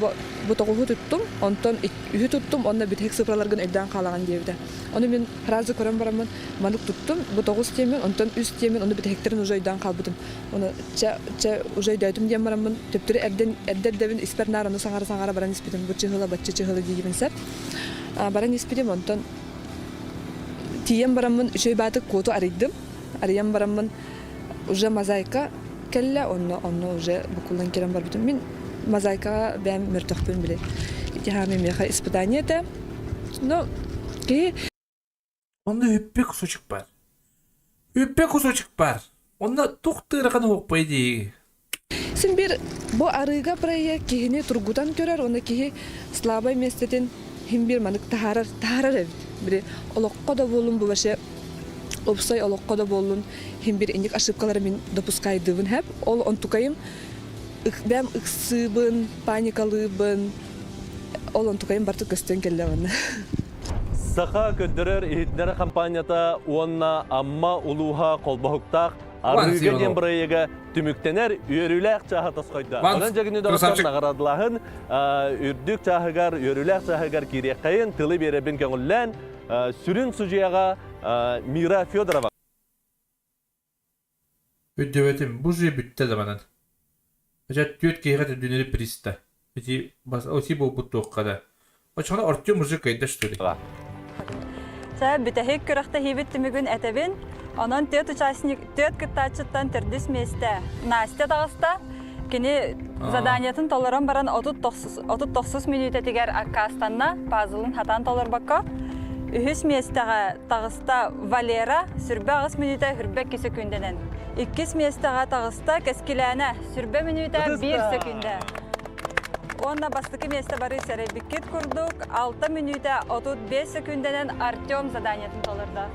бұтоғығы тұттым, онтан үйі тұттым, онына бітек сыпыраларғын өйден қалаған дейбіде. Оны мен фразы көрім барамын, манық тұттым, бұтоғы істемен, онтан үст деймен, оны бітектерін ұжы өйден қалбыдым. Оны ұжы өйдәйтім дейм барамын, төптірі әрдер дәбін испер нараны саңара баран іспедім, бұл чығылы, батчы чығылы дейбін сәп. баран испидем онтон тием барамын үшөй баты коту арыйдым. Арыям барамын уже мозаика келле, онно уже букулдан керем бар бутун. Мен мозаикага бәм мөртөкпүн биле. Яхами меха испытаниете. Но ки Онда үппе кусочек бар. Үппе кусочек бар. Онда туктырган окпайды. сен бир бу арыга проект кихини тургутан көрөр, онда кихи слабый местетин хим бир манык тахарар бир олокко да болун бу башы опсой олокко да болун хим бир иник ошибкалар мен допускайдыбын хеп ол онтукайым бәм ыксыбын, паникалыбын ол онтукайым бартык көстөн келдебин. Саха көддөрөр ихитнер компанията уонна амма улуха колбахуктак арыга ден проекта түмүктенер үйөрүләк чаха тасқойда. Онан жагыны доктор наградылахын үрдүк чахыгар үйөрүләк чахыгар киреккайын тылы беребин көңүллән сүрүн сужияга Мира Федорова. Өддөбетим, бу же бүтті заманан. Ажат түйет кейгат дүнері приста. Оти бұл бұтты оққада. Очқана Артем уже кайда что ли? Сәб бітәхек көріқті хейбетті мүгін әтәбін, онын төт участник, төт кыттачыттан түрдіс месті Настя тағыста, кені заданиятын толырын баран 39 минут әтігер Акастанна пазылын хатан толыр баққа. Үхіс местіға тағыста Валера сүрбе 20 минута хүрбе 2 секунденен. 2 местіға тағыста кәскіләні сүрбе минута 1 секунда. Онна бастықы месті бары сәрәбікет күрдік, 6 минута 35 секунденен Артем заданиятын толырды.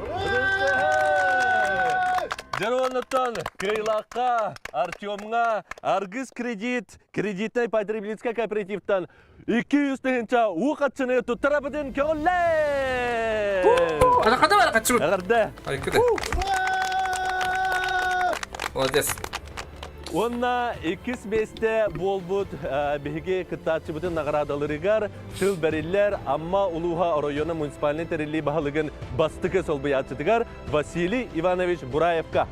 Жаруанаттан Кайлаққа, Артемға, Аргыз кредитный потребительский кооперативтан 200 тыгынча уқатшыны тұттарабыдың көңілләй! Анақада бар қатшымын? Ағарда. Айкыды. Молодец. Онна 2 месте болбуд беге кыттачы бұтын нағырадалырығар тыл бәрілер амма улуға районы муниципальный тәрелі бағалығын бастықы сол бұятшыдығар Василий Иванович Бураевка.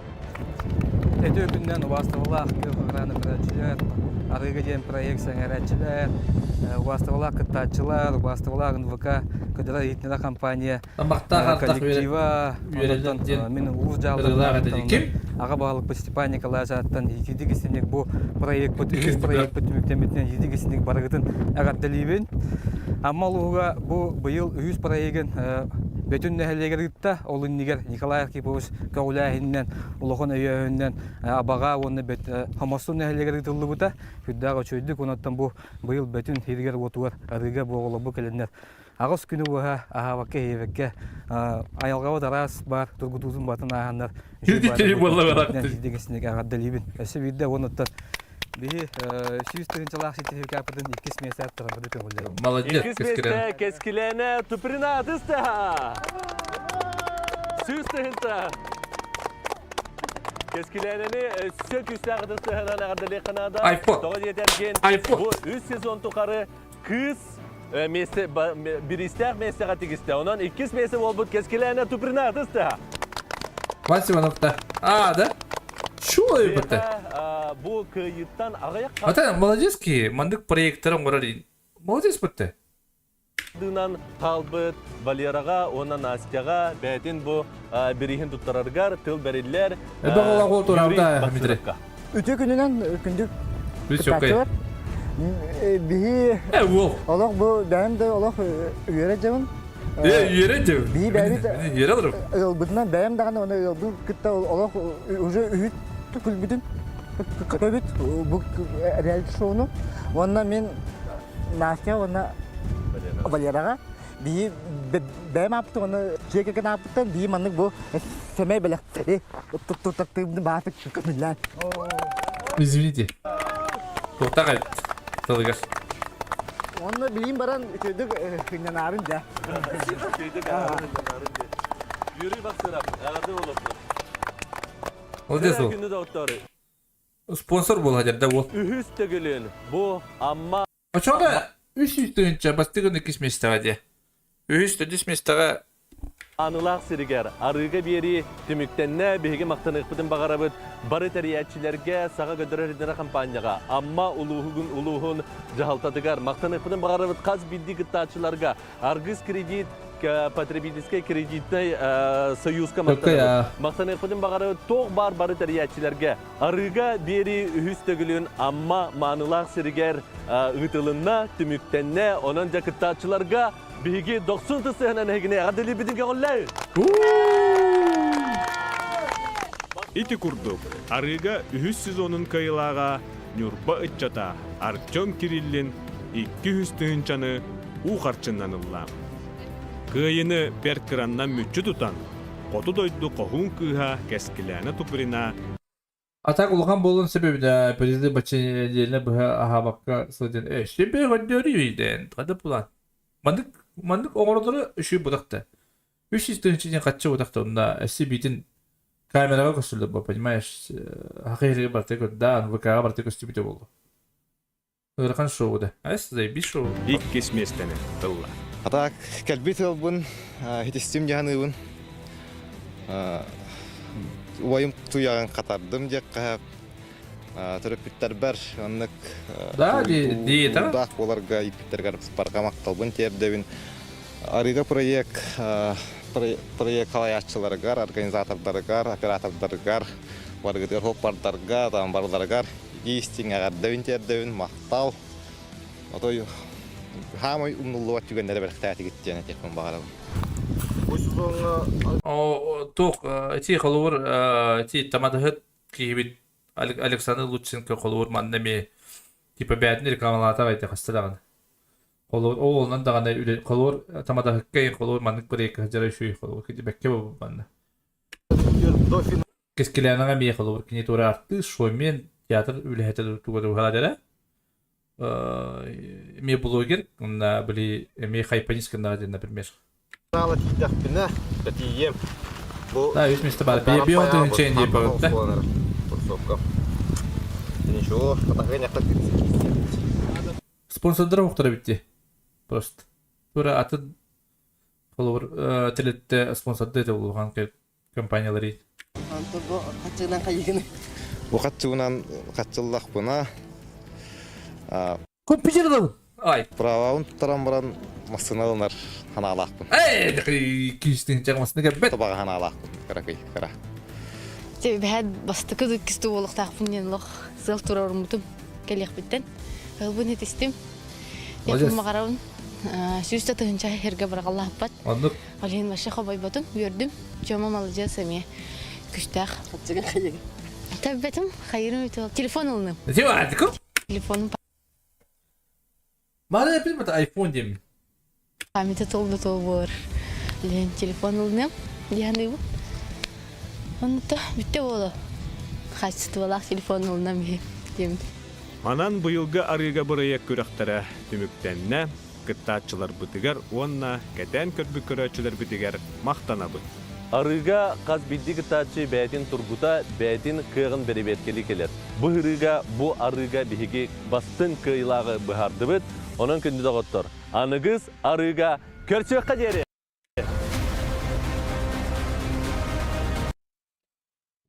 Әті өкінден уастығылақ көғыраны бірәтшілер, арыға ден проект сәңәрәтшілер, уастығылақ кыттачылар, уастығылақ НВК көдіра етнелі компания коллектива, мен ұлыз жалығылар, аға бағалық бұл Степан Николай жаттан едігі сенек бұл проект бұт, үз проект бұт үміктеметінен едігі сенек барығытын әғаттылейбен. Амма ұлыға бұл бұйыл үз проектін бөтін нәхелегер ұтта, олын негер Николай Архипович көғіләхіннен, ұлығын өйеуіннен абаға оны хамасын нәхелегер ұтылы бұта, хүддаға чөйдік, онаттан бұл бұйыл бөтін хергер отуар, арыға бұғылы бұл кәлінер. Ағыз күні бұға ағавакке хейвекке айалғауы дарас бар, тұргутузын батын ағандар. Жүрдіктері болы барақты. Жүрдігесінек ағаддалейбін. Әсі бейді онаттан бейі сүйістігіншалақ сетефек апыдың 2 месте аттырабыды көңілдері. Молодец, 2 месте кескілені тұпырына атысты. Сүйістігінча. Кескілені сök үстәғыдысты ғынан ағаддалей қанада. iPhone. Бұл 3 сезон тұқары кыз bir ister mesleğe tigiste. Onun 2 mesleği olbut keskilerine tüprüne atısты. Вася Ивановта. Да? Шо ой бітті? Bu kıyıttan ağayak Ата, молодец ki, мандык проекттарын көрарин. Молодец бітті. Дынан қалбыт Валераға, ona Настяға, бәтін bu бірігін тұттарарғар, тыл бәрелер. Бағала қол тұрарда, Мидре. Үте күнінен күндік күттачы бар. Bihi Allah bu benim de Allah öğreteceğim. Öğreteceğim. Bihi benim de. Yer alırım. Bundan benim de onu bu kıtta Allah уже ühüt bütün köbüt bu reality show'unu. Ondan ben Настя ona Valeraga bihi benim yaptı onu çekeken yaptıktan bihi manlık bu semey böyle tutturdum bahset çıkmışlar. Извините. Тоқтағай. Тылығыр. Onu bileyim baran çöydük günden arınca. Yürü bak sıra. Ağırda olursun. Молодец ол. Günü doktoru. Sponsor бол hajarda ол. Ühüs tegülün. Bu amma. Açanda 300 тыгынча бастыгын 2 местаға де. 300 местаға Anılaq siriger, arıga beri tümüktenne bihigi maqtanıqpıdın bağarabıt, barı teriyatçilerge sağa gödürür edine kampanyaga, amma uluğun jahaltadıgar, maqtanıqpıdın bağarabıt qaz bildi gıttaçılarga, argız kredit, потребительский кредитный союзка мақтанықпыдың бағары тоқ бар бары тәрiyatçilerге арыға бері үхістігілін амма манылақ сірігер ұтылынна, түміктенне, онын жақыттачыларға бігі 90 сығынан әгіне ғадылы бідінге ғолай. Ити курдук. Арыга үхіс сезонын кайылаға Нюрба ұтчата Артем Кириллин 200 түхінчаны ұқарчыннан ұлла. Кыйыны перкіраннан мүтчі тұтан, қоту дойду қоғын кыға кәскіләні тұпырына. Атак улған болын себебінде президент баченелеріне бұға ахабаққа сылден әшіпе ғаддері үйден. Қады бұлан. Мандық оңырдыры үші бұдақты. 300 түхінчеден қатшы бұдақты. Онда әсі бейтін камераға көсілді бұл, понимаешь? Хақиғылығы барты көрді, ВК-ға барты көстіпіде болды. Үрқан шоу бұды. Әсі бей шоу. Иккес местені тұлла. Атак кәлбет албын, хетестем жағаныбын. Уайым туяғын қатардым дек қағап. Түріпіттер бәр, аннық ұлдақ оларға ипіттер қарып спарға мақталбын тердебін. Арыға проект қалаятшыларығар, организатордарығар, оператордарығар, барғыдығар хоппардарға, барларығар, естің ағардабын тердебін, мақтал. Отой хамай умнулуат жүгендері бір қытайаты кеттен әтекпен бағарабын. Тоқ, әти қолуыр, әти тамадығыт кейбет Александр Луценко қолуыр мандаме типа бәдін рекламалата бәйті қастырағын. Қолуыр, олынан дағандай үлі қолуыр тамадығыт кейін қолуыр мандық бір екі жары шүйі қолуыр кеде бәкке бұл банды. Кескелерінің әмей қолуыр кене туры артты шоймен театр үлі әті тұғыды ұғаладары. Ме блогер, на были ме хайпанистка на один, например. Да, весь место бар. Перебьем ты ничего не было, да? Ничего, спонсор дорог битти. Просто. Тура аты колор телетте спонсор дете болгон компаниялары. Антого качынан кайгыны. Уқатчуынан қатчыллақ бұна. Компьютерден. Ай. Праваун тарамбаран масыналынар ханалақпын. Кистин чагмасына кепбет. Табаға ханалақпын. Каракай, кара. Те бәд бастыкы кисті олықтақпын енлық. Сыл турар ұмытым. Келек біттен. Ғылбын етістім. Япын мағарауын. Сүйісті тұхынша herге барғаллақ бат. Андық. Олейін башы қабай батым. Көрдім. Жома малыжа сәме. Күштақ. Қатчыған қайгын. Тәббетім. Қайырым өте ол. Телефон ұлыным. Зева, адықым? Телефоным. Мағына әпілім әті iPhone деймін. Памяті толды тол болыр. Лен телефон ұлыным. Дияны бұл. Онды бүтте болы. Қачысты болақ телефон ұлынам деймін. Манан бұйылғы арыға бұрайық көріқтері түміктенне, кыттатчылар бұтығар, онна кәтен көрбі көрәчілер бұтығар мақтана бұд. Арыға қаз білді кыттатчы бәйтін тұрғыта бәйтін қығын бәребеткелі келер. Бұл арыға бігі бастын қыйлағы бұхарды бұд, оның күнді доғыттыр. Анығыз арыға көрчі қадері.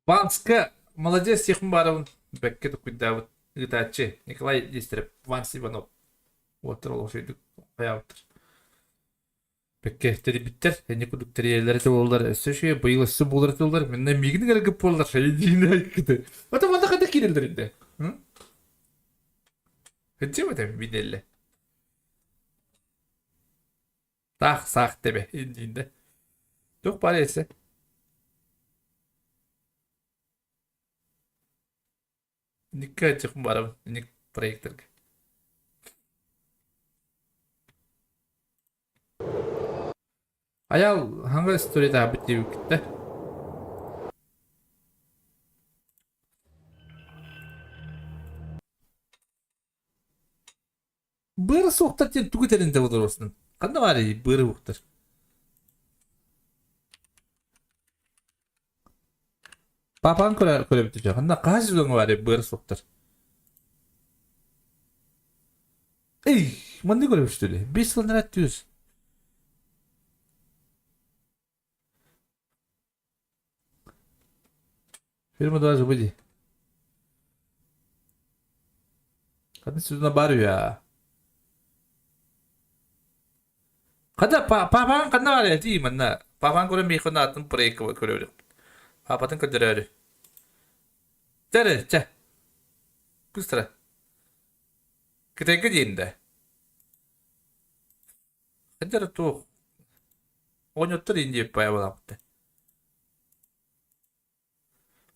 Ванска, молодец, сехм баровын. Бәкке тұқыдавыд. Гытачы Николай Дистерев, Ванс Иванов. Отыр ол шүйдік қаяуытыр. Бәкке теребиттер, әне күдік терелері де олдар. Өсі шүйе бұйыл өсі болар де олдар. Менне мегінің әрі көп болар. Шайдейін айкыды. Ата манда қайда керелдер енді? Хәтсе мәтәм бейделі. Сақ дебе енді. Жоқ бар есі. Никакая техм баров, ник проекторга. Аял ханга историяда битти битте. Быр соқтар тен түгітерінде болар осының. Қанда бар ей, быры бұқтар. Папан көре бітті жоқ. Қанда қағыз жүзіңі бар ей, быр соқтар. Ей, мұнды көре бітті өлі. 5 жылын әрәтті өз. Фильмы даже были. Kadın sözüne bağırıyor ya. Kada papan kadın var ya değil mi anne? Papan göre bir kadın atın buraya görüyor. Papatın kadın öyle. Tere, çe. Kustra. Kita kedinde. Kadar tuh. Onyo terinci paya balapte.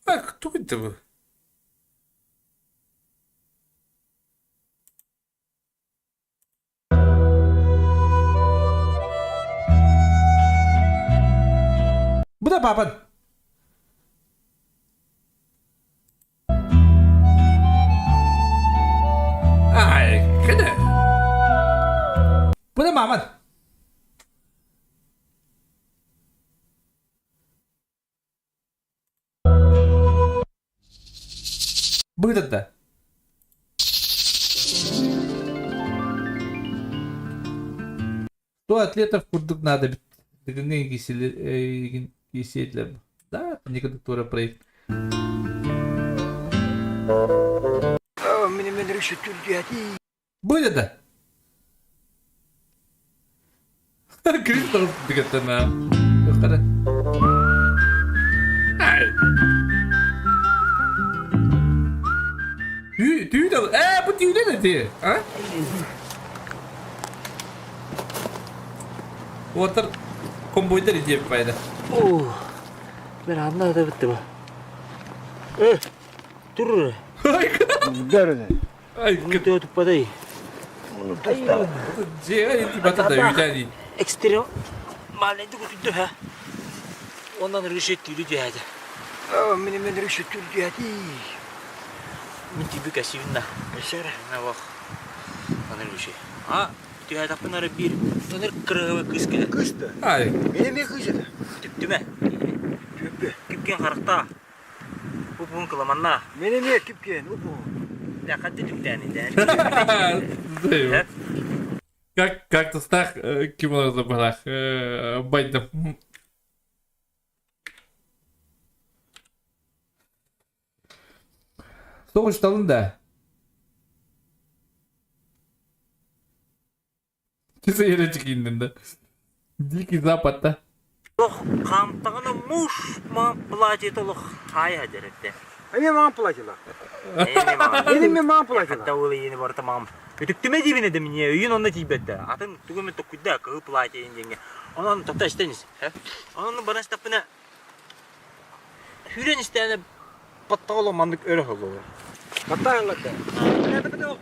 Bak tuh gitu bu. Bu da papan. Ay, kene. Bu da maman. Bu da. Сто атлетов курдук надо киселер. Да, некоторые проект. Будет да. Кристоф бегатана. Кара. Ай. Ты да. Bu tüyle ne diye? Ha? Water komboyda diye bir fayda. Ben anladım bitti bu. Dur. Derine. Ay, Bunu tutma değil. Ciğer batı da yüceli. Ekstrem. Mahallede kutudu ha. Ondan rüşet tüylü cihazı. Benim rüşet tüylü cihazı. Min tibi kasihna. Mesela ne bak. Ondan rüşet. Ha, cihaz apınları bir. Ondan kırığı kız kere. Kızdı. Ay. Benim mi kızı? Tüptü mü? Tüptü. Kipken karakta. Upun kılamanna. Benim mi kipken upun? Ya kadı tüpteni de. Как то так кимоно забрах. Байдам. Soğuş dalında. Kese yere çıkayım da. Дикий Запад-то. Ох, камтагана муш ма платит лох хая деректе. Benim mağam plakılar. Benim mi mağam plakılar? Hatta öyle yeni var tamam. Ötüktüme dibine de niye? Öyün onunla tibette. Atın tugumı tokudda kı plakı indenge. Onun topta isteniz. Onun bana stapına hüren istene patta olamandık öyle olur. Hatta anlattı. Ne de oldu?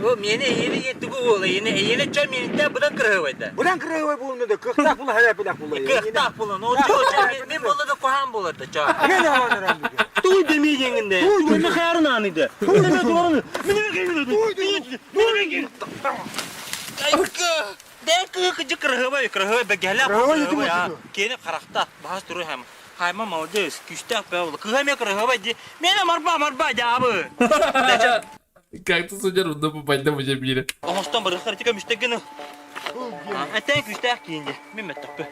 O mene yeni yetti bu oğlu yeni çam yeniden budan kırığı vardı. Budan kırığı var bulundu da 40 tak pula hala pula pula. 40 tak pula o çocuğa ben bolu da kohan bulurdu çam. Ne var lan? Tuy demeyeceğinde. Tuy ne karın anıydı. Tuy ne doğru. Benim geldi. Tuy geldi. Dek kıcı kırığı var be gel ya. Kene karakta bahas duruyor hem. Hayma maudes küstek be oğlu. Kıhame kırığı var di. Mene marba abi. Как ты судя рудно попасть на мужа мира? Ağustan bırakır tika müstekini. Eten küstek kiyince. Mehmet tabi.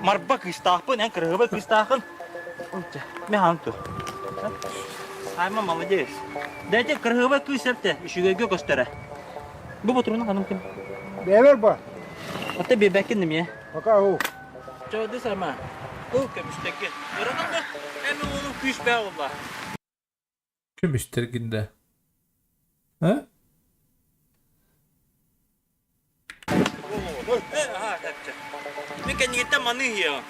Marba küstekın en kırığı küstekın. Me hantu. Hayma maudes. Dece kırığı küstekte. Şüge göstere. Bu boturun hanım kim? Bever bak. Hatta bebekindim ya. Baka o. Çoğdu sama. O kömüşteki. Yaradın mı? Hem oğlum küs be oğla. Kömüşterginde. Ha? Ha kapça. Bir kendine manı ya.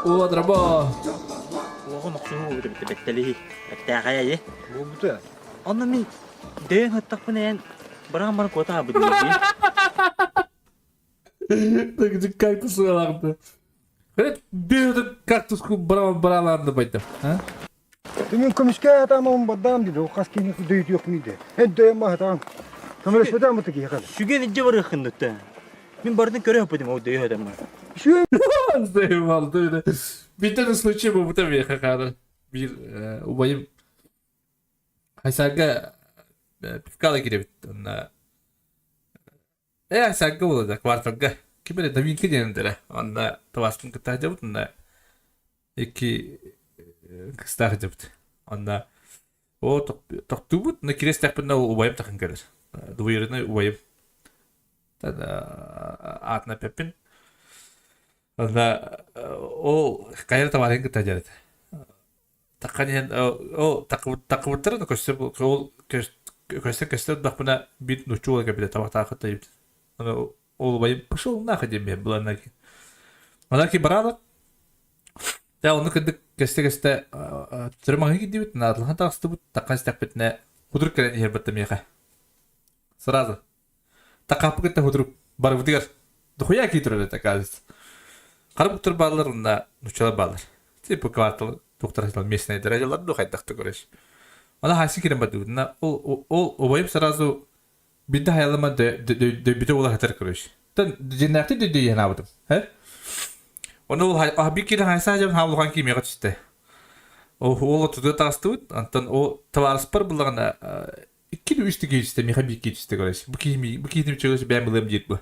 Uwa drabo. Oğlum akşamı oldu betteli. Bettaya ye. Bu da. Onu min değen hatta penen bana kota abi diye. Так кактус vardı. Evet, bir de kaktus ku baralarında baydım. Ha? Demin komiske tamam badam dedi. O kaskini duydu yok muydu? Hep duyma tamam. Kamera şurada mı tıkıyor kadar? Şu gün ince var yakındıkta. Min barını göre yapadım o diyor adamlar. Sevim aldı öyle. Bir tane случай bu tabii kakada. Bir ubayım Haysarga pifkala girip ona Haysarga olacak vartagga kibere da vinki denildi. Onda tavasın kıtacı bunda iki kıstak cıptı. Onda o taktubut ne kires takpında ubayım takın gelir. Duyuruna ubayım. Tada atna pepin. Onda o kayar tavarın kıtacı. Takkan o takıbıtları da köşe bu köşe bak buna bir nuçu olarak bir de tabak takıtayım. Ona o bayım pışıl ne kadar ben bulanlar ki. Onlar ki beraber ya onu kırdık köşe tırmanı gidiyor. Nadılhan takıstı bu takkan istekbetine hudur keren yer battım ya. Sırada takapı kete hudur barı diğer. Duhuya ki türlü takaz. Karı bu bağlarında nuçalar bağlar. Tipu kvartalı doktor hastalar mesne dereceler do kaytakta görüş. Ona hasi kirim badu. Na o bayım sırası bir de hayalıma de bir de ola hatar görüş. Tan cennette de yana abdım. He? Onu bir kere hasi hacım havlukan kimya kaçtı. O tutu tastı. Antan o tavarspar bulana iki de üstü geçti. Mi habi geçti görüş. Bu kimi çözü ben bilmem jet bu.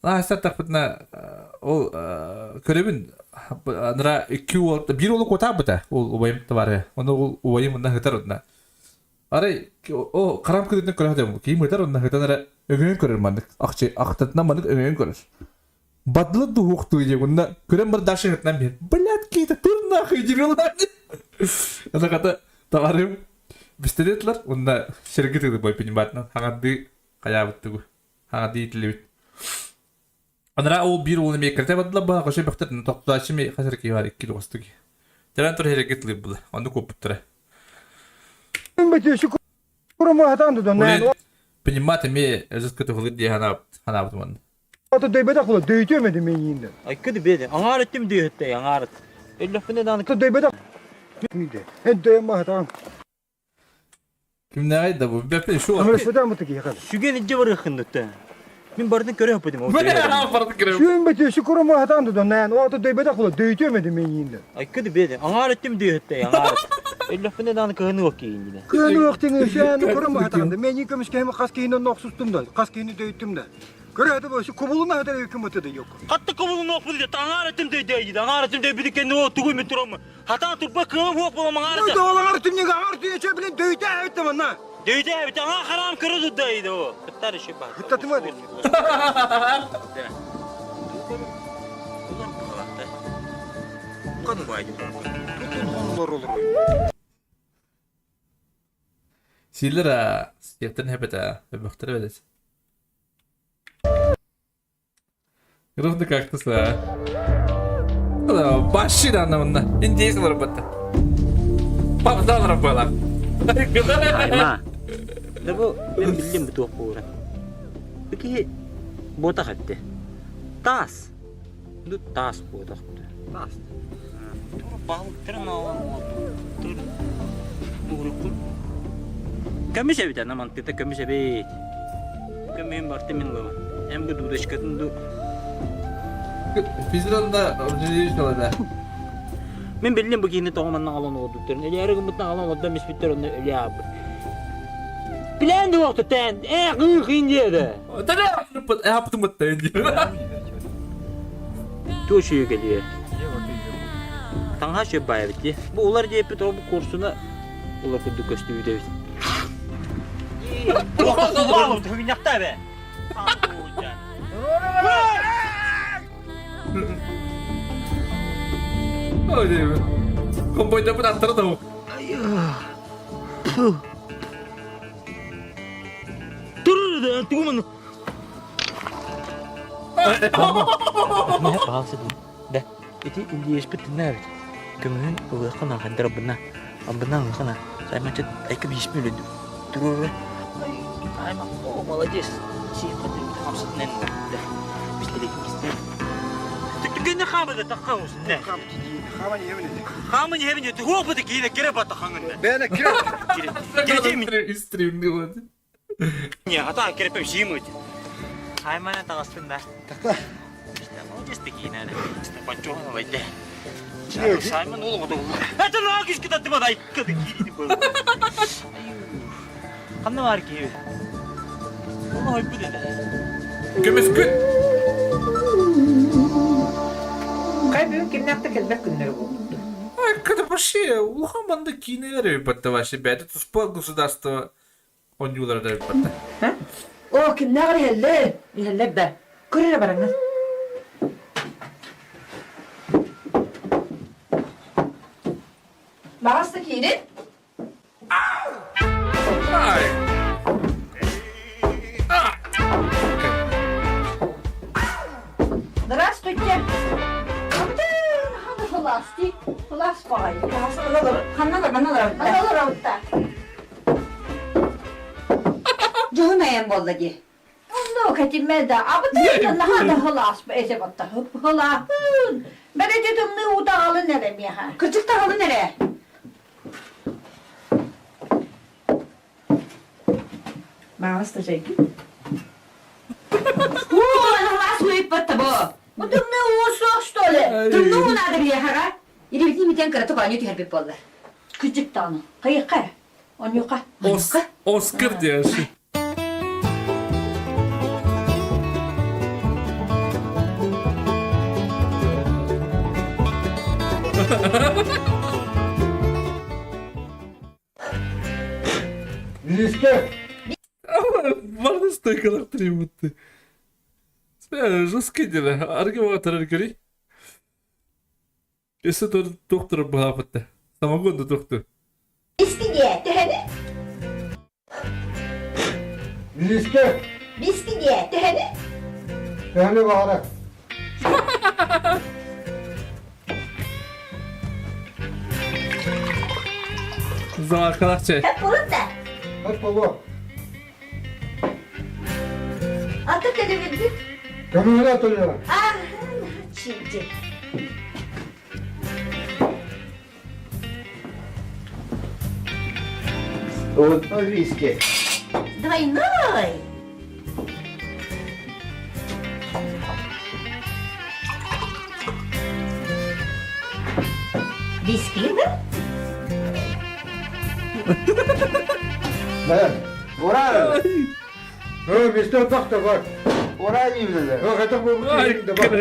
Hasan takpıtna o körevin nara iki oldu bir oluk ota bıta o bayım var ya onu o bayım ondan hıtar ondan aray o karam kıdığını körevde kim hıtar ondan hıtar nara ögün körür mandık akçe aktatna mandık ögün körür badlı duhuk duyacak ondan körem bir daşı hıtnan bir bılat kita turna hıcırıyorlar ana kata tavarım bistedetler ondan şirket edip boy pinbatna hangadı kayabatı bu hangadı itilibit. Onlara o bir oğlu mekrete badla bana koşu baktı toptaşı mı hasar ki var 2 dostu ki. Jalan tur hareketli bu. Onu koputtura. Ben bitiyor şu kuruma hatan da ne? Penyemat mi özet kötü olur diye hana yaptım. Ata deybede kula deyitemedim ben yinde. Ay kıdı bedi. Angarettim diyor hatta angaret. Ellafını da Ata deybede miydi? En deyemma hatan. Kim ne ayda bu? Ben şu Ama şurada mı tıkıyor kadar? Şu gelince var yakınlıkta. Ben bardak göre yapadım. Şu en bitiyor şu kuruma hatan da ne? O ata deybede kula deyitemedim ben yinde. Ay kıdı bedi. Angarettim diyor hatta angaret. Ellafını da kığını bakayım yine. Kığını vaktini şu an kuruma hatan da. Ben yıkamış ki hem kaskıyla noksustum da. Kaskıyla deyittim de. Göre hadi bu şu kubuluna hadi hükümeti de yok. Hatta kubulun okulu da angarettim deydi. Angarettim deydi. Bir de kendi o tuğuy metrom. Hatan turpa kığım yok bu angaret. Ne de angarettim ne angarettim çöplen deyite ettim ana. Deydi evet ana haram kırdı deydi o. Kıttar işi bak. Kıttatım hadi. Kadın baydı. Olur olur. Silira yaktan hepeta baktır veles. Ruhunu kalktı sa. Ulan başı anlamında. İndiye kadar battı. Babdan böyle. Ayma. Ne bu? Ben bildim bu topu. Peki botak etti. Tas. Bu tas botak. Tas. Balık tırma olan Dur. Uğrukun. Kömüş evi de naman tete kömüş evi. Kömüğün var temin var. Hem bu dudaş kadın du. Fizranda orijinali şöyle. Ben bildim bu kini toğmandan alan oldu. Eğer gümütten alan oldu demiş bitter onu öyle abi. Bilen de vakti ten. Gıyıkın diye de. Ne yaptım bu ten diyor. Tuğuşuyor geliyor. Tanha şey bayağı bitti. Bu olar diye bir bu kursuna ola kudu köstüğü de. Oğlum tüyünakta be. Hadi be. Komboyda pun antara tau. Dur da tuğumun. Ne bahası bu? Da itu India seperti benar. Kemudian gue kan akan terbenar, benar kan? Saya macet, ke bismillah turun. Ay mak, malah jes. Siapa tu maksudnya? Dah, bismillah. Tukangnya kamu dah tak kau sih. Kamu ni hebat tu. Gua pada kira kira bata kangen. Ben kira. Kira stream ni buat. Ya, hata kira pun sih mut. Ay mana tak aspenda. Естекинен. Степанчон вайде. Чарли Саймон улугуду. Это нагис китатты мадай кадыки был. Канна var ki. Onu hoypu dedi. Gömeskün. Kay büyük kimnakta kelbek günleri bu. Ай, когда вообще, ухаманда кинеры, потому что беда тут спал государство, он не ударит, потому. О, kimnakta helle. Helle be. Körere barangız. Bağısta kirin. Ай. Здравствуйте. Хласти. Хлас пай. Ханна Johnayan bollagi. No katimeda. Abda hada hlas ese batta. Hla. Ben dedim ne udalı nereye mi ha? Küçük dağlı nereye? Mağasta çeki. Hlas uyup batta bu. Bu ne olsa stole. Tümnü nadir ya ha? İri bitni miten karatu kanyo tüher bollar. Küçük dağlı. Kayıka. On yuka. Oscar diyorsun. Близко. Можно стойка требует. Жесткие дела. Аргументар говори. Если то доктор была пата. Самогон да доктор. Biski diye, tehene. Близко. Biski diye, tehene. Yani bağıra. Zaman arkadaşlar. Hep olur da. Hep olur. Atık edebildik. Kömürü atıyorlar. Ah, şimdi. O riski. Двойной. Biski mi? Ben. Oraya. Yok işte bak da bak. Oraya gidiyorlar. Yok hatta bu de bak.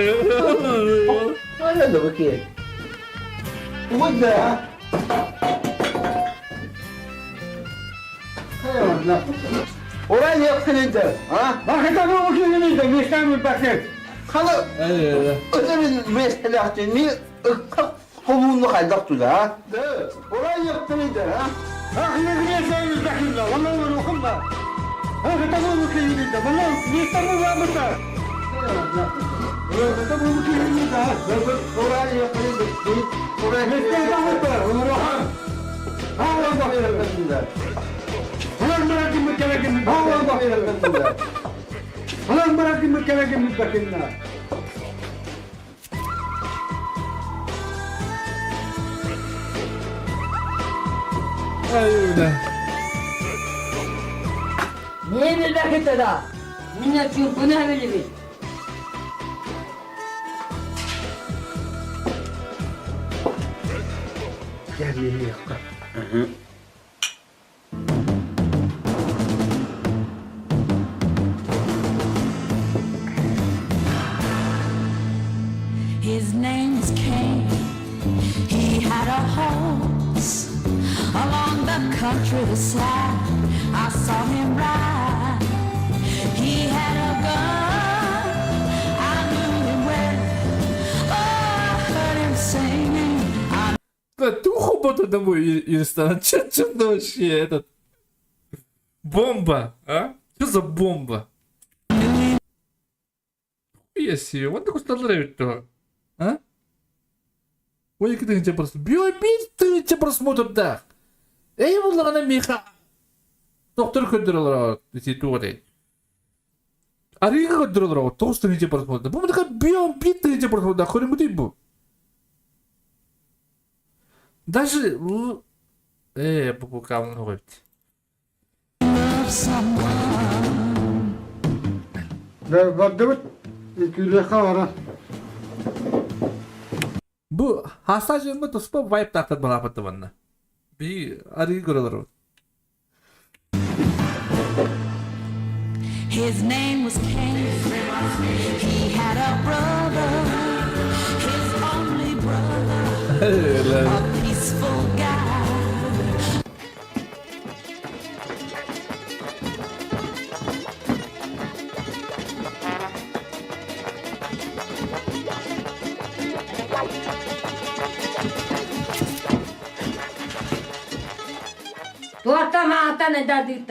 Öyle de bakayım. Bu da ya. Oraya ne yaptın ente? Ha? Bak hatta bu bakayım ne de mesleğe mi bakayım? Kalı. Özel mesleğe açtın. Niye? Kolunu kaydaktı da ha? Oraya yaptın ente ha? Ha ne biliyorsun bakayım la. Vallahi bunu okuma. Ha hatta bu bakayım ne de. Vallahi mesleğe var mı da? Hatta bu bakayım ne de ha? Oraya yaptın ente. Oraya mesleğe var mı da? Onu ha. Ha oraya bakayım da. Ulan bırakın mı kelekimi? Allah bakıyorum ben burada. Ulan bırakın mı kelekimi bakayım da. Aynen. Niye bir vakit da? Minnet yok, bu ne böyle bir? Gel yeni yakar. His name is Cain. He had a horse along the countryside. I saw him ride. He had a gun. I knew him well. Oh, I heard him singing. Да ты ухобота домой и ресторан. Че вообще этот? Бомба, а? Что за бомба? Если вот такой стал то, а? Ой, когда тебя просто биобит, ты тебя просмотр так. Эй, вот лагана миха. Доктор көндірілер десеті одай. Ариға көндірілер тоғыз тәнеде просмотр. Бұл мұнда биобит тәнеде просмотр. Көрің өтей бұл. Даже... бұл кавын қойды. Да, барды бұд. Күлі қавара. Bu hastajın bu tospa vibe taktır bana apatı bana. Bir arayı görülür. His name was Cain. He had a brother, his only brother, a peaceful guy. Tuotta maata ne täytyy.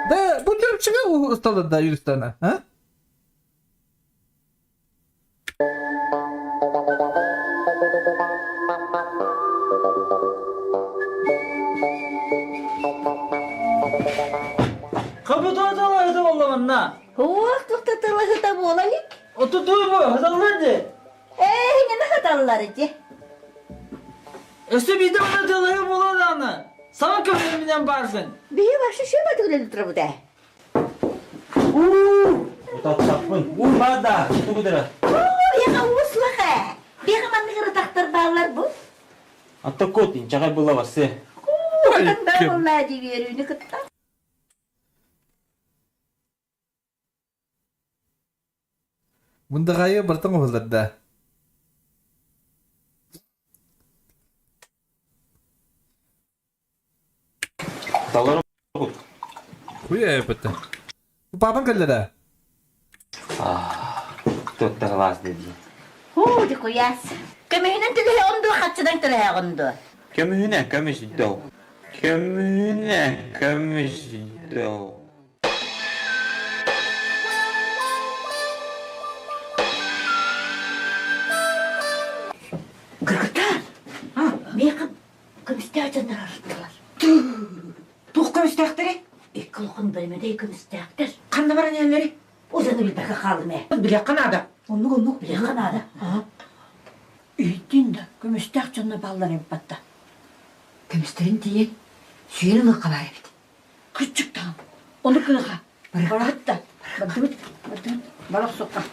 De bu çocuk çıkıyor ustalığı da Yunanistan'a. Ha? Kapıda adalaydı oğlanla. Tuottatılı da bu olayı. Otu duyma, hadalardı. Ne hatalarıcı? Öste bir de bana dalayım oğlanla. Sana köpeğimden barsın. Bir başka şey mi atılır bu da? Otat sapın. Urmada. Tuku dira. Ya usla ha. Bir hemen ne taktır bağlar bu? Hatta kotin, çakay bulavası. Ben vallahi diyorum ne kadar. Bunda gayet bertemu oldu da. Dalarım. Kuya yapıtı. Bu papan kaldı. Tut da vas dedi. Di kuyas. Kemihinin tülüğü ondu, kaçıdan tülüğü ondu. Kömühüne kömüş do. Kömühüne kömüş do. Kırkıtan. Meyakım. Kımistiyacınlar arıttılar. Tuğ kımistiyakları? İkkılıkın bölümünde kımistiyaklar. Kanlı varan yerleri? Uzanı bir baka kaldım he. Bile kanada. Onluk bile kanada. Üyüttün de kımistiyakçınla ballar empatta. Kımistiyakın diye suyunu lıkalar evet. Küçük tam. Onu kılıka. Bırak da. Badıt. Balık soka.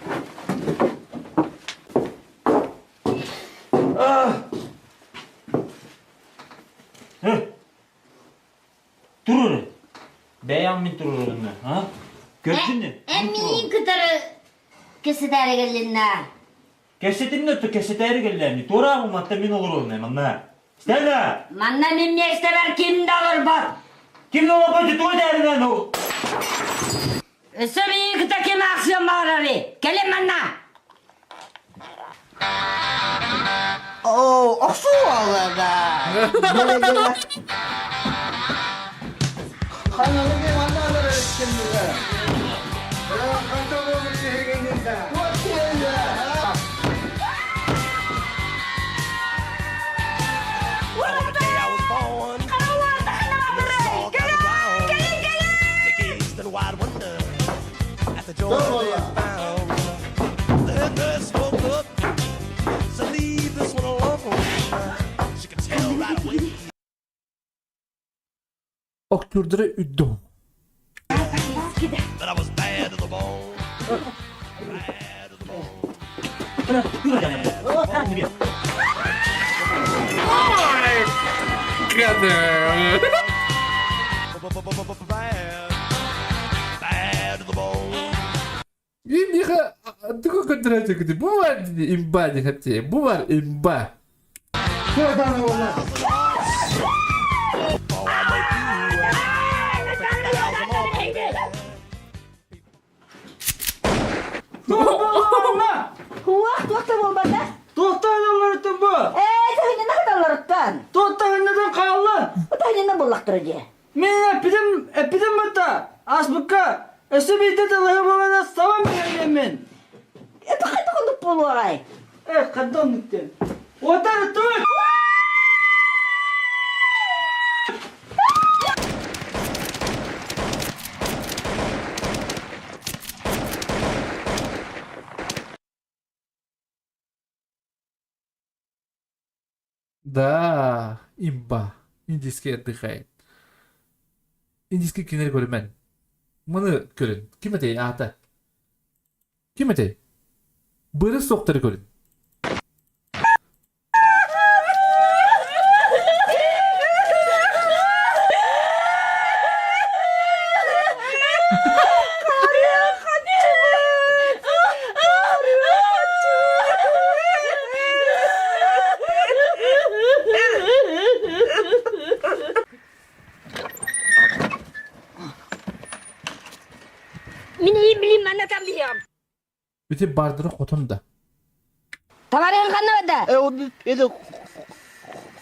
Durur. Beyan mı durur onu? Ha? Gördün mü? Emmiğin kıtarı kesidere gelinler. Kesetin ne tu keseteri geldi. Tora mı matta min olur onu hemen ha? Stella. Manna mimmi istever kim de alır bak. Kim ne olur tu derinden o. Esemi kıta kim aksiyon bağırır. Gelin manna. Oo, aksu vallahi da. Böyle. Kanalı bir anneler şimdi. Ya kanka bu bir gelinde. Okturdure üddüm. İmba, tıkı kıtıracak dedi. Bu var dedi imba dedi hepsi. Bu var imba. Şuradan oğlum. Tuğta olmadı. Tuğta adamları bu. Sen ne kadar alırıttın? Tuğta neden kaldın? Bu da yine bullaktırıcı. Men epidim bata. Asbıka. Esebiyte de lehebana savam men. Bakayım kondup bulu orayı. Kadın gittin. Otar tut. Да, имба. Индийский отдыхает. Индийский кинер көрмен. Мұны көрін. Кім әтей ата? Кім әтей? Бұры соқтыры көрін. Мен iyi bileyim ben de tam biliyorum. Bütün bardırı kotunda. Tavarın kanı da. Onu bir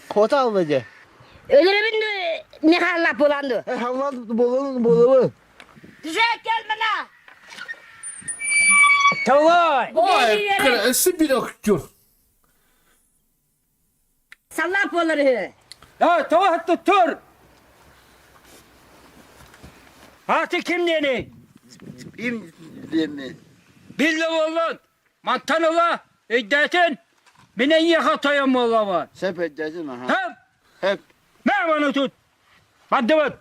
kota alacak. Ölürümün de ne hallap olandı. Hallap bolanı. Güzel gel bana. Tavay. Vay kraliçe bir aktör. Sallap oları. Ya tava hatta tur. Hatı kim deni? Kim deni? Billi oğlun. Mantan ola. İddetin. Binen yaka toyam ola var. Sep eddetin ha. Hep. Hep. Ne bana tut. Hadi bak.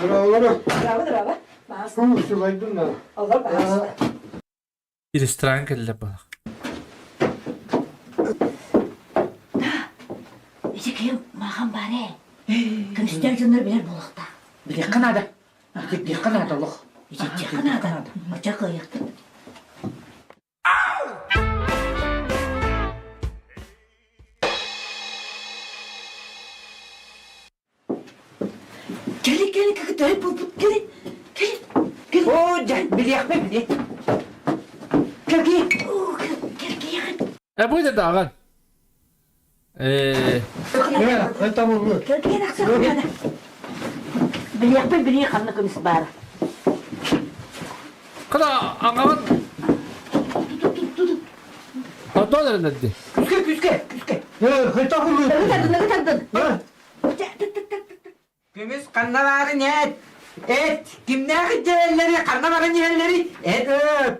Bravo. Bravo. Bir restoran geldi bak. Çıkayım maham bari. Kınışlar canları bilir bulukta. Bir de Kanada. Bir de Kanada Allah. İçecek Kanada. Ocak ayıktı. Gelin kakıtları pulput gelin. Gelin. Oo gel bir yakma bir de. Gel. Bu da ağan. Ne? Tamam mı? Gel aksana. Bir yakma bir yakanlı kımış bari. Kada ağan. Hatta nerede? Küske. Ne tamam mı? Ne kadar? Kimiz karnavarın et. Kimler giderleri karnavarın yerleri et diyorlar.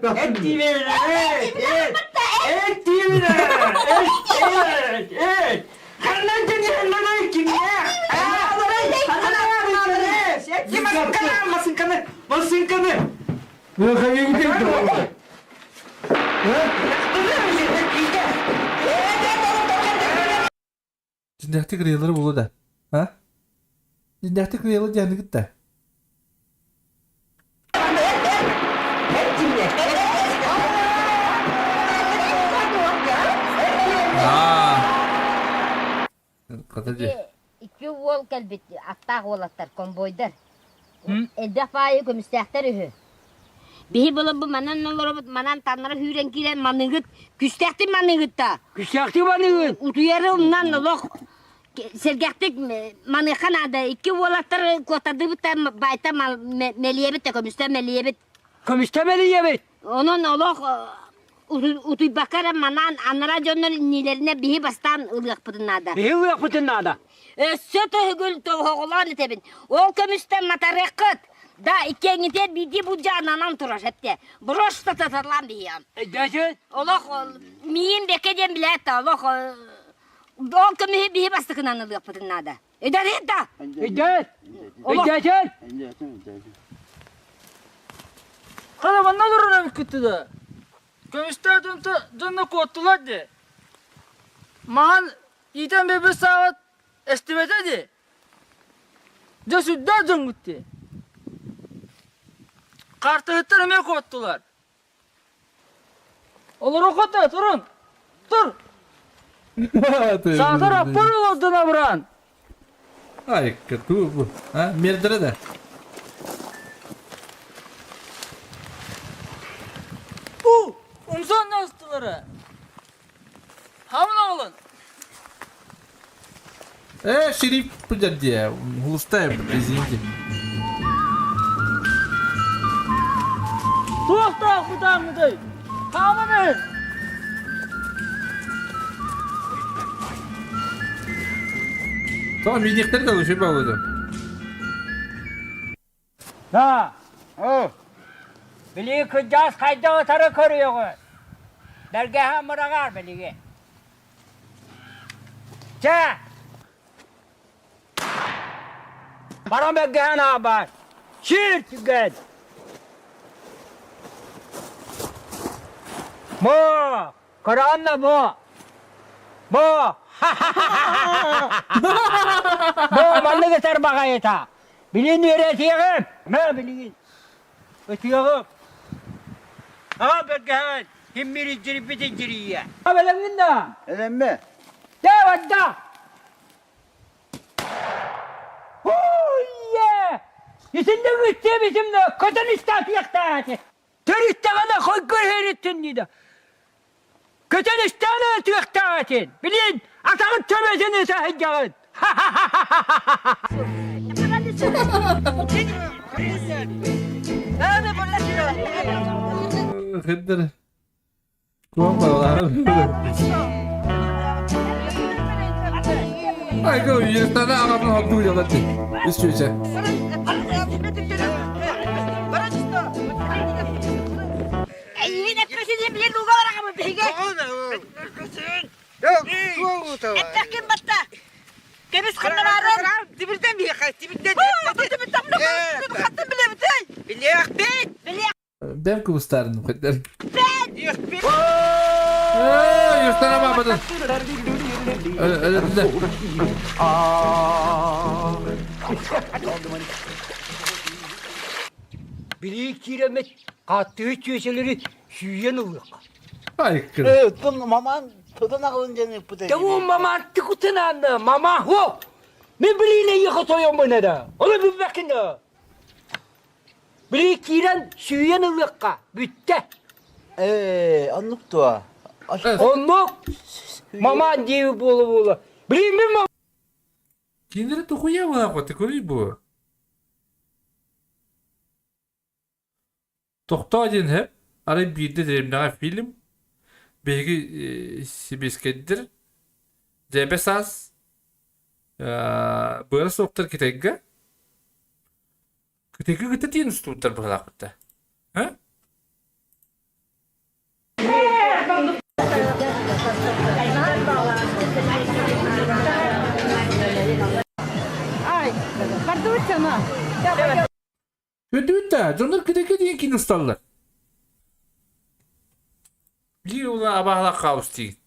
Et diyorlar. Et. Karnavacın yerleri kimler? Karnavarın yerleri. Kim masın kanı? Masın kanı. Ne kadar gidiyor? Cindahti kırıyaları bulu da. Ha? Cindahti kırıyalı canı gitti. Katıcı. İki vol kelbetti. Atta olatlar konboylar. Eldefayı kömüstekler ühü. Bihi bulu bu manan olur manan tanrı hüren kiren manıgıt. Küstekti manıgıt da. Küstekti manıgıt. Utuyarı ondan lok. Sergektik manıkan ada. İki volatlar kotadı bita bayta meliyebit de kömüste meliyebit. Kömüste meliyebit. Onun olok utuy bakara manan anara jonlar nilerine bihi bastan ılık pıtınada. Bihi ılık pıtınada. Sötü hügül toğuğulan tebin. O kömüste matarekıt. Da ikengite bidi bu cananan turaş hepte. Broş da tatarlan biyam. Geçin. Olok miyim bekeden bile etta. Olok o kömühü bihi bastıkınan ılık pıtınada. Eder etta. Eder. Eder. Kadın ne olur öyle gitti de. Kömüşler dönüp kottular de. Mahan iyiden bir saat estimate de. Cesur da gitti. Kartı hıttırmaya kottular. Olur o kotta durun. Dur. Sağda rapor oldu buran. Ay kötü bu. Ha? Merdere de. Bu. Umsan nasılları. Hamla olun. Şerif bu dedi ya. Hulusta prezidenti. Tuhta kudan mıdır? Hamla. Tamam minikleri de alışıyor bağladı. Ha. O. Biliyor kıcağız kayda otarı koruyor. Dergaha mıragar beligi. Ça. Baram dergaha na var. Şir tüged. Mo. Karanna mo. Mo. Mo manlı getir bakayeta. Bilin öğretiyem. Ne bilin? Ötüyorum. Ha dergaha. Kim biri cirip bitinciriye. Ha benim de. Öyle mi? De vadda. Huye! Yüzünde güçlü bizimle kadın istatiyakta. Teriste kadar koy görherittin nida. Kadın istatiyakta. Bilin, atakın tömezini sahicağın. Hıdır. Kumalar. Ay go yürütene ağabey oldu ya da değil. İstiyorsa. Yine presidente bir lugar ama peki. Yok, bu da. Etkin batta. Kemiz kanlarım. Dibirden bir yakay. Dibirden. Dibirden bunu kattım bile bitey. Biliyak bit. Biliyak. Ben kustardım hıdır. Ben. Yürütene babadın. Öyle de. Biri kiremet kattığı köşeleri şüyen oluyor. Ay kır. Evet, bu maman tadına kalınca ne bu da. Tamam mama tıkutun anne. Mama ho. Ne bileyim yıkatıyor mu ne de. Onu bir bakın da. Biri kiren şüyen oluyor. Bitti. Anlık dua. Onluk. Mama diye bulu. Bileyim mi mama? Kendini dokuya mı kategori bu? Tokta edin hep. Arayı bir de derimden film. Belki Sibiskedir. Cebesaz. Böyle soktur kitega. Kitega kita tiyan tutar balakta. Ha? Ay, kardeşim. Ödüt da. Jonlar kitega diyen kin ustallar. Bir ola abahla kaos değil.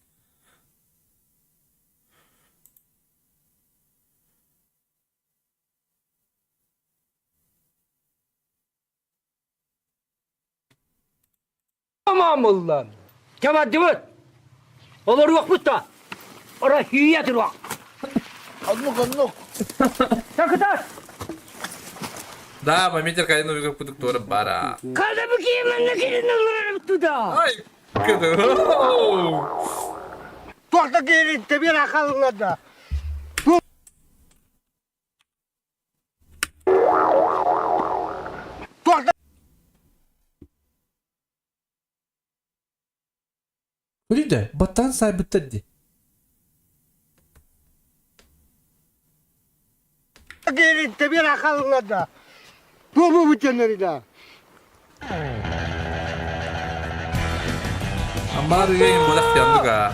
Tamam ulan. Tamam değil mi? Olur yok bu da. Orası hüyedir bak. Anlık. Sakıtar. Да, моментер кайын uygun kuduk doğru bara. Kaldı bu kiyemen ne kirin alırım tuda. Ay kıdı. Tuakta kirin tebir akallarda. Tuakta. Öyle de batan sahibitti. Kirin tebir akallarda. Bu canları da. Ambar yayın bolak yandı ga.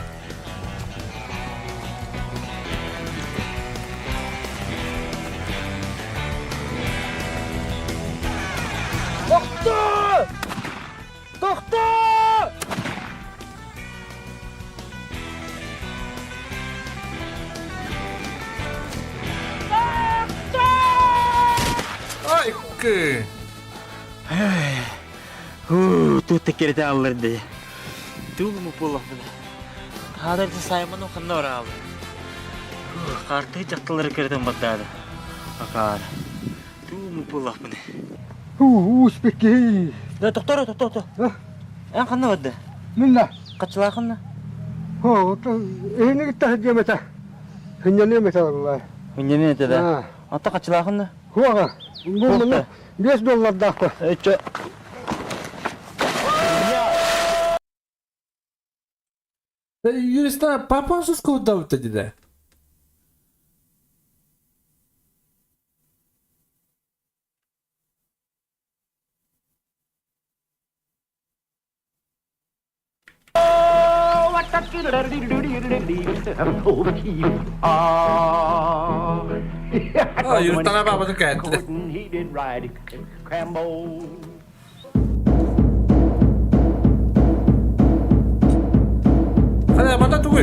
Doktor! Doktor! Ay kı. Tu tekerde alırdı. Tu mu pulak bile. Hadir de saymanın kanına var abi. Kartı çaktıları kırdım batladı. Akar. Tu mu pulak bile. Uspeki. Da doktor. En kanına vardı. Minna. Kaçlar kanına. Ini kita meta. Hanya meta vallahi. Hünyeni ne de? Ata kaçlar kanına. Huaga. Bu $5 dakika. Eçe. Юриста папансыз ковда өтті деді. Yürü tane babadın kayıtlı. Hadi bana tuğu.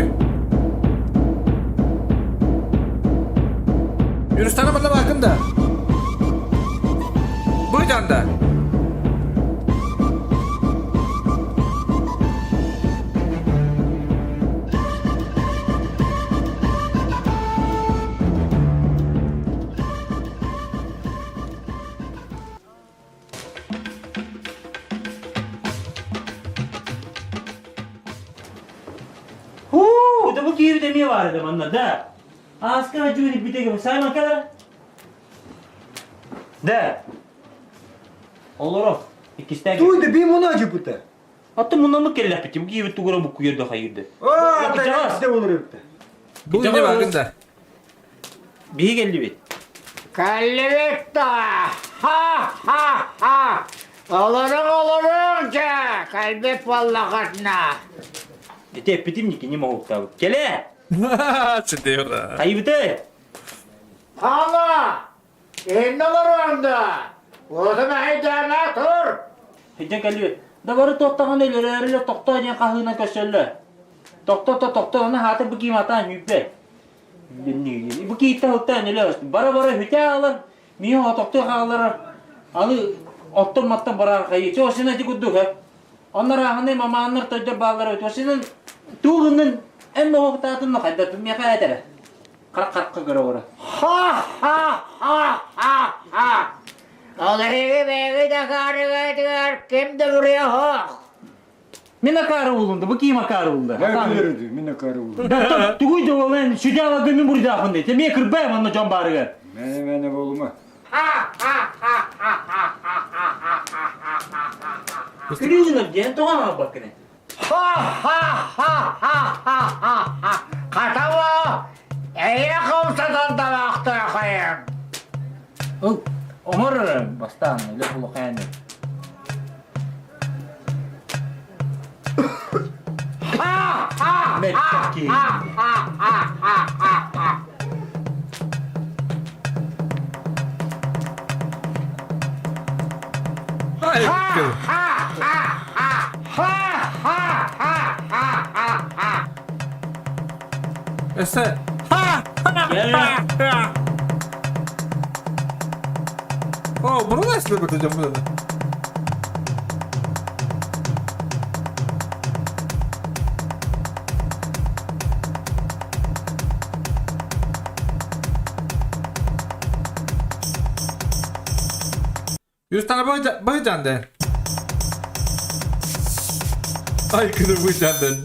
Yürü tane bana bakın da. Bu canda. Bu da bu gibi demeye var dedim anla da. Askar acı verip bir tek sayma kadar. De. Olur o. İkisi de. Duydu bir bunu acı bu da. Hatta bundan mı kelle yapayım? Bu gibi tuğra bu kuyurda hayırdı. Aa, ben işte olur hep de. Bu ne bakın da. Bir geldi bir. Kallevet da. Ha ha ha. Olurum ki. Kalbet vallahi katna. Dete epitim ki ne mahuk tabi. Gele. Çıtıyor ha. Kaybıtı. Hala. Ne olurum da. O zaman heydana tur. Hece kalbi. Da barı toktağın öyle toktağı diye kahına köşelle. Tokta ona hatır bu kimatan yüpe. Bu kita hutan öyle. Bara hüte alır. Miyo tokta alır. Alı ottur matta barar kayı. Çoğusuna dikuduk ha. Onlar ahane mama anlar tözde bağları ötü. Çoğusunun tuğunun en mahuk taatın mı kayda tüm yaka etere. Karak göre ora. Ha ha ha ha ha. Alırı bevi de karı götür. Kim de buraya ha. Mina karı bulundu. Bu kime karı bulundu? Ne bilirdi? Mine karı buldu. Tuğuydu olan şu cava gönlüm burada akındı. Temiye kırbayım anla can bari gel. Mene olma. Gülüyorsun diye doğan bakın. Ha ha ha ha ha ha ha. Katava. Eyle komsadan da vakti yakayım. Omar bastan öyle bulu kayındı. Ha ha Mekkaki. ha ha ha ha ha ha. Hayır. Ese. Oh, bunu nasıl yapacağım bunu? Yüz tane baycan de. Ay kını baycan.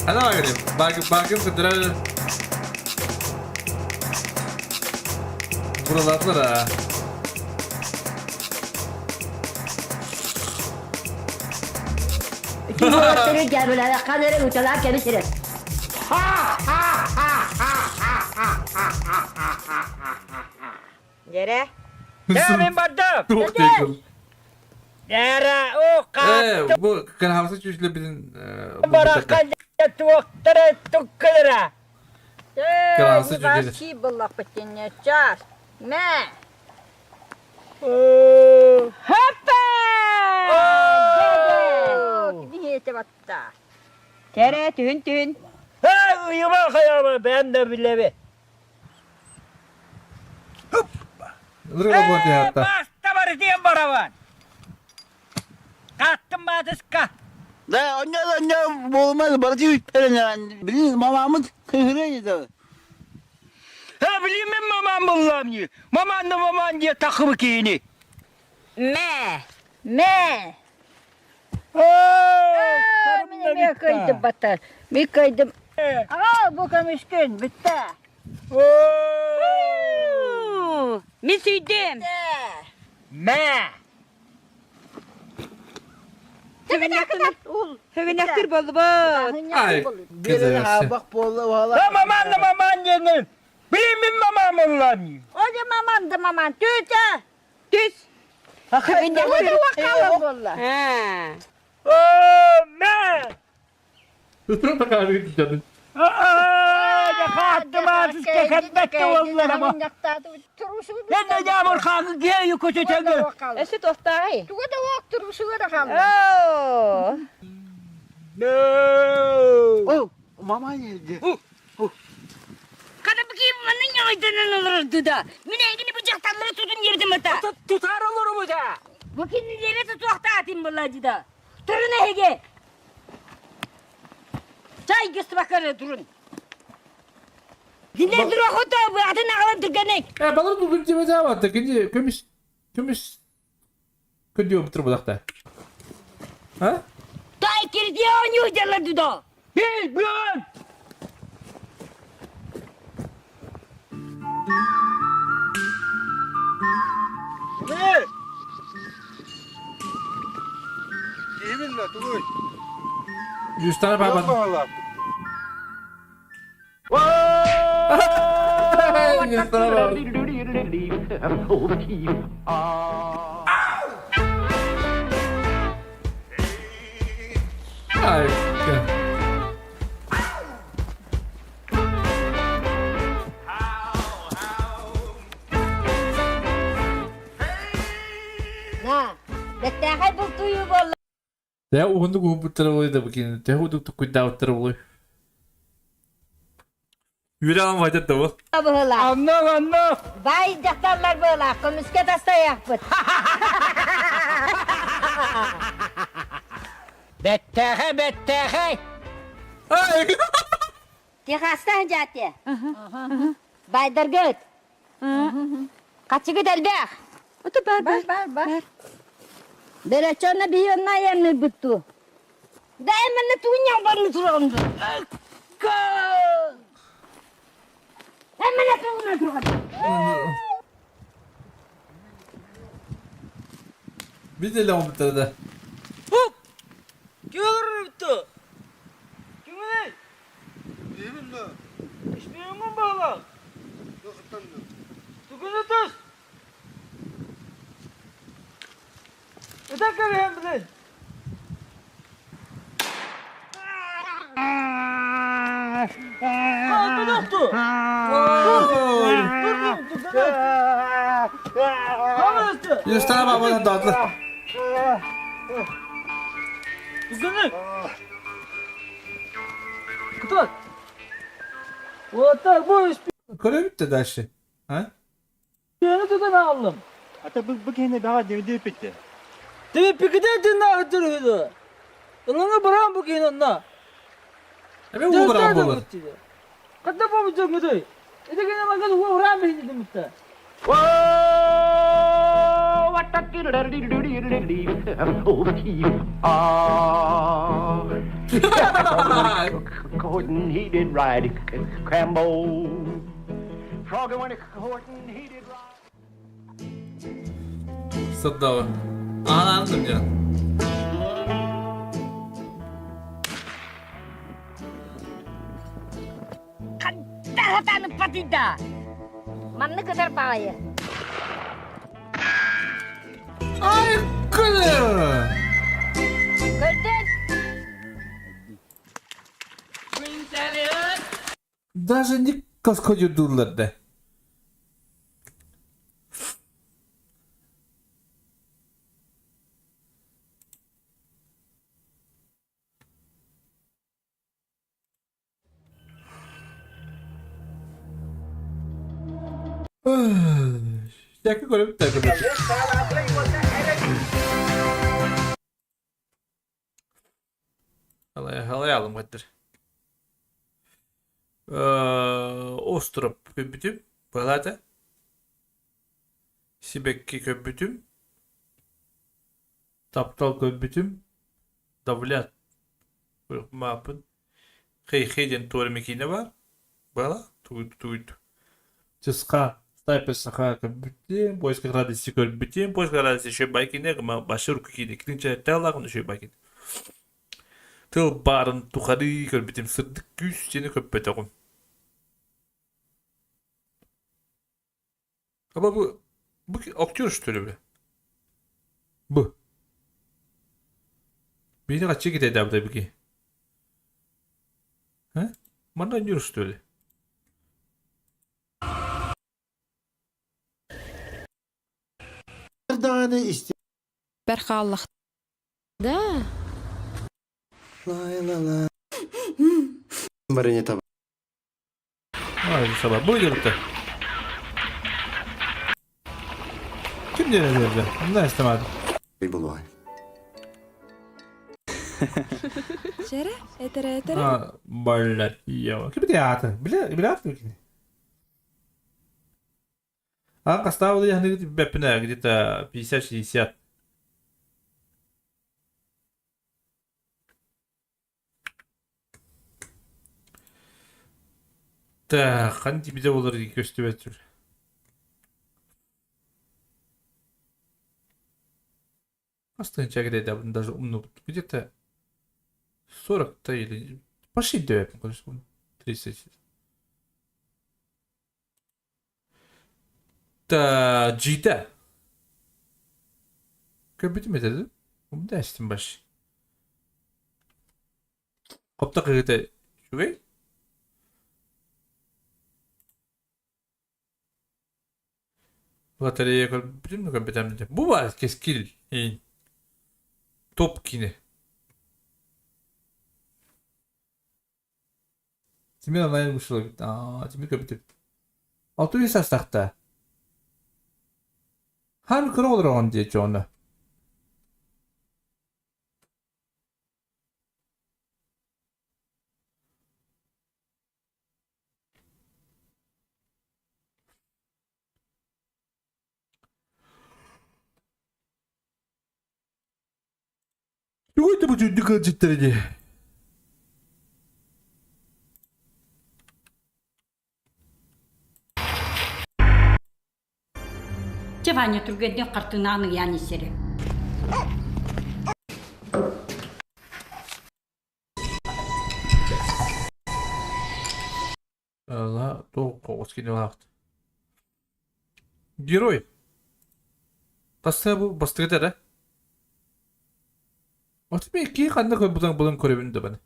Hadi bakalım. Bakın kıdırar. Buralar ha. İkinci öğretmenin gelmeleri kaderi uçalar geliştirir. Yere. Demin badım. Çok yakın. Yere o kat. Bu kırhavası çüşlü bizim... Barakan tuvaktara tukkara. Kırhavası çüşlü. Vasi bulak petinnya cas. Me. Hoppa! Niye tebatta? Tere tün. Ha uyuma kayama ben de bile. Vurga bu hayatta. Basta var diye baravan. Kattım batıska. Da ondan olmaz. Bana diyor bilin mamamız kıhırıydı. Ha bileyim ben mamam bullam diye. Maman diye takımı kiyini. Me. Karım da kaydı batar. Bir kaydım. Aa bu kamışkın bitti. Misiydim. Me. Hüvenektir bolu bu. Ay kızı. Bak bolla Ha maman diye. Bileyim ben mamam bullam diye. O da maman. Düz. Hüvenektir. He. Man! Tutun da kahve gideceğim. Attım keketmekte oldular ama. Ben de yağmur kanı giyiyor kötü çengel. Eşit oftay. Tuga da vak turuşu da kaldı. No. Mama geldi. Kada bakayım bana yaydınan olurdu da. Mine ilgili bıçaktanları tutun yerdim ata. Tutar olur mu da? Bakın ileri tutuakta atayım bullacı da. Durun Ege. Çay göster bakarı durun. Dinle dur okudu bu adını alın tırganek. Balık tutun cime daha var. Ikinci kömüş. Kötü bitir budakta. Ha? Tay kiri diye oynuyor derlerdi da. Bil bülün. Ne? Yeminle Tugay. 100 tane Yapma parmadım. valla. 100 tane parmadım. Ay. Na, bettahay bultuyu bolla. Te ugundu kumputları oluyor da bakayım. Te ugundu kuydavutları oluyor. Yüreğim vayda da bu. Abıhıla. Anla. Bay jaktarlar bolla. Komiske tasta yapıt. Bettehe. Ay. Tehastan jati. Baydar göt. Kaçı gider be? Otu ber. Bereçona bir yönüne yerini bittu. Daimini tuğunyan barını tuğundu. Hemen tuğuna tuğundu. Bir de lan bir da. Kim olur bitti? Kim ne? Yeminle. İsmiye mi bağlı? Yok efendim. Tukunu tuz. Ötek karayım bilin. Kaldı doktu. Kaldı. 100 tane parmadım dağıtlı. Tukunu. Kutu. Otak bu iş. Kore bitti de şey. Ha? Yeni tutan aldım. Hatta bu gene daha devde bitti. Tabii pikiden dinle hatırlıyordu. Ulanı bırak bu gene onunla. Evet o bırak olur. Kadda bu bir çok kötü. İşte gene bakın bu uğran bir hindi mitte. Horton he did ride Crambo. Frogger when Horton he did ride. Sıddavı. Anladım canım. Hatanı patida. Manlı kadar bağıyı. Ay kızım. Gördün? Даже не koskoca durlardı. Yakın golü bir takım. Halayalım hadi. Ostrop köpütüm. Balada. Sibekki köpütüm. Taptal köpütüm. Davlat. Mapın. Хейден тоже мекине var. Бала. Туйт. Ческа. Стайпер саха köpütüm. Поиска радости köpütüm. Поиска радости еще байкине. Başı ruku kine. Kilince telakın şey baykin. Tıl barın tukarı köpütüm. Sırdık güç seni köpütüm. Ama bu aktör stili be. Bu. Beni kaçı gideydi abla bir ki. He? Bana yürüstü öyle. Berkallah. Da. Haydi sabah. Buydu bitti. Kim diye ne diyeceğim? Ne istemedim. Şere, etere. Ha, böyle. Ya. Kim diye atın? Bile atmıyor ki. А поставил я где-то 50-60. Так, қанды биде олар көстіп өтір. Остынча где-то даже умно. Где-то 40-то или... Пошли до 30. Та G'de. Köpütü mü dedi? Bu da istim baş. Kopta kırıkta şurayı. Bataryaya köpütü mü köpütü? Bu var keskil. Top kine. Timir anlayılmış olabilir. Timir köpütü. Altı bir sastakta. Hangi kırı olur on diye çoğunu. Какой-то будет не гаджет. Чаваня тургедне картынаны яны сере. Allah, doğru skini vakti. Герой. Тасса bu бастырды да. От мен ки кандай бұдан көребін де баны.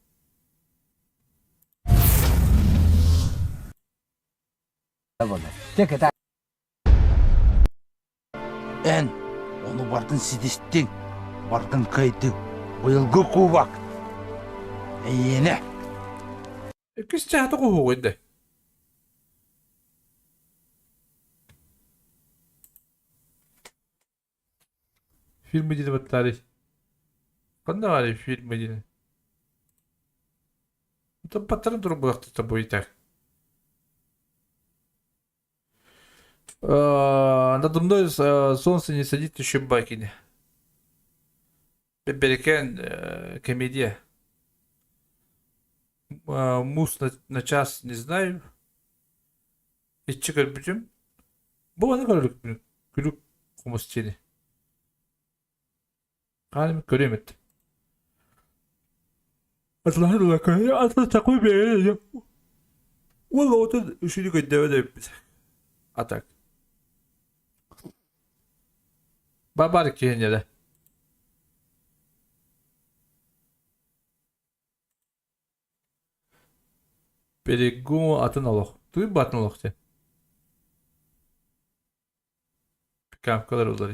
En, onu bardın sidistin, bardın kaydı, bıyılgı kuvak. Yine. Kız çahtı kohu öyle. Film dedi bu tarih. Kanda var ya film dedi. Bu patron durum bıraktı da bu iter. Надо мной солнце не садит еще бакини. Берекен комедия. Мус на час не знаю. İççi bütün. Bu bana kadar gülük komustiyeni. Halimi görüyorum etti. Allah'ın lakayı atla takvim beğeneceğim. Valla o da üşüdük ödeve de bize. Atak. Babar ki yine de. Берегу atın olaq. Duyun bu atın olaq sen. Kamp kadar olur.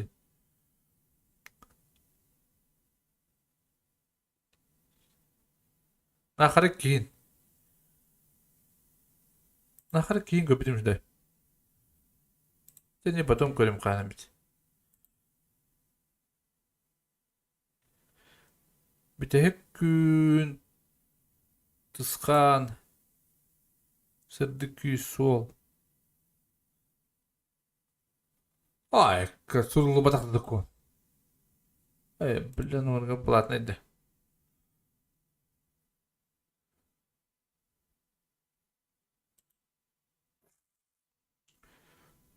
Nahara kiyin. Nahara kiyin köpüdüm şimdi. Seni потом görüm kanım bit. Bir de hep gün tıskan сырдыки сол. Ай, сурулу батақты дыку. Блин, орга платный да.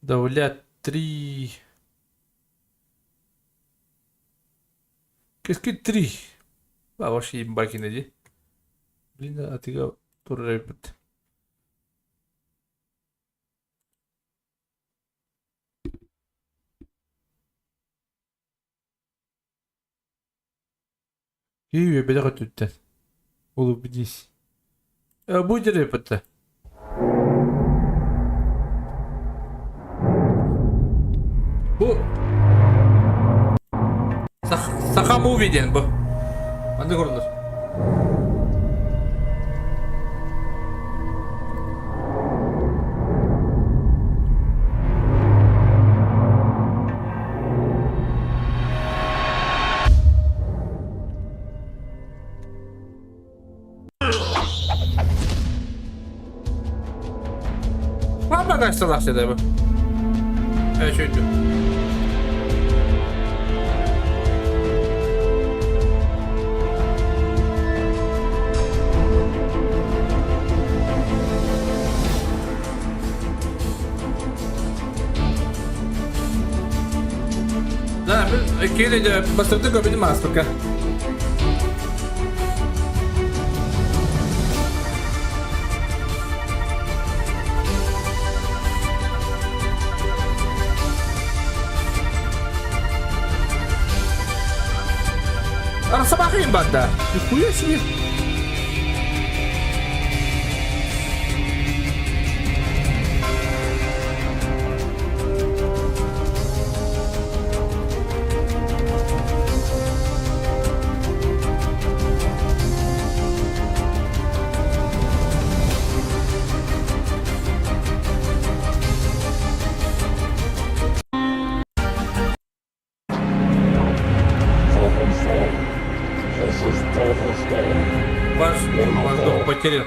Давлять 3. Qu'est-ce que 3? Bah, вообще ебаки нади. Блин, а ты го туррепет. Iyi bir dakika tütten. Olup bidiyiz. Bu direkt pıttı. Bu Saka movie diyen bu. Hadi kurulur. Valla kaçtılar şeyde bu. Evet şöyle. Da bir kere de bastırdık o benim aslında. Arasa bakayım ben de. Yukuyor şimdi. Воздух потерян.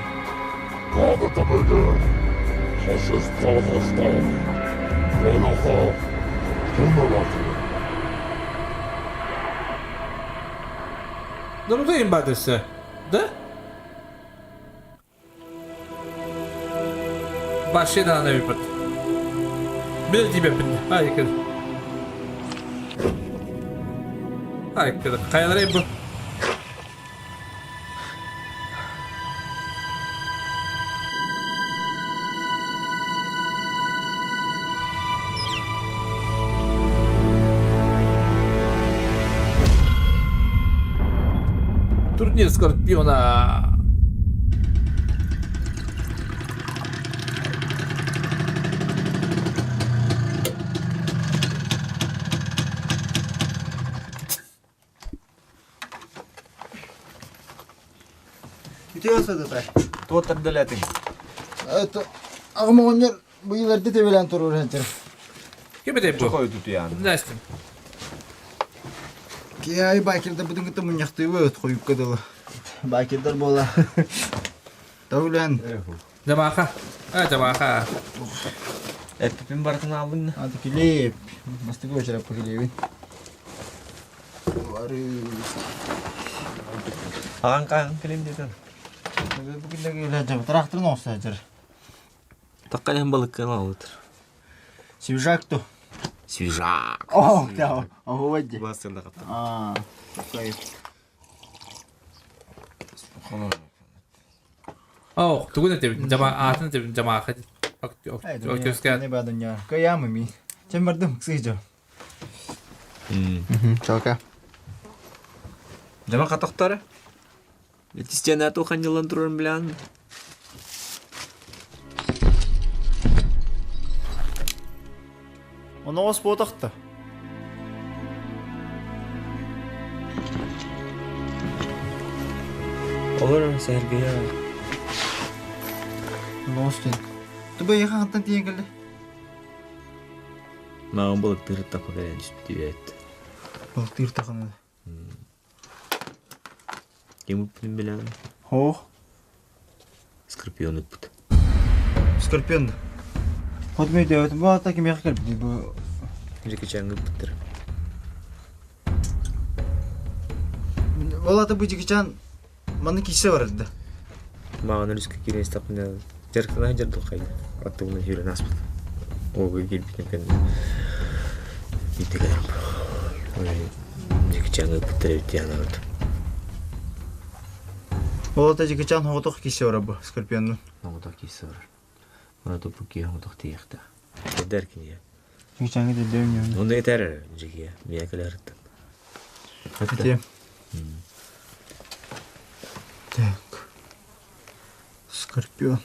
Durudayım badesi. Da? Başlayın ana bir pat. Bir gibi yapın. Harika. Harika. Kayalara bu. Турнир Скорпиона. Bitiyor da. Tuotar deletin. Это Агмонер быйларды тебелен турur хенчер. Кеме деп Çok koydu yani. Настя. Ки ай байкерде будын кытым мынякты өт коюп кадылы. Байкердер бола. Тавлен. Jamaka. Jamaka. Epipin baratını aldın mı? Hadi kilip. Mesti göçerek kilipin. Varı. Ağan kan kilim dedin. Bugün de geleceğim. Traktörün olsa acır. Takkan balık kan alır. Свежак то. Свежак. О, да. Ого, води. Басында катты. А, кайф. Oh, tugu ne tebin cemaatini tebin cemaat. Okey. Ne badın ya. Kayamı mi? Çemerdim kısıcı. Çaka. Жама катактары. Стена тохан жылан турын билан. Onu os botaktı. Olur Sergey. Nostin. Tu bay yakatan tiye geldi. Mağın balıkları tapa gelen üstüyet. Balıkları takanadı. Kim upun bilan? Ho. Скорпион uput. Скорпион. Ход ми дэвэт бо ата ким яг geldi bu. Жеке чангы uputtur. Олата bu жигичан маны кисе барады. Мağın русский кирес тапны. Жаркына жарды кайды. Аттыгына жүрен аспыт. Ого келбитен кен. Итегер. Жеке чангы uputtur этянат. Олата жигичан хоготох кисе барабы скорпионун. Хоготох кисе бар. Ана топуки хоготох тиякта. Деркин я. Жигичанга да дэвнё. Онда етер жеке. Миякаларыттан. Хатте. Так. Скорпион.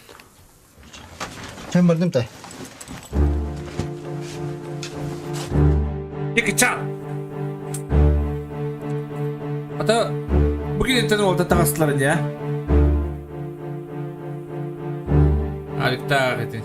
Чем бардым тай? Якыча. Ата bugün internet oldu takasların ya. Harika edin.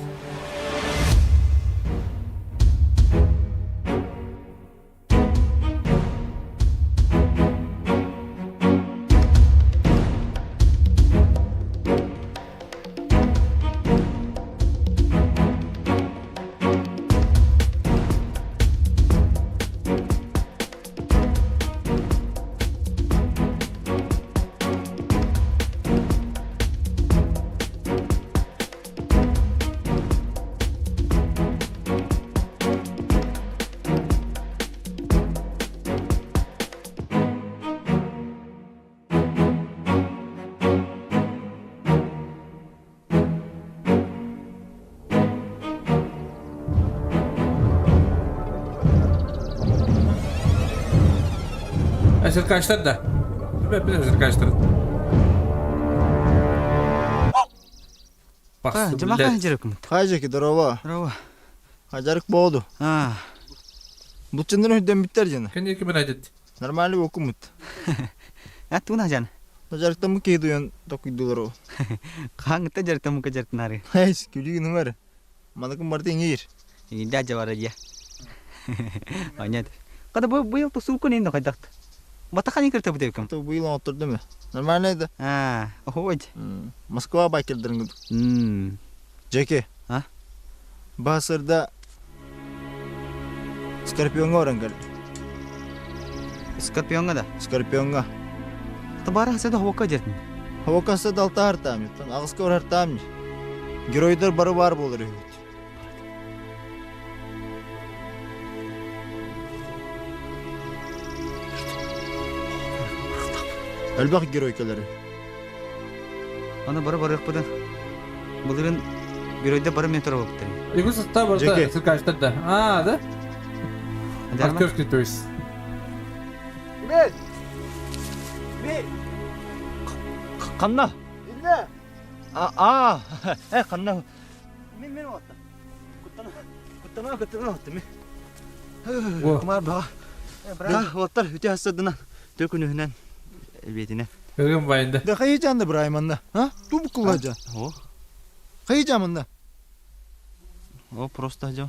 Esir kaçtır da. Bir esir kaçtır. Bak, Cuma hajırık. Hajırık darova. Darova. Hajırık boğdu. Ha. Bu çındır hüddem bitter canı. Kendi kimi radet. Normalde okumut. Ha tu na jan. Hajırıkta mı ki duyan dokudular o. Kang ta jarta mu ka jarta nari. Hey, küçük numara. Manakım barda ingir. Ida jawar aja. Anyat. Kada bu yıl tu sulku nindo kadak. Batakan ikir tabu devkam. Tu bu yıl oturdu mu? Normalde. Ha, hoje. Moskova bakırdım. Jeki. Ha? Basırda Scorpion'a orang geldi. Scorpion'a da. Scorpion'a. Tabara hasada hava kajetni. Hava kasa dalta hartam. Ağız kor hartam. Giroylar barı var bolur. Elbak giroykaları. Ana barı yapmadan. Bunların giroyda barı metro yaptı. Yıkı sıtta barda esir kaçtır da. Aa da. Aktör skriptörüz. Ne? Ne? Kanna. Ne? Kanna. Min vatta. Kuttana mi? Wo. Kumar ba. Vatar hüte hasadına. Dökünü hünen. Elbetine. Görgün bayında. Da kayıcan da Brahman'da. Ha? Tu bu kullaca. O. Kayıcamında. O prosta jo.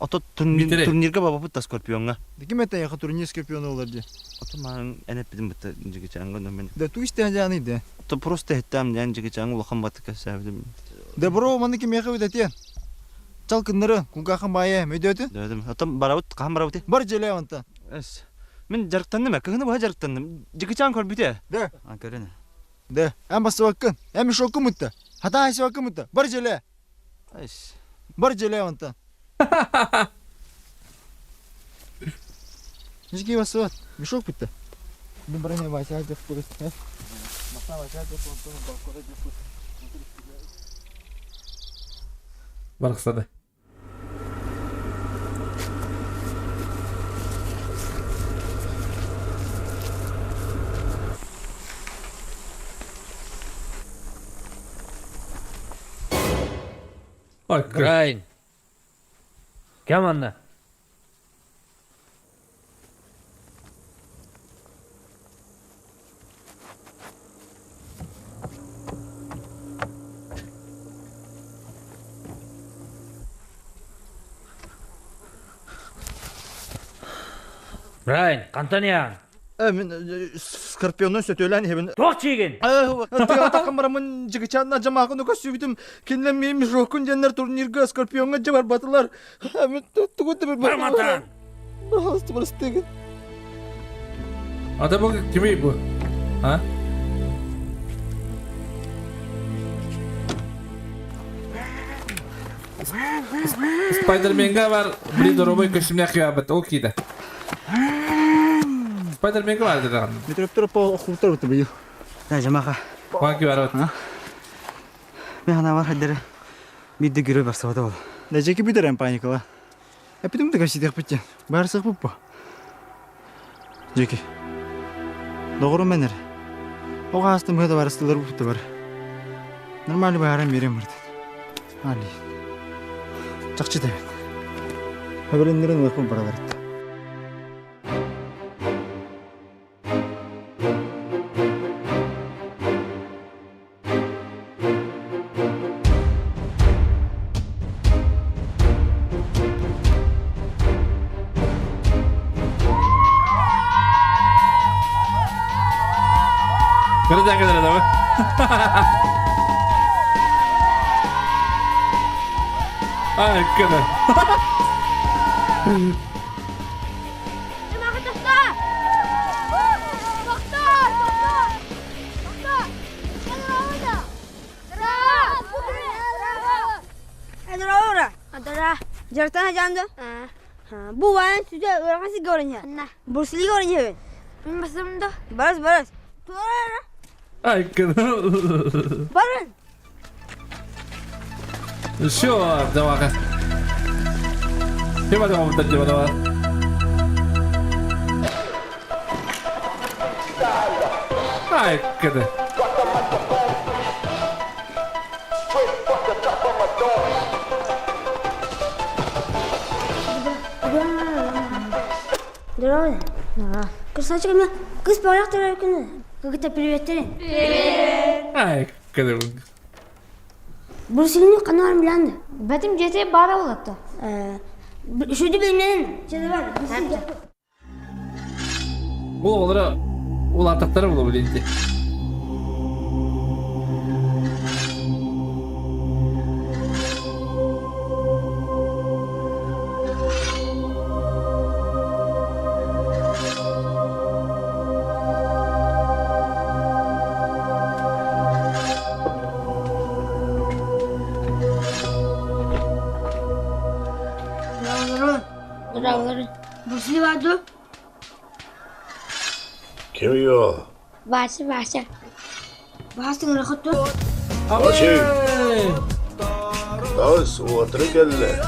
Oto turnirga baba putta Scorpion'a. Diki mete ya turnir Scorpion olur diye. Oto man enet bizim bitta ince çango men. Da tu isteyanı de. To prosta hettam yani ince çango lokam batıka sevdim. Da bro manı kim yakı ödetiyen. Çalkınları kungahan baye müdötü. Dedim. Oto baravut kaham baravut. Bar jele avanta. Es. Men jarıktandım ya. Kıhını bu jarıktandım. Ince çango kor bite. De. Ha görene. De. Em bası vakın. Em şoku mutta. Hata ayşe vakın mutta. Bar jele. Es. Bar jele avanta. Ничего вас мешок пить-то. Ну, броня вася, где в курсе, а? Масса вася, где в курсе, балконе, где в курсе. Barıksadı. Brian. Kim anla? Brian, Kantanya. Min Scorpion'un sötülen hemen. Çok çiğin. Tüya takımlarımın çıkacağına camakını köşübütüm. Kinlem yemiş rohkun cenler turnirga Scorpion'a cevap batılar. Min tuğdu bir Parmatan. Hastı barıstıgın. Ada bu kimi bu? Ha? Spider-Man'ga var. Bir doroboy koşumya kıyafet. O ki de. Spider-Man'ga var dedi. Mitrop po kurtar bitti bir. Ya cemaha. Hangi var o? Ben hana var haddere. Bir de giroy varsa o da ol. Neceki bir derem panikala. Hepim de kaçtı yapıcı. Bağırsak bu. Jeki. Doğru mener. Оғастым ғыда бар ыстылар бұқты бар. Нормально бағарам берем барды. Али. Жақшы дәмет. Өбіріндерін өкім бара барады. Kıracak kadar adamı. Ay kadar. Jartan ajandı. Bu var sudah orang kasih gorengnya. Bersih gorengnya ben. Masam dah. Baras. Ay kadar. Barın. Şu devam et. Coba devam et coba. Ay kadar. Здорово. Красавчик, меня кыз парақ тұрар күні. Как-то приветтерин. Привет. Ay kadar. Бурсилini қануарым біланды. Бәтім жете бара олапты. Шуды білмеден. Жете бар. Бұл олары ол атақтары бұл білейді. Бурсили vardı. Kim yo? Bahçe. Bahçenin rakıttı. Başı. Dağız otur gelle.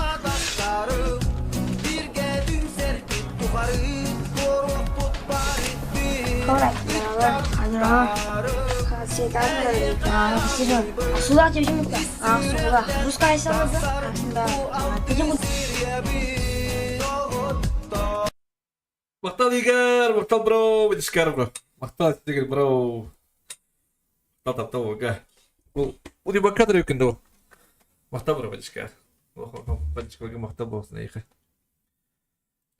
Koray. Hadi Şeytan böyle. Sular çeşim bitti. Sular. Buz kaysanız da. Bizim bu. Maktal Igar, maktal bro, bediskar bro. Maktal sedikit bro. Tahu enggak? Bu di bangka dari kendo. Maktal bro bediskar. Bediskar lagi maktal bos nih kan.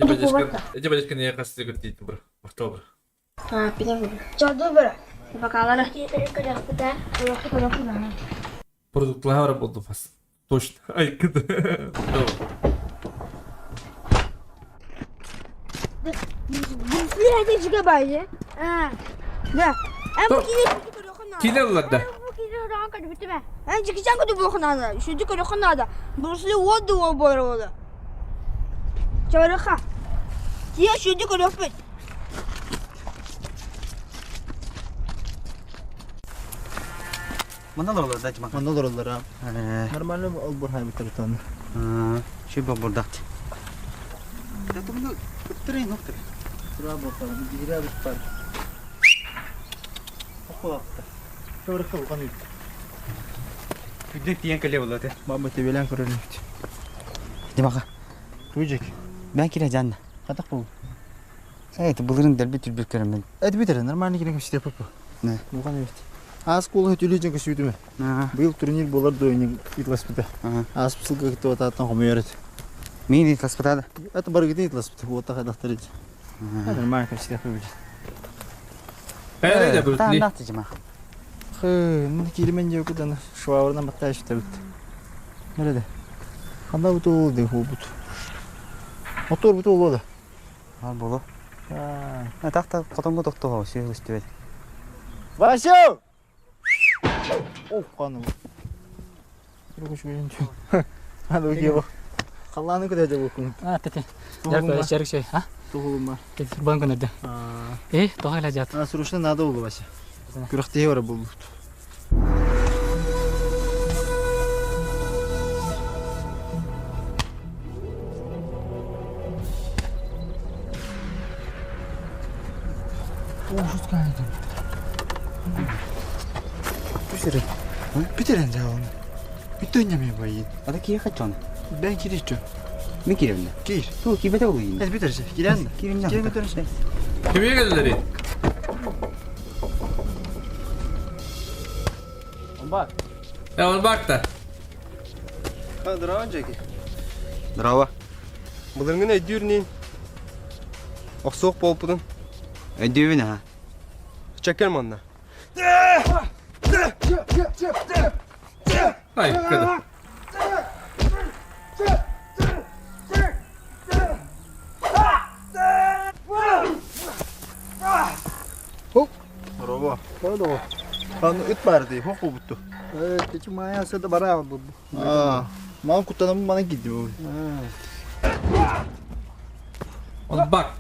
Bediskar nih kas sedikit itu bro. Maktal bro. Pinjam. Coba bro. Bakalan. Продуктlar работу фас. Точно. Ай, куда? Burası çıka bayce. Da. Bu Kine uladda. çıkacağım kudu bu kanada. Şu dükkanı kanada. Burası oldu o böyle oldu. Çağırıha. Diye şu dükkanı yapın. Mana olur da cuma. Mana olur ha. Normalde ol burhan bir taraftan. Şey bu burada. Da bunu bitireyim nokta. Sıra bakalım. Bir gira bir par. Oku yaptı. Sonra kalkan yok. Bir de tiyan kale oladı. Baba tebelen kurulmuş. Di baka. Kuyacak. Ben kireceğim de. Katak bu. Evet, bunların da bir tür bir kere ben. Evet bitir. Normalde girmek istiyor papa. Ne? Bu kan evet. Az kolu hötüleyecek ki sütüme. Bu yıl turnir bolar da oyun itlaspıda. Az pısılga gitti o tahttan komuyoruz. Mini itlaspıda da? Evet barı gitti itlaspıda. O tahta dahtarıcı. Normal kaçtı yapabiliriz. Öyle de böyle. Tamam dahtıcım ha. Bunu kilimen yok da şu ağırdan battı işte bitti. Nerede? Kanda bu oldu bu but. Motor bu oldu. Ha bolo. Ha tahta kotongo doktor o şey üstüne. Başo! Oh kanım. Çok şükür. Hadi bakayım. Kallanı kadar da bakın. Tete. Jarko şerik şey ha? Tohum var. Bang kanada. Toha ilacat. Sürüşte nada oldu başa. Kırıktığı var buldu. Oh, şu kaydı. Püsürün. Bitirin cevabını. Bitti oynamaya bayın. Ada kiye kaçan? Ben gireceğim. Ne kiremle? Gir. Tu kibete olayım. Hadi bitireceğim. Giren mi? Girin lan. Girin bitireceğim. Kimiye geldiler? Bak. Ya onu bak da. Ha drava önceki. Bravo. Bulurgun ediyor ne? Oksok bolpudun. Ediyor ne ha? Çeker mi onunla? Hayır kadın. Hop. Bravo. Bravo. Kan it vardı. Hop buttu. Evet, keçi mayası da bana aldı. Aa. Mal kutanım bana gitti bu. Onu bak.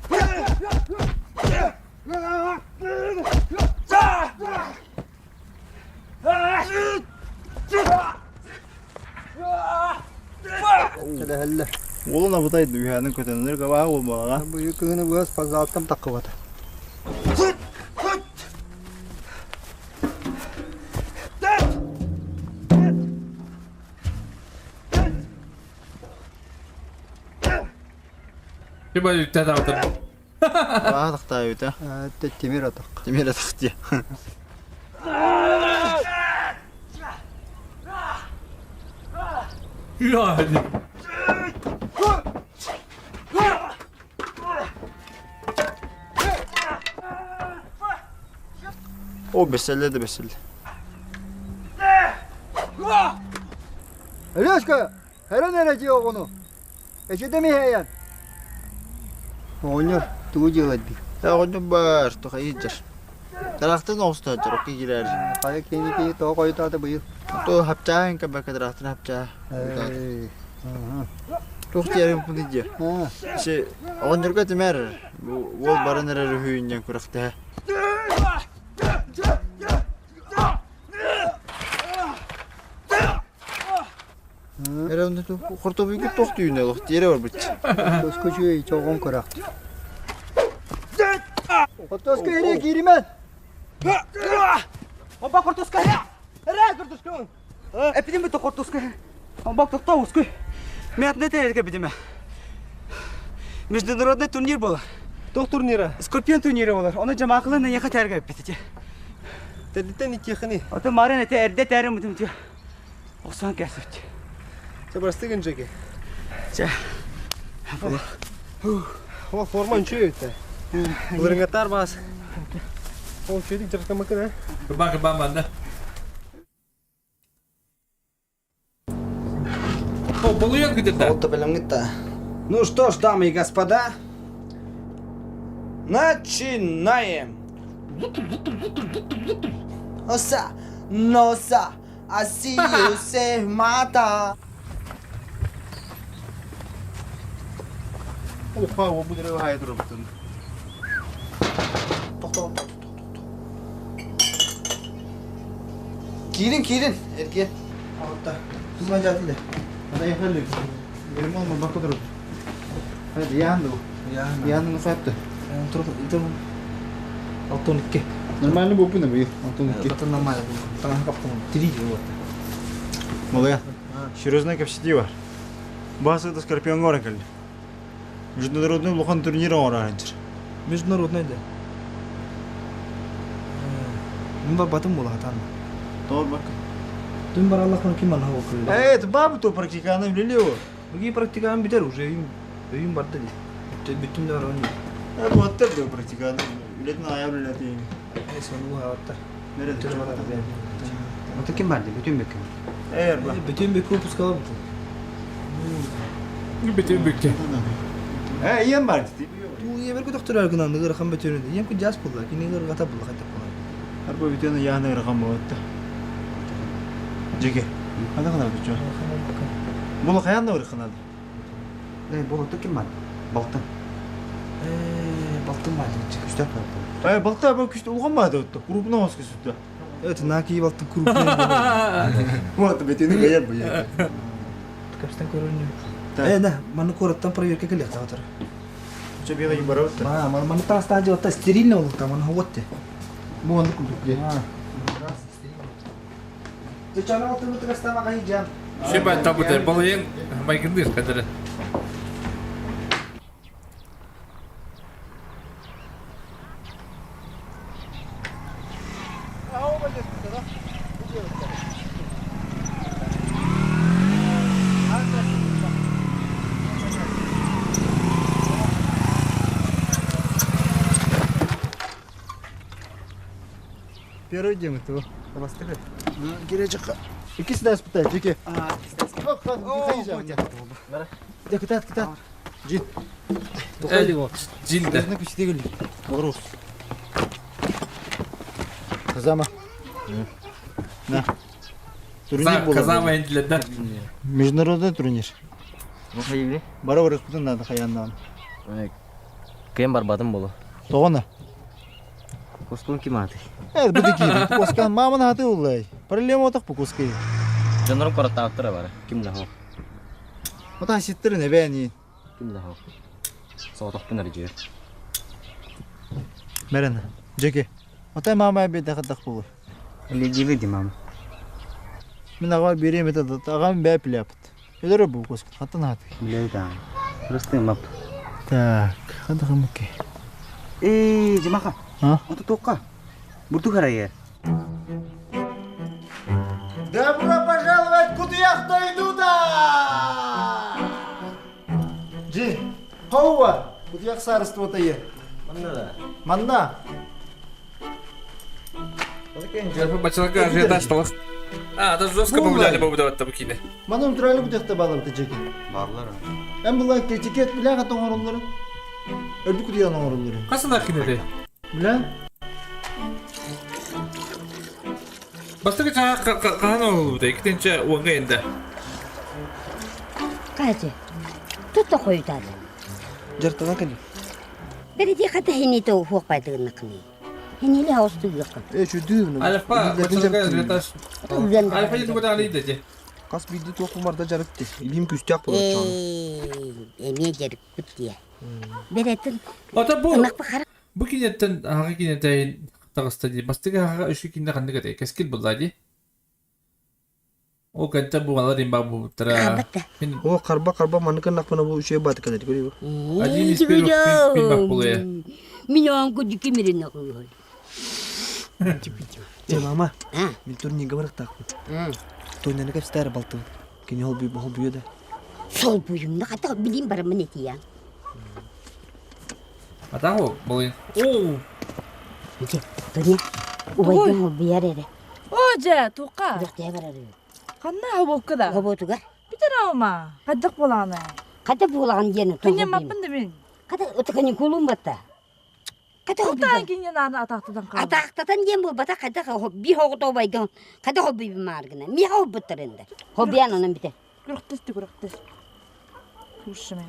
Hadi helle. Oğlum abutaydı dünyanın kötüleri kavağı olmalı. Bu yıkığını biraz fazla alttan takıvadı. Bir böyle yükte dağıtır. Bağlık da öyle. Temir atak. Temir atak diye. Yani. O beselle de beselle. Eliaska, her nereci yok onu. Eşede mi heyen? Oynuyor, tuğcu hadi. Ya oynuyor var, tuğ iyidir. Daraktın olsun hadi, o ki girer. Kaya kendi ki tuğ koyu tadı buyur. Tuğ hapçağın ki belki daraktın hapçağı. Tuğ yerim bunu diye. Şey, oynuyor ki temer. Bu barın nereye hüyünden kurakta. Herhalde kurtu büyük tok düğüne lok diye var bıç. Koskocuyu çoğun kurak. Kurtoska yere girimen. Oba kurtoska ya. Herhalde kurtoska. Epidem bir kurtoska. Bak tokta usko. Meğer ne terk epidem. Международный турнир был. Тох турнира. Скорпион турниры болар. Оны жамаақлы не яха терге битти. Тедитен итехни. Ото марен эте эрде терем мутум тио. Осан кесет. Çabarastı günceki. Çe. O forman çöğütte. Bunların atar bas. O çöğütük çarşka makine. Bak banda. O buluyor где-то. Вот беламгита. Ну что ж, дамы и господа, начинаем. Оса, носа, асию се мата. Oha, o bu direkt hayat robotun. Kirin, erkeğe. Altta. Kızma cadıyla. Hadi yakalım. Benim olma, bak o da robot. Hadi yandı bu. Yandı mı fattı? Dur, itu. Altın iki. Normalde bu ne bu? Altın iki. Altın normal bu. Tengah kapten. Три вот. Молодец. Серьезная капсити var. Bazı da Скорпион горы geldi. Международный лохан турниры оранжер. Международный да. Мин ба батым бола хатан. Doğru bak. Тун бар Аллах ким мана хо кыл. Это бабу то практиканы билево. Буги практиканы битер уже им барды ди. Bütün de öğrendim. Bu hatta da pratikanı. Ületin ayağı ületi. Sonu hatta. Nerede çocuklar? Ото kim vardı? Bütün bekle. Eğer bak. Bütün bir kupus kaldı. Bütün bükke. İyiyim var. Bu yemer ko doktor argınan da rakam betöründe. Yem ko jas pulla. Kini gar gata pulla hatta pulla. Her bu bütün yağını rakam bu hatta. Cege. Hadi kadar bu çocuk. Bunu kayan da var kanadı. Bu ото kim vardı? Baltın. Baltın vardı. Çıkışta kaldı. Balta bak işte ulgan vardı hatta. Grubuna baskı sütte. Evet, naki baltın grubu. Bu hatta betini kayar bu ya. Kaçtan görünüyor. Ne? Mana korattan проверка келет завтра. Че бегай барат. Mana taas taji otta steril ne oldu tamam havatte. Bu anı kurduk ya. Зачем алтын тырыстама кайжам? Шебай табыды, балайын майгындыр кадыры. Первый день этого. Бастыры. Келечек. İkisi de испытать, Жеке. Ок, Де кытат. Жин. Тукай его. Жин да. На пичте гели. Борус. Казама. На. Казама индилерде. Международный турнир. Мухайли. Бара распутан надо хаяндан. Кем барбадым болу. Тоғына. Кускун киматы. Бұды кейді. Кускан мамын хаты олай. Проблема отақ бұл кускай. Жанрым кораттаптыра бары. Ким лахо? Ота сеттірі не бәні. Ким лахо? Соғытақпын әрі Мәрәні. Жеке. Ота мама әбет әқыдақ болу. Легиві ди мама. Мен ағай берем етеді. Ағам бәп ляпыт. Елері бұл кускан. Хаттан хаты. Біледі ағам. Просто мап. Так. Хады қымыке. Жимақа. А? Ота тоққа. Бурту қарайыр. Добро пожаловать, кудыях дойдуда! Джин, хауа, кудыях сарыство тайы. Манда. Жалпы бачылыққа ажиотаж. Да жестко побуляли бы выдавать табакины. Мана ультрали кудыяқта балымды Джеки. Бағлар. Әм бұлай кетекет біля қатын орынлары. Әлбі кудыяның орынлары. Қасында кинеде? Біля? Бастығы жаңа қаған олуды, екітенші оңға енді. Қазы, тұтта қойдады. Жартыға кәлі. Береде қата хенеті оқ байдығына қыны. Хенелі ауысты ұйықын. Şu düğünü. Alfa, bачылыққа ажиотаж. Alfa енді көді алайды де. Қас бейді тоқым барда жарықты. Илім күстіяқ болады чоны. Әме жарық күттіе. Беретін Ота бұл, ұнақ бақарық. бұл кенеттен аға кенеттен тағысты де. Бастығы аға үші кенде қанды кәді, кәскел бұлда де. О кәнті бұғалар ең бағ бұлтыра. О қарба манықын нақпына бұл үше баты кәдер көрей бұл. Один испер пен бақ бұл е. Мен оған көді кемерен ақыл. Мама, мен турнирге барық тақпын. Тойнаны кәп стәрі балтын. Кене ол бүйі да. Сол бүйімді қата білейін бары міне тиян. Ата ғой бұл ең. Оу! Меке, Тоня, ұбайдың ол бүйер әрі. Оже, туқа. Дұқтия бар әрі. Қанна хабоққы да? Хаботуға. Бітер аума. Қаддық болағаны. Қата болаған дені тоғы Күнен маппын да мен. Қата ұтықаны қолым батта. Қата Құлтан кенен аны атақтыдан қалды. Атақтатан ден бұл бата қата би хоғы тобайдың. Қата хобби би маргына. Ми хобби бұттырынды. Хобби анынан бітер. Күріқтес. Күрші мен.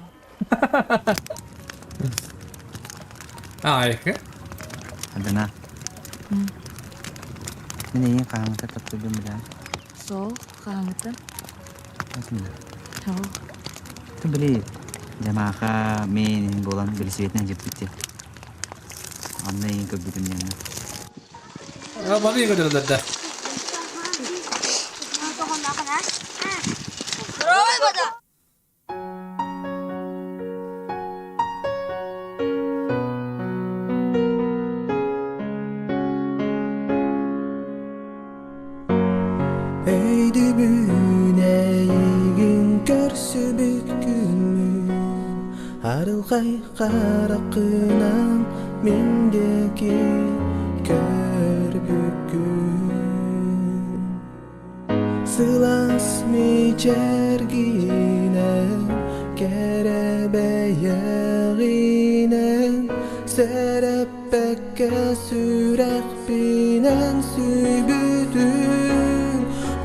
Айқы? Адына. Мен ең қағаңыта таптырдым білән. Сол, қағаңыта. Осында. Тау. Ты біле, жамаға мен болан білісіветінен жеп бітті. Анна ең көп бітім еңі. Баны ең көдірілдерді. Ой, бада! Eydi büneğin görsü bütkünmü Arılgay qaraqınan mindeki kör bükün Sılas miçergine kerebeyegine Sereppekke sürek binen sübüdün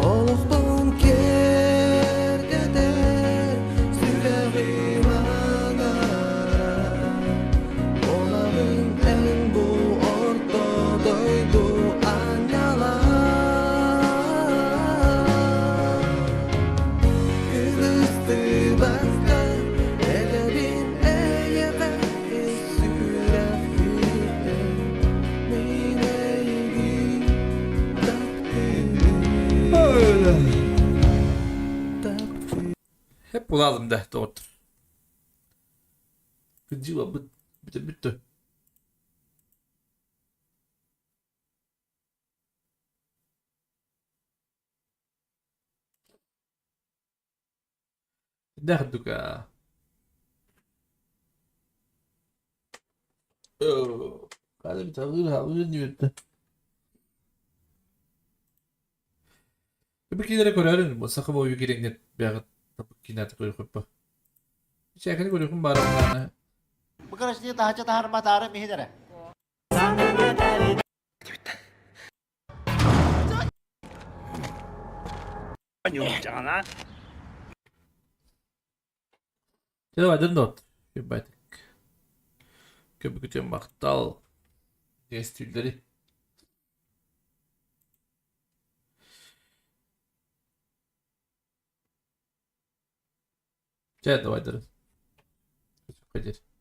Oluqdun kergede süreğim anara Olağın en bu ortadoydu anyalar Übüstü basta edebin eyeğe süreğ biten Mineygi taktı Hep bulalım da doğrudur. Gıcıva bitti. ناخدك هذا بتغيرها نيوت bir kere koyarım bu sakın boyu gerekli bir tapık kinat koyup bu şekilde koyup bari bana Bu kadar şey daha çok harma tarih mihidere. Canım. Jadi wajar dot. Baik. Kebetulan maktal gestilleri. Jadi wajar. Wajar.